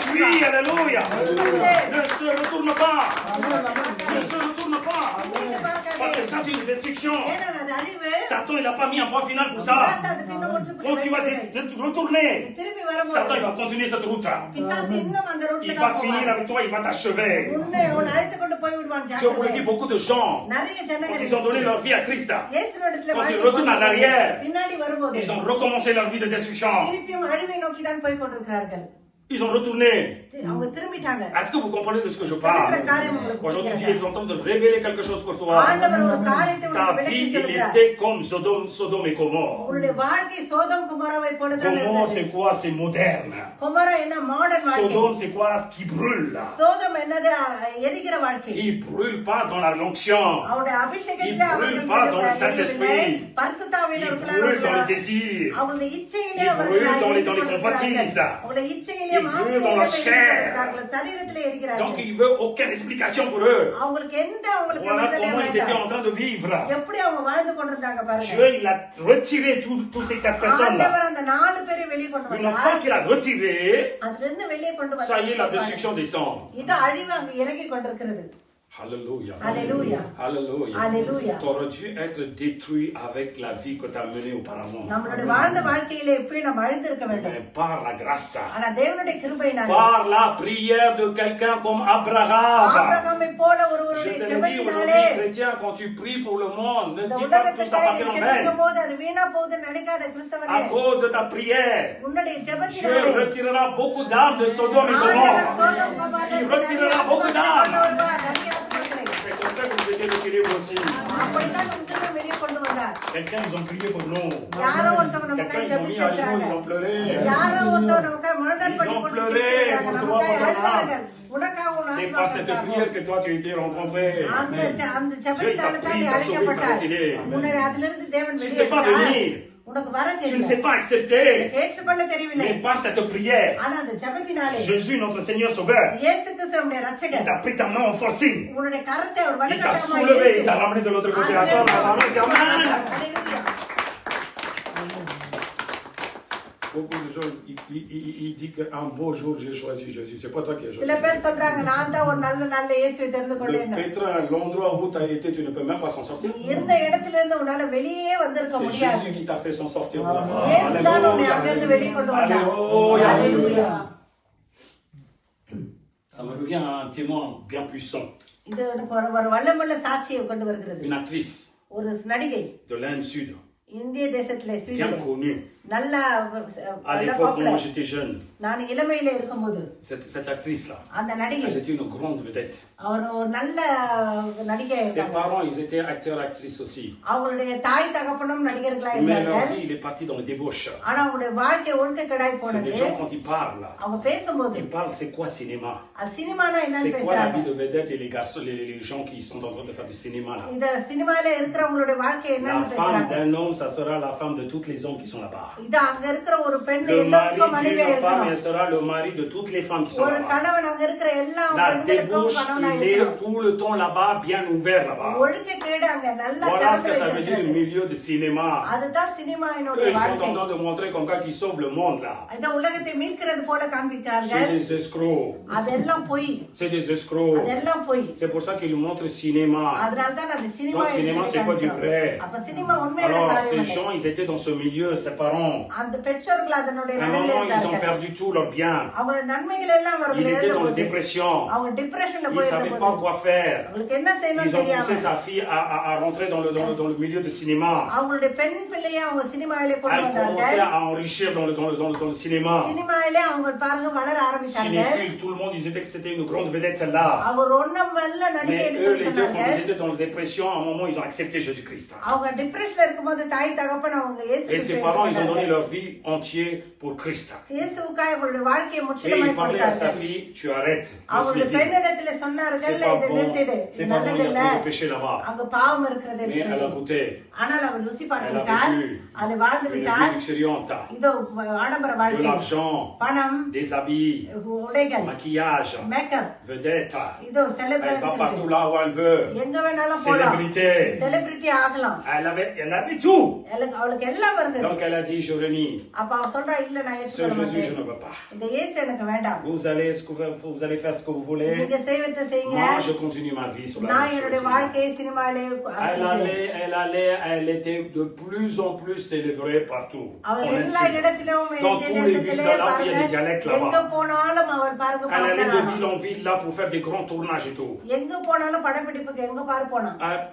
Suis, alléluia. Ne se retourne pas. Ne se retourne pas. Parce que ça, c'est une destruction. ஏன்னா அது அழிவு. Satan, il n'a pas mis un point final pour ça. அது இன்னும் கொஞ்சம் Quand tu vas retourner, திரும்பி Satan, il வரும்போது va continuer cette route-là. பிசாசு இன்னும் அந்த Il ரூட்ல va தான் finir போவான். avec toi, il va t'achever. உன்னை உன்னை அழைத்து கொண்டு போய் விடுவான். Je vous le dis, beaucoup de gens, நிறைய quand ஜனங்கள் ils ont donné leur vie à Christ, இயேசுவிடத்துல quand ils வாழ்க்கை retournent en arrière, பின்னாடி வரும்போது ils ont recommencé leur vie de destruction. திருப்பியும் அழிவை நோக்கி தான் போய் கொண்டிருக்கிறார்கள். Ils ont retourné. அவங்க திரும்பிட்டாங்க. Est-ce que vous comprenez de ce que je parle? Aujourd'hui, Dieu est en train de révéler quelque chose pour toi. ஆண்டவர் ஒரு காரியத்தை Ta உனக்கு vie, விளக்கி il சொல்கிறார். était comme Sodome et Gomorre. உன்னுடைய வாழ்க்கை சோதம் குமாராவை போல தான் Gomorre, இருந்தது. c'est quoi? C'est moderne. குமாரா என்ன மாடர்ன் வாழ்க்கை. Sodome, c'est quoi? Ce qui brûle. சோதம் என்னது எரிகிற வாழ்க்கை. Il brûle pas dans la l'onction. அவருடைய அபிஷேகத்துல Il brûle pas dans le Saint-Esprit. பரிசுத்தாவியினருக்குள்ள Il brûle dans le désir. அவங்களுடைய இச்சையிலே Il அவர்கள் brûle dans les எரிந்து convoitises. அவங்களுடைய இச்சையிலே Il brûle dans la chair. சரீரத்திலே Donc எரிகிறார்கள். il veut aucune explication pour eux. அவங்களுக்கு எந்த அவங்களுக்கு Voilà விடுதலை comment ils étaient வேண்டாம். en train de vivre. எப்படி அவங்க வாழ்ந்து கொண்டிருந்தாங்க பாருங்க. Dieu, il a retiré tous ces 4 personnes-là. ஆண்டவர் அந்த 4 பேரை வெளியே கொண்டு Une fois வந்தார். qu'il a retiré, அதுல இருந்து வெளியே கொண்டு ça y est, la வந்தார். destruction descend. இது அழிவு அங்க இறங்கி கொண்டிருக்கிறது. Alléluia. Alléluia. Alléluia. Alléluia. Tu aurais dû être détruit avec la vie que tu as menée auparavant. நம்மளுடைய வாழ்ந்த வாழ்க்கையிலே எப்பயும் நம்ம அழிந்திருக்க வேண்டும். Mais par la grâce, ஆனா தேவனுடைய கிருபையினால par la prière de quelqu'un comme Abraham. ஆபிரகாமை போல Je ஒருவருடைய te le dis ஜெபத்தினாலே aujourd'hui, chrétien, quand tu pries pour le monde, ne இந்த dis pas que tout ça உலகத்துக்காக partit en ஜெபிக்கும் vain. போது அது வீணா போகுதுன்னு நினைக்காத கிறிஸ்தவனே. À cause de ta prière, உன்னுடைய Dieu ஜெபத்தினாலே retirera beaucoup d'âmes de Sodome et ஆண்டவர் Gomorre. சோதோம் கொமோராவில் Il retirera beaucoup d'âmes. வருவார், நிறைய ஆத்துமாக்களை. C'est comme ça que vous étiez l'équilibre aussi. அப்படித்தான் உங்களை வெளியே கொண்டு வந்தார். Quelqu'un, ils ont prié pour nous. யாரோ ஒருத்தவங்க நமக்காக Quelqu'un, ils ont mis à genoux, ils ont pleuré. யாரோ ஒருத்தவங்க நமக்காக முழங்கால் படி Ils ont போட்டு pleuré ஜெபிக்கிறாங்க. pour நமக்காக toi, அழுதார்கள். உனக்காக உன் C'est pas cette ஆத்மாவுக்காக. prière que toi tu as été rencontré. அந்த ஜெபத்தினால தான் நீ அழைக்கப்பட்டாய். உன்னை அதிலிருந்து தேவன் Tu ne வெளியே sais pas venir. உனக்கு வர Tu ne sais தெரியல. pas accepter. ஏற்றுக்கொள்ள தெரியவில்லை. Mais par cette prière, ஆனா அந்த ஜெபத்தினாலே Jésus, notre Seigneur Sauveur, இயேசு கிறிஸ்து நம்முடைய il ரட்சகர். t'a pris ta main en forcing. உன்னுடைய கரத்தை அவர் Il t'a வலுக்கட்டாயமாய் soulevé, il இழுத்து. t'a ramené de l'autre côté. அதிலிருந்து Attends, அவர் amen. Alléluia. Beaucoup de gens, ils disent qu'un beau jour j'ai choisi Jésus. C'est pas toi qui as choisi. சில பேர் சொல்றாங்க நான் தான் ஒரு நல்ல நல்ல இயேசுவை தெரிந்து Le கொண்டேன். pétrin, l'endroit où tu as été, tu ne peux même pas s'en sortir. இருந்த இடத்துல இருந்து உன்னால வெளியே வந்திருக்க C'est முடியாது. Jésus qui t'a fait s'en sortir de là-bas. இயேசு தான் உன்னை அங்கிருந்து வெளியே கொண்டு வந்தார். Alléluia. Alléluia. Ça me revient à un témoin bien puissant. இது எனக்கு ஒரு வல்லமுள்ள சாட்சியை கொண்டு வருகிறது. Une actrice ஒரு நடிகை de l'Inde Sud, இந்திய தேசத்திலே bien ஸ்வீடன் connue. நல்ல À l'époque, quand j'étais jeune, நான் இளமையில இருக்கும்போது cette actrice-là, அந்த நடிகை elle était une grande vedette. அவர் ஒரு நல்ல நடிகை Ses இருக்காங்க. parents, ils étaient acteurs, actrices aussi. அவங்களுடைய தாய் தகப்பனும் நடிகர்களா Mais leur இருந்தார்கள். vie, il est parti dans le débauche. ஆனா அவங்களுடைய வாழ்க்கை ஒழுக்கக்கேடாய் C'est போனது. des gens, quand ils parlent, அவங்க பேசும்போது ils parlent, c'est quoi cinéma? அது சினிமானா என்னன்னு C'est quoi la பேசுறாங்க. vie de vedette et les garçons, les gens qui sont en train de faire du cinéma là? இந்த சினிமால இருக்கிறவங்களுடைய வாழ்க்கை La என்னன்னு femme பேசுறாங்க. d'un homme, ça sera la femme de tous les hommes qui sont là-bas. இது அங்க இருக்கிற ஒரு பெண் Le mari எல்லாருக்கும் மனைவியா d'une femme, இருக்கணும். elle sera le mari de toutes les femmes qui sont ஒரு là-bas. கணவன் அங்க இருக்கிற எல்லா La பெண்களுக்கும் débauche, கணவனா il est இருக்கணும். tout le temps là-bas, bien ouvert là-bas. ஒழுக்கக்கேடு அங்க நல்லா Voilà ce que திறந்து ça veut dire le வைத்திருக்கிறது. milieu de cinéma. அதுதான் Eux, சினிமாவினுடைய ils sont வாழ்க்கை. en train de montrer comme quoi qu'ils sauvent le monde là. இந்த உலகத்தை மீட்கிறது போல C'est காண்பிக்கிறார்கள். des escrocs. அதெல்லாம் பொய். C'est des escrocs. அதெல்லாம் பொய். C'est pour ça qu'ils nous montrent le cinéma. அதனாலதான் அந்த cinema Donc, cinéma, c'est pas du vrai. அப்ப சினிமா உண்மையான Alors, காரியம் Ces gens, ils étaient dans ce milieu, ses parents. À un moment, ils ont perdu tout leur bien. Il était dans la dépression. Il ne savait pas quoi faire. Ils ont poussé sa fille à rentrer dans le milieu du cinéma. Elle commençait à enrichir dans le cinéma. Cinéphile, tout le monde disait que c'était une grande vedette celle-là. Mais eux, les deux, quand ils étaient dans la dépression, à un moment, ils ont accepté Jésus-Christ. Et ses parents, ils ont donné leur vie entière pour Christ. Et il parlait à sa fille, tu arrêtes. C'est pas bon, il y a trop de péché là-bas. Mais elle a goûté. Elle a vécu une vie luxuriante. De l'argent, des habits, maquillage, vedette. Elle va partout là où elle veut. Célébrité. Elle avait tout. Donc elle a dit, je renie. Ce Jésus, je ne veux pas. Vous allez faire ce que vous voulez. Moi, je continue ma vie sur la elle était de plus en plus célébrée partout. Dans tous les villes, là où il y a des dialectes là-bas. Elle allait de ville en ville là pour faire des grands tournages et tout.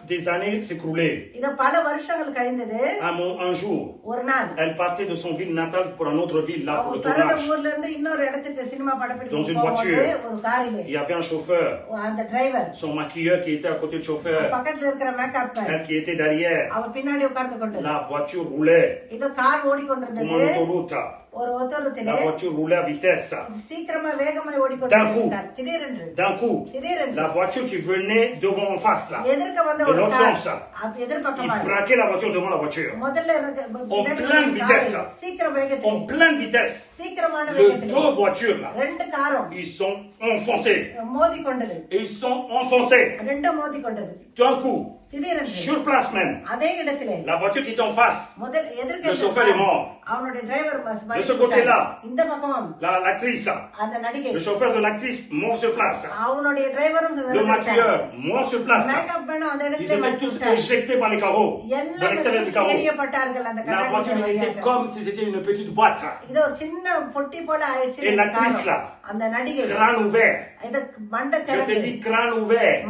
Des années s'écoulaient. Un jour, elle partait de son ville natale pour une autre ville là pour le tournage. Dans une voiture, il y avait un chauffeur. Son maquilleur qui était à côté du chauffeur. Elle qui était derrière. La voiture roulait. Comme une autoroute. La voiture roulait à vitesse. D'un coup, la voiture qui venait devant en face là, de l'autre sens, il braquait la voiture devant la voiture. En pleine vitesse. En pleine vitesse. Les deux voitures là, ils sont enfoncés. Et ils sont enfoncés. D'un coup. Sur place même, la voiture qui était en face, le chauffeur est mort. De ce côté-là, l'actrice, le chauffeur de l'actrice mort sur place. Le maquilleur mort sur place. Ils étaient tous éjectés par les carreaux, dans l'extérieur du carreau. La voiture était comme si c'était une petite boîte. Et l'actrice là, crâne ouvert. Je te dis crâne ouvert,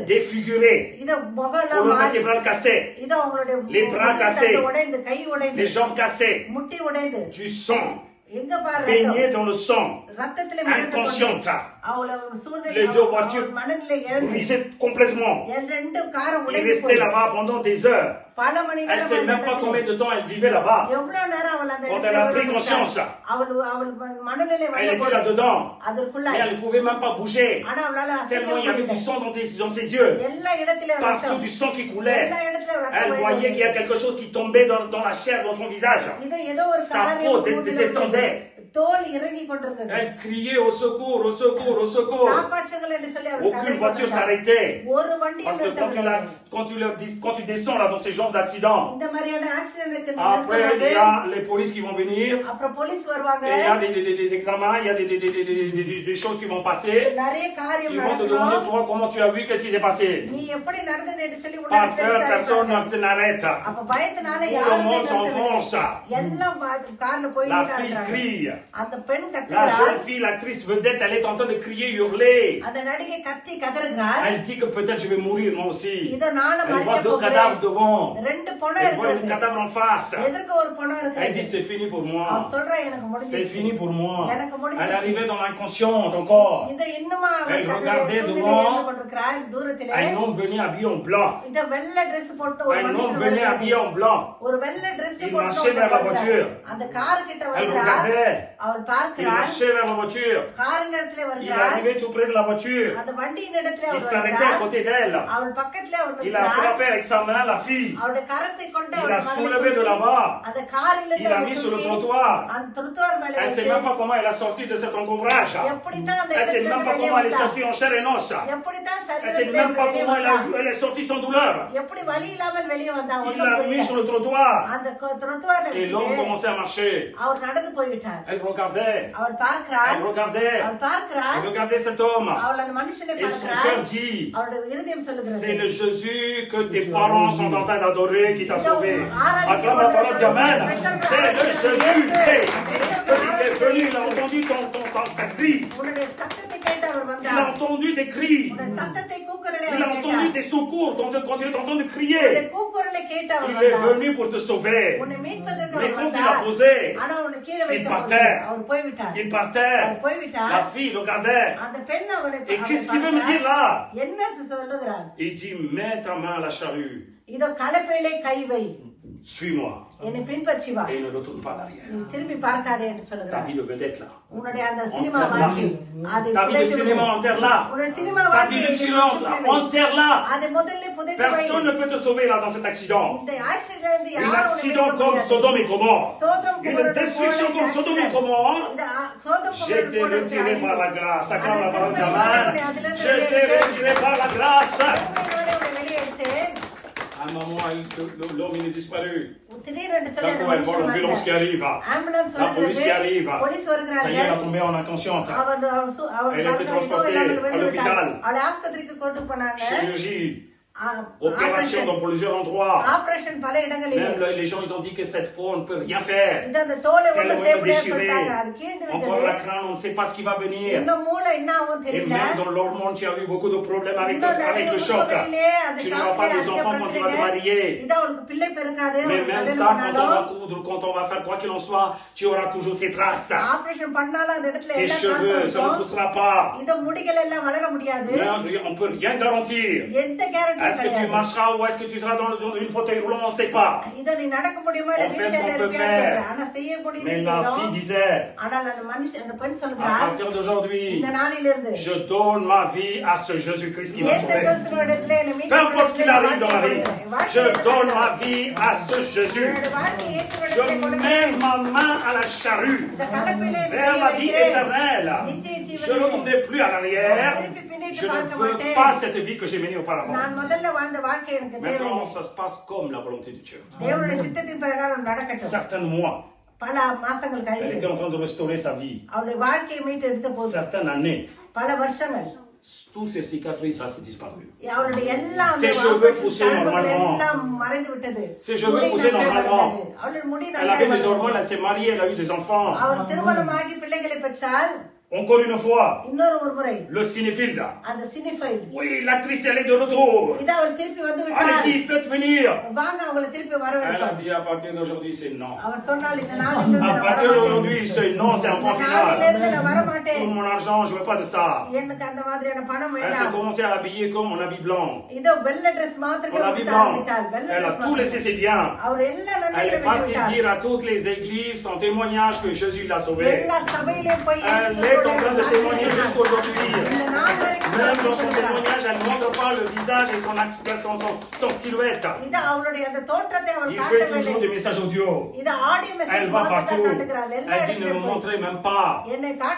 défiguré. Les bras cassés, les bras cassés, les jambes cassées, du sang, baigné dans le sang, inconsciente. Les deux voitures brisées complètement. Il restait là-bas pendant des heures. Elle ne sait même pas combien de temps elle vivait là-bas. Quand elle a pris conscience, elle était là-dedans. Mais elle ne pouvait même pas bouger. Tellement il y avait du sang dans ses yeux. Partout du sang qui coulait. Elle voyait qu'il y a quelque chose qui tombait dans la chair, dans son visage. Sa peau détendait. Elle criait au secours, au secours, au secours. Aucune voiture s'arrêtait. Parce que quand tu descends là dans ces genres d'accidents, après il y a les polices qui vont venir, et il y a des examens, il y a des choses qui vont passer. Ils vont te demander toi comment tu as vu, qu'est-ce qui s'est passé. Pas peur, personne ne n'arrête. Tout le monde s'enfonce. La fille crie. La jeune fille, l'actrice vedette, elle est en train de crier, hurler. Elle dit que peut-être je vais mourir moi aussi. Elle voit deux cadavres devant. Elle voit un cadavre en face. Elle dit c'est fini pour moi. C'est fini pour moi. Elle arrivait dans l'inconscience encore. Elle regardait devant. Un homme venait habillé en blanc. Un homme venait habillé en blanc. Il marchait vers la voiture. Elle regardait. Il marchait vers la voiture. Il arrivait tout près de la voiture. Il s'arrêtait à côté d'elle. Il a frappé avec sa main la fille. Il l'a soulevée de là-bas. Il l'a mis sur le trottoir. Elle ne sait même pas comment elle a sorti de cet encombrage. Elle ne sait même pas comment elle est sortie en chair et en os. Elle ne sait même pas comment elle est sortie sans douleur. Il l'a mis sur le trottoir. Et l'homme commençait à marcher. Elle regardait. Elle regardait. Elle regardait cet homme. Et son cœur dit, c'est le Jésus que tes parents sont en train d'adorer qui t'a sauvé. Acclame la parole, dis Amen. C'est le Jésus. Il est venu, il a entendu ta cri. Il a entendu tes cris. Il a entendu tes secours quand tu es en train de crier. Il est venu pour te sauver. Mais quand il a posé, il partait. La fille regardait. Et qu'est-ce qu'il veut me dire là? Il dit, mets ta main à la charrue. Suis-moi. Et ne retourne pas en arrière. Ta vie de vedette là. Ta vie de cinéma enterre-la. Ta vie de cinéma enterre-la. Personne ne peut te sauver là dans cet accident. Un accident comme Sodome et Gomorrhe. Une destruction comme Sodome et Gomorrhe. J'étais retiré par la grâce. Acclame la parole d'Amen. J'étais retiré par la grâce. À un moment, l'homme il est disparu. D'un coup, elle voit l'ambulance qui arrive. La police qui arrive. Ça y est, elle a tombé en inconsciente. Elle était transportée à l'hôpital. Chirurgie. Opération dans plusieurs endroits. Même les gens ils ont dit que cette peau ne peut rien faire. Qu'elle est déchirée. Encore la crâne, on ne sait pas ce qui va venir. Et même dans l'hormone, tu as eu beaucoup de problèmes avec le choc. Tu n'auras pas des enfants quand tu vas te marier. Mais même ça, quand on va coudre, quand on va faire quoi qu'il en soit, tu auras toujours ces traces. Tes cheveux, ça ne poussera pas. Mais on ne peut rien garantir. Est-ce que tu marcheras ou est-ce que tu seras dans une fauteuil roulant, on ne sait pas. On fait ce qu'on peut faire. Mais la fille disait, à partir d'aujourd'hui, je donne ma vie à ce Jésus-Christ qui m'a sauvé. Peu importe ce qu'il arrive dans ma vie, je donne ma vie à ce Jésus. Je mets ma main à la charrue vers la vie éternelle. Je ne retournerai plus à l'arrière. Je ne veux pas cette vie que j'ai menée auparavant. Maintenant, ça se passe comme la volonté de Dieu. Certains mois, elle était en train de restaurer sa vie. Certaines années, tous ces cicatrices là, c'est disparu. Ses cheveux poussaient normalement. Ses cheveux poussaient normalement. Elle avait des hormones, elle s'est mariée, elle a eu des enfants. Encore une fois, le cinéphile. Oui, l'actrice elle est de retour. Allez-y, faites venir. Elle a dit à partir d'aujourd'hui c'est non. À partir d'aujourd'hui c'est non, c'est un point final. Pour mon argent, je veux pas de ça. Elle s'est commencé à l'habiller comme en habit blanc. En habit blanc. Elle a tout laissé ses biens. Elle est partie dire à toutes les églises son témoignage que Jésus l'a sauvée. Elle est en train de témoigner jusqu'aujourd'hui. Même dans son témoignage, elle ne montre pas le visage et son silhouette. Il fait toujours des messages audio. Elle va partout. Elle dit ne me montrez même pas.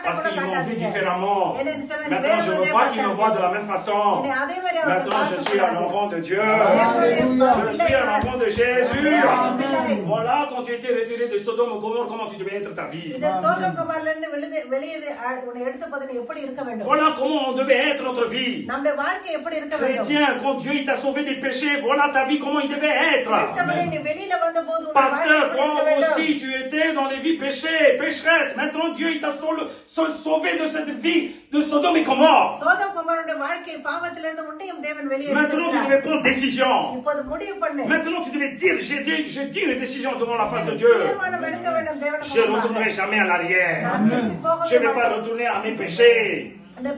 Parce qu'ils m'ont vu différemment. Maintenant, je ne veux pas qu'ils me voient de la même façon. Maintenant, je suis un enfant de Dieu. Je suis un enfant de Jésus. Voilà, quand tu étais retiré de Sodome et Gomorrhe, comment tu devais être ta vie. Voilà comment on devait être notre vie. Chrétien, quand Dieu il t'a sauvé des péchés, voilà ta vie comment il devait être. Pasteur, toi aussi tu étais dans les vies péchées, pécheresses. Maintenant Dieu il t'a sauvé de cette vie de Sodome et Gomorrhe. Maintenant tu devais prendre décision. Maintenant tu devais dire, j'ai dit une décision devant la face de Dieu. Je ne retournerai jamais à l'arrière. Je ne vais pas retourner à mes péchés. Je ne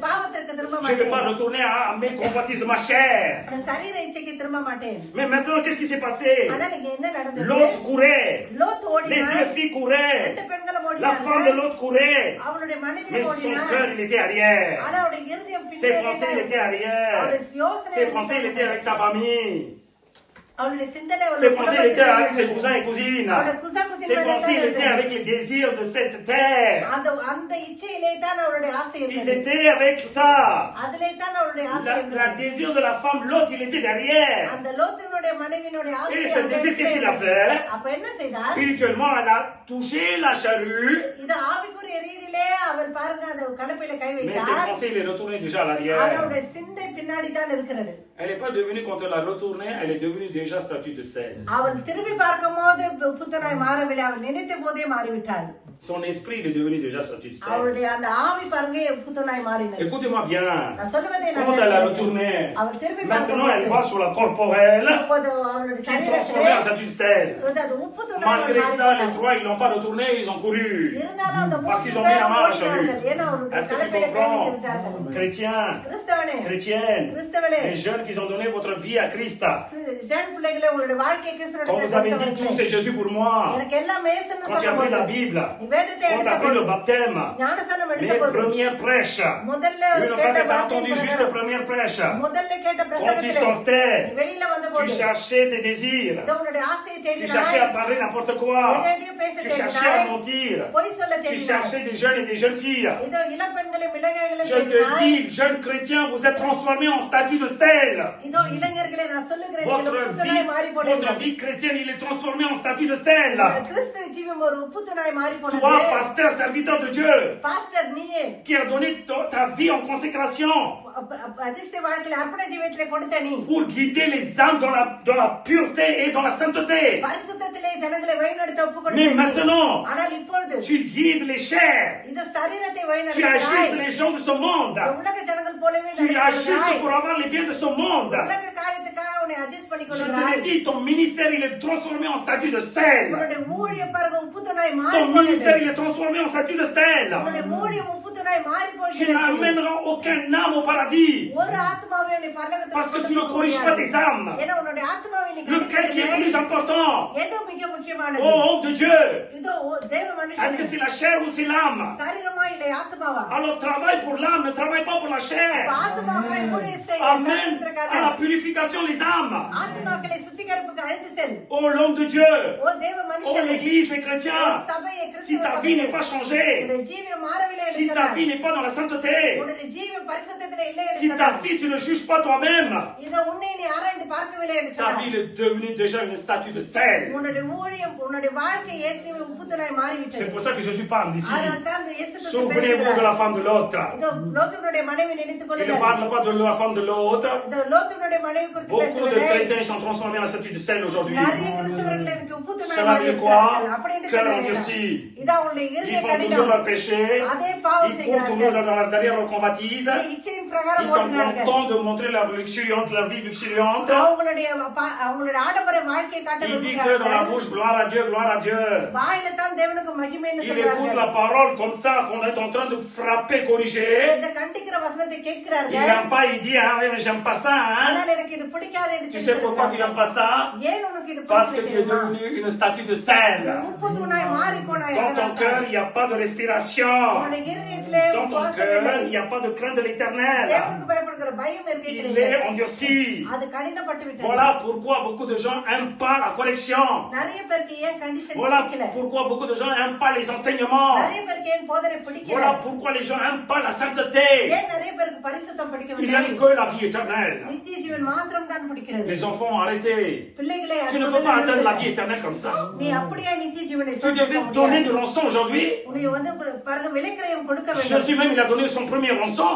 vais pas retourner à mes convoitises de ma chair. Mais maintenant, qu'est-ce qui s'est passé? L'autre courait. Les deux filles couraient. La femme de l'autre courait. Mais son cœur, il était arrière. Ses pensées, il était arrière. Ses pensées, il était avec sa famille. Ses pensées étaient avec ses cousins et cousines. சரீரத்தின் Ses pensées, il était avec les désirs de cette terre. அந்த இச்சையிலே தான் அவருடைய ஆசை Ils இருந்தது. étaient avec ça. அதிலே தான் அவருடைய ஆசை Le இருந்தது. désir de la femme, l'autre, il était derrière. அந்த லோத்தினுடைய மனைவியினுடைய ஆசை Et ce désir, qu'est-ce qu'il a fait? அப்ப என்ன செய்தார்? Spirituellement, elle a touché la charrue. இது ஆவிக்குரிய ரீதியிலே அவர் பாருங்க அந்த கலப்பையில கை Mais ses வைத்தார். pensées, il est retourné déjà à l'arrière. அவருடைய சிந்தை பின்னாடி தான் இருக்கிறது. Elle n'est pas devenue, quand elle a retourné, elle est devenue déjà statue de sel. அவள் திரும்பி பார்க்கும்போது புத்தனாய் மாறவில்லை. அவள் நினைத்த போதே மாறிவிட்டாள். Son esprit, il est devenu déjà statue de sel. அவளுடைய அந்த ஆவி பாருங்க புத்தனாய் மாறினது. Écoutez-moi bien. நான் சொல்லுவதை நான் Quand elle a retourné, அவள் திரும்பி maintenant elle va sur la corporelle, அப்போது அவளுடைய qui est transformée en statue de sel. அது உப்பு துணாய் Malgré ça, les trois, ils n'ont pas retourné, ils ont couru. இருந்தாலும் அந்த Parce qu'ils ont mis la main à la charrue. ஏன்னா அவளுடைய Est-ce que tu கலப்பையில கை comprends? வைத்திருந்தார்கள். Chrétiens, கிறிஸ்தவனே chrétiennes, கிறிஸ்தவனே les jeunes qui ont donné votre vie à Christ. ஜென் பிள்ளைகளே உங்களுடைய வாழ்க்கையை Quand vous avez dit tout, c'est Jésus pour moi. எனக்கு எல்லாம் மேசன்னு Quand tu as pris la Bible, நீ வேதத்தை quand tu as எடுத்த pris le போது baptême, ஞானஸ்நானம் les எடுத்த போது premières prêches, முதல்ல une fois que tu as entendu juste les premières prêches, முதல்ல கேட்ட quand tu பிரசங்கத்திலே sortais, நீ வெளியில வந்த tu போது cherchais tes désirs, உன்னுடைய ஆசையை tu cherchais à தேடினாய். parler n'importe quoi, எதையும் பேச tu cherchais à தேடினாய். mentir, பொய் சொல்ல tu தேடினாய். cherchais des jeunes et des jeunes filles. இதோ இளம் பெண்களை இளைஞர்களை Je te தேடினாய். dis, jeunes chrétiens, vous êtes transformés en statue de sel. இதோ இளைஞர்களை நான் சொல்லுகிறேன் நீங்கள் உப்புத்துணாய் மாறி Votre போனீர்கள். vie chrétienne, il est transformé en statue de sel. கிறிஸ்துவ ஜீவம் ஒரு உப்புத்துணாய் மாறி Toi, போனது. pasteur, serviteur de Dieu, pastor நீயே qui a donné ta vie en consécration அதிர்ஷ்ட வாழ்க்கையில அர்ப்பண ஜீவியத்திலே கொடுத்த நீ pour guider les âmes dans la pureté et dans la sainteté. பரிசுத்தத்திலே ஜனங்களை வழிநடத்த ஒப்பு Mais கொடுத்த maintenant, ஆனால் இப்பொழுது tu guides les chairs. இந்த சரீரத்தை Tu வழிநடத்தாய். ajustes les gens de ce monde. உலக ஜனங்கள் போலவே Tu ajustes நடக்கிறாய். pour avoir les biens de ce monde. உலக காரியத்துக்காக உன்னை அட்ஜஸ்ட் பண்ணி Je te கொள்கிறாய். l'ai dit, ton ministère, il est transformé en statue de sel. உன்னுடைய ஊழியம் பாருங்க உப்புத்துணாய் மாறி Ton போனது. ministère, il est transformé en statue de sel. உன்னுடைய ஊழியம் உப்புத்துணாய் மாறி Tu போகிறது. n'amèneras aucun âme au paradis. ஒரு ஆத்மாவை நீ Parce que tu ne பரலோகத்துக்கு corriges pas tes âmes. ஏன்னா உன்னுடைய ஆத்மாவை நீ Lequel qui est கண்டிக்கவில்லை. plus important? எது மிக முக்கியமானது? Oh, homme de Dieu. இதோ தேவ Est-ce que மனுஷன் c'est la chair ou c'est l'âme? சரீரமா இல்லை ஆத்மாவா? Alors travaille pour l'âme, ne travaille pas pour la chair. ஆத்மாக்களை ஊழியம் செய். Amène சரீரத்திற்காக. à la purification les âmes. ஆத்மாக்களை சுத்திகரிப்புக்கு அழைத்து செல். Oh, l'homme de Dieu. ஓ தேவ Oh, மனுஷன் l'église, les chrétiens. சபையை Si கிறிஸ்துவ ta vie சபையை n'est pas changée, உன்னுடைய ஜீவியம் மாறவில்லை என்று si ta சொன்னார். vie n'est pas dans la sainteté, உன்னுடைய ஜீவியம் பரிசுத்தத்திலே இல்லை என்று si ta சொன்னார். vie, tu ne juges pas toi-même, இதை உன்னை நீ ஆராய்ந்து பார்க்கவில்லை என்று ta சொன்னார். vie est devenue déjà une statue de sel. உன்னுடைய ஊழியம் உன்னுடைய வாழ்க்கை ஏற்கனவே உப்புத்தனாய் C'est மாறிவிட்டது. pour ça que Jésus parle d'ici. அதனால் தான் இயேசு கிறிஸ்து Souvenez-vous de பேசுகிறார். la femme de l'autre. இதோ லோத்துனுடைய மனைவி நினைத்துக் Il ne கொள்ளுங்கள். parle pas de la femme de l'autre. இதோ லோத்துனுடைய மனைவி குறித்து Beaucoup de பேசுகிறேன். chrétiens sont transformés en statue de sel aujourd'hui. நிறைய கிறிஸ்தவர்கள் எனக்கு உப்புத்தனாய் Ça va dire quoi? மாறிவிட்டார்கள். அப்படி என்று Quel சொல்லுகிறார்கள். endurci. இதா உன்னுடைய Ils இருதய font toujours கடினம். leur péché. அதே பாவம் Ils courent toujours செய்கிறார்கள். derrière leur convoitise. இச்சையின் பிரகாரம் Ils sont ஓடுகிறார்கள். contents de montrer leur luxuriante, leur vie luxuriante. அவங்களுடைய ஆடம்பர வாழ்க்கையை காட்ட Il dit que dans la விரும்புகிறார்கள். bouche, gloire à Dieu, gloire à Dieu. வாயில தான் தேவனுக்கு மகிமைன்னு Il écoute சொல்றார்கள். la parole comme ça, qu'on est en train de frapper, corriger. இந்த கண்டிக்கிற வசனத்தை Il கேட்கிறார்கள். n'aime pas, il dit, ah oui, mais j'aime pas ça, hein. ஆனால் எனக்கு இது பிடிக்காது என்று Tu sais pourquoi tu n'aimes pas ça? ஏன் உனக்கு இது Parce que tu es பிடிக்கல devenu une statue de sel. உப்பு தூணாய் மாறி போனாய். Dans ton cœur, il n'y a pas de respiration. உன்னுடைய இருதயத்திலே Dans ton cœur, il n'y a pas de crainte de l'éternel. தேவனுக்கு பயப்படுகிற பயம் Il இருக்கிறது. est endurci. அது கடினப்பட்டு விட்டது. Voilà pourquoi beaucoup de gens n'aiment pas la correction. நிறைய பேருக்கு ஏன் கண்டிஷன் Voilà பிடிக்கல? pourquoi beaucoup de gens n'aiment pas les enseignements. நிறைய பேருக்கு ஏன் போதனை பிடிக்கல? Voilà pourquoi les gens n'aiment pas la sainteté. ஏன் நிறைய பேருக்கு பரிசுத்தம் Ils பிடிக்கவில்லை? n'aiment que la vie éternelle. நித்திய ஜீவன் மாத்திரம் தான் பிடிக்கிறது. Les enfants, arrêtez. பிள்ளைகளை Tu ne peux pas atteindre la vie éternelle comme ça. நீ அப்படியே நித்திய ஜீவனை Tu devais donner de rançon aujourd'hui. உன்னை வந்து பாருங்க விலைக்கிரயம் கொடுக்க வேண்டும். Jésus même, il a donné son premier rançon.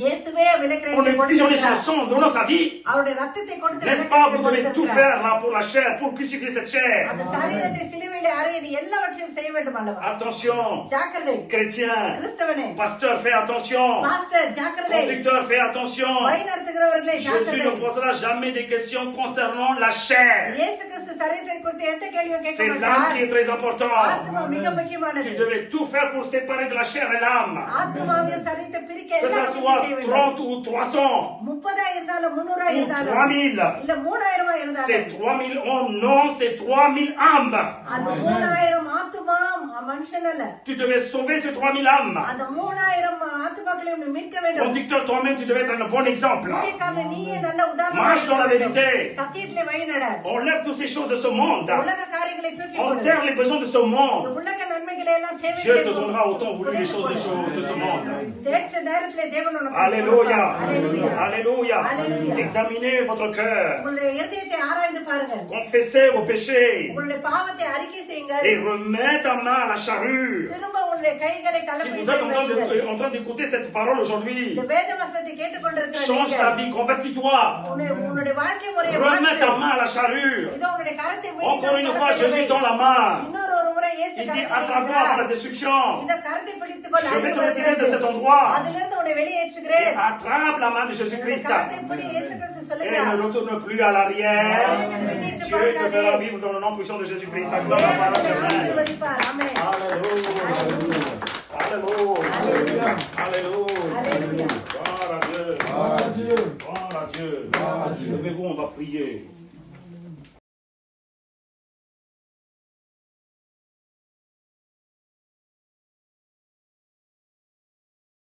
இயேசுவே On விலைக்கிரயம் est prisonnier son கொடுத்தார். sang en donnant sa vie. அவருடைய ரத்தத்தை கொடுத்து N'est-ce pas? Vous devez tout கொடுத்திருக்கிறார். faire là pour la chair, pour crucifier cette chair. அந்த சரீரத்தை சிலுவையிலே அறைய நீ எல்லாவற்றையும் செய்ய வேண்டும் அல்லவா? Attention, ஜாக்கிரதை. chrétien, கிறிஸ்தவனே, pasteur, fais attention. பாஸ்டர் ஜாக்கிரதை. Conducteur, fais attention. வழி நடத்துகிறவர்களே Jésus ஜாக்கிரதை. ne posera jamais des questions concernant la chair. இயேசு கிறிஸ்து சரீரத்தை குறித்து எந்த கேள்வியும் கேட்க C'est l'âme மாட்டார். qui est très important. ஆத்மா மிக முக்கியமானது. Tu devais tout faire pour séparer de la chair et l'âme. ஆத்மாவையும் சரீரத்தை பிரிக்க Que ça எல்லாவற்றையும் soit 30 ou 300 30 இருந்தாலும் 300 ou இருந்தாலும் 3000. இல்ல 3000 இருந்தாலும் C'est 3000 hommes, non, c'est 3000 âmes. அந்த 3000 ஆத்துமா மனுஷன் அல்ல. Tu devais sauver ces 3000 âmes. அந்த 3000 ஆத்துமாக்களை நீ மீட்க வேண்டும். Conducteur, toi-même, tu devais être un bon exemple. நீயே நல்ல உதாரணமாக Marche dans la vérité. சத்தியத்திலே வழி நட. Enlève toutes ces choses de ce monde. உலக காரியங்களை தூக்கி போடு. Enterre les besoins de ce monde. உலக நன்மைகளை எல்லாம் தேவைகளை Dieu te donnera autant voulu les choses de ce monde. தேற்ற நேரத்திலே தேவன் உனக்கு Alléluia. Alléluia. Alléluia. Alléluia. Examinez votre cœur. உங்களுடைய இதயத்தை ஆராய்ந்து பாருங்கள். Confessez vos péchés. உங்களுடைய பாவத்தை அறிக்கை செய்யுங்கள். Et remets ta main à la charrue. திரும்ப உங்களுடைய கைகளை Si கலப்பையில் vous êtes en train d'écouter cette parole aujourd'hui, இந்த வேத வசனத்தை கேட்டுக்கொண்டிருக்கிற change ta vie, convertis-toi. உன்னுடைய வாழ்க்கை முறையை Remets ta main à la charrue. இதோ உன்னுடைய கரத்தை Encore une fois, Jésus dans la main. இன்னொரு ஒரு முறை இயேசு Il dit, கரத்தை attrape-moi à la destruction. இந்த கரத்தை பிடித்துக்கொள். Je vais te retirer de cet endroit. அதிலிருந்து உன்னை வெளியேற்றுகிறேன். Et attrape la main de Jésus-Christ. கரத்தை பிடி, இயேசு கிறிஸ்து Et சொல்லுகிறார். ne retourne plus à l'arrière. Dieu te fera vivre dans le nom puissant de Jésus-Christ. Acclame la parole de Dieu. Amen. Alléluia. Alléluia. Alléluia. Gloire à Dieu. Gloire à Dieu. Levez-vous, on va prier.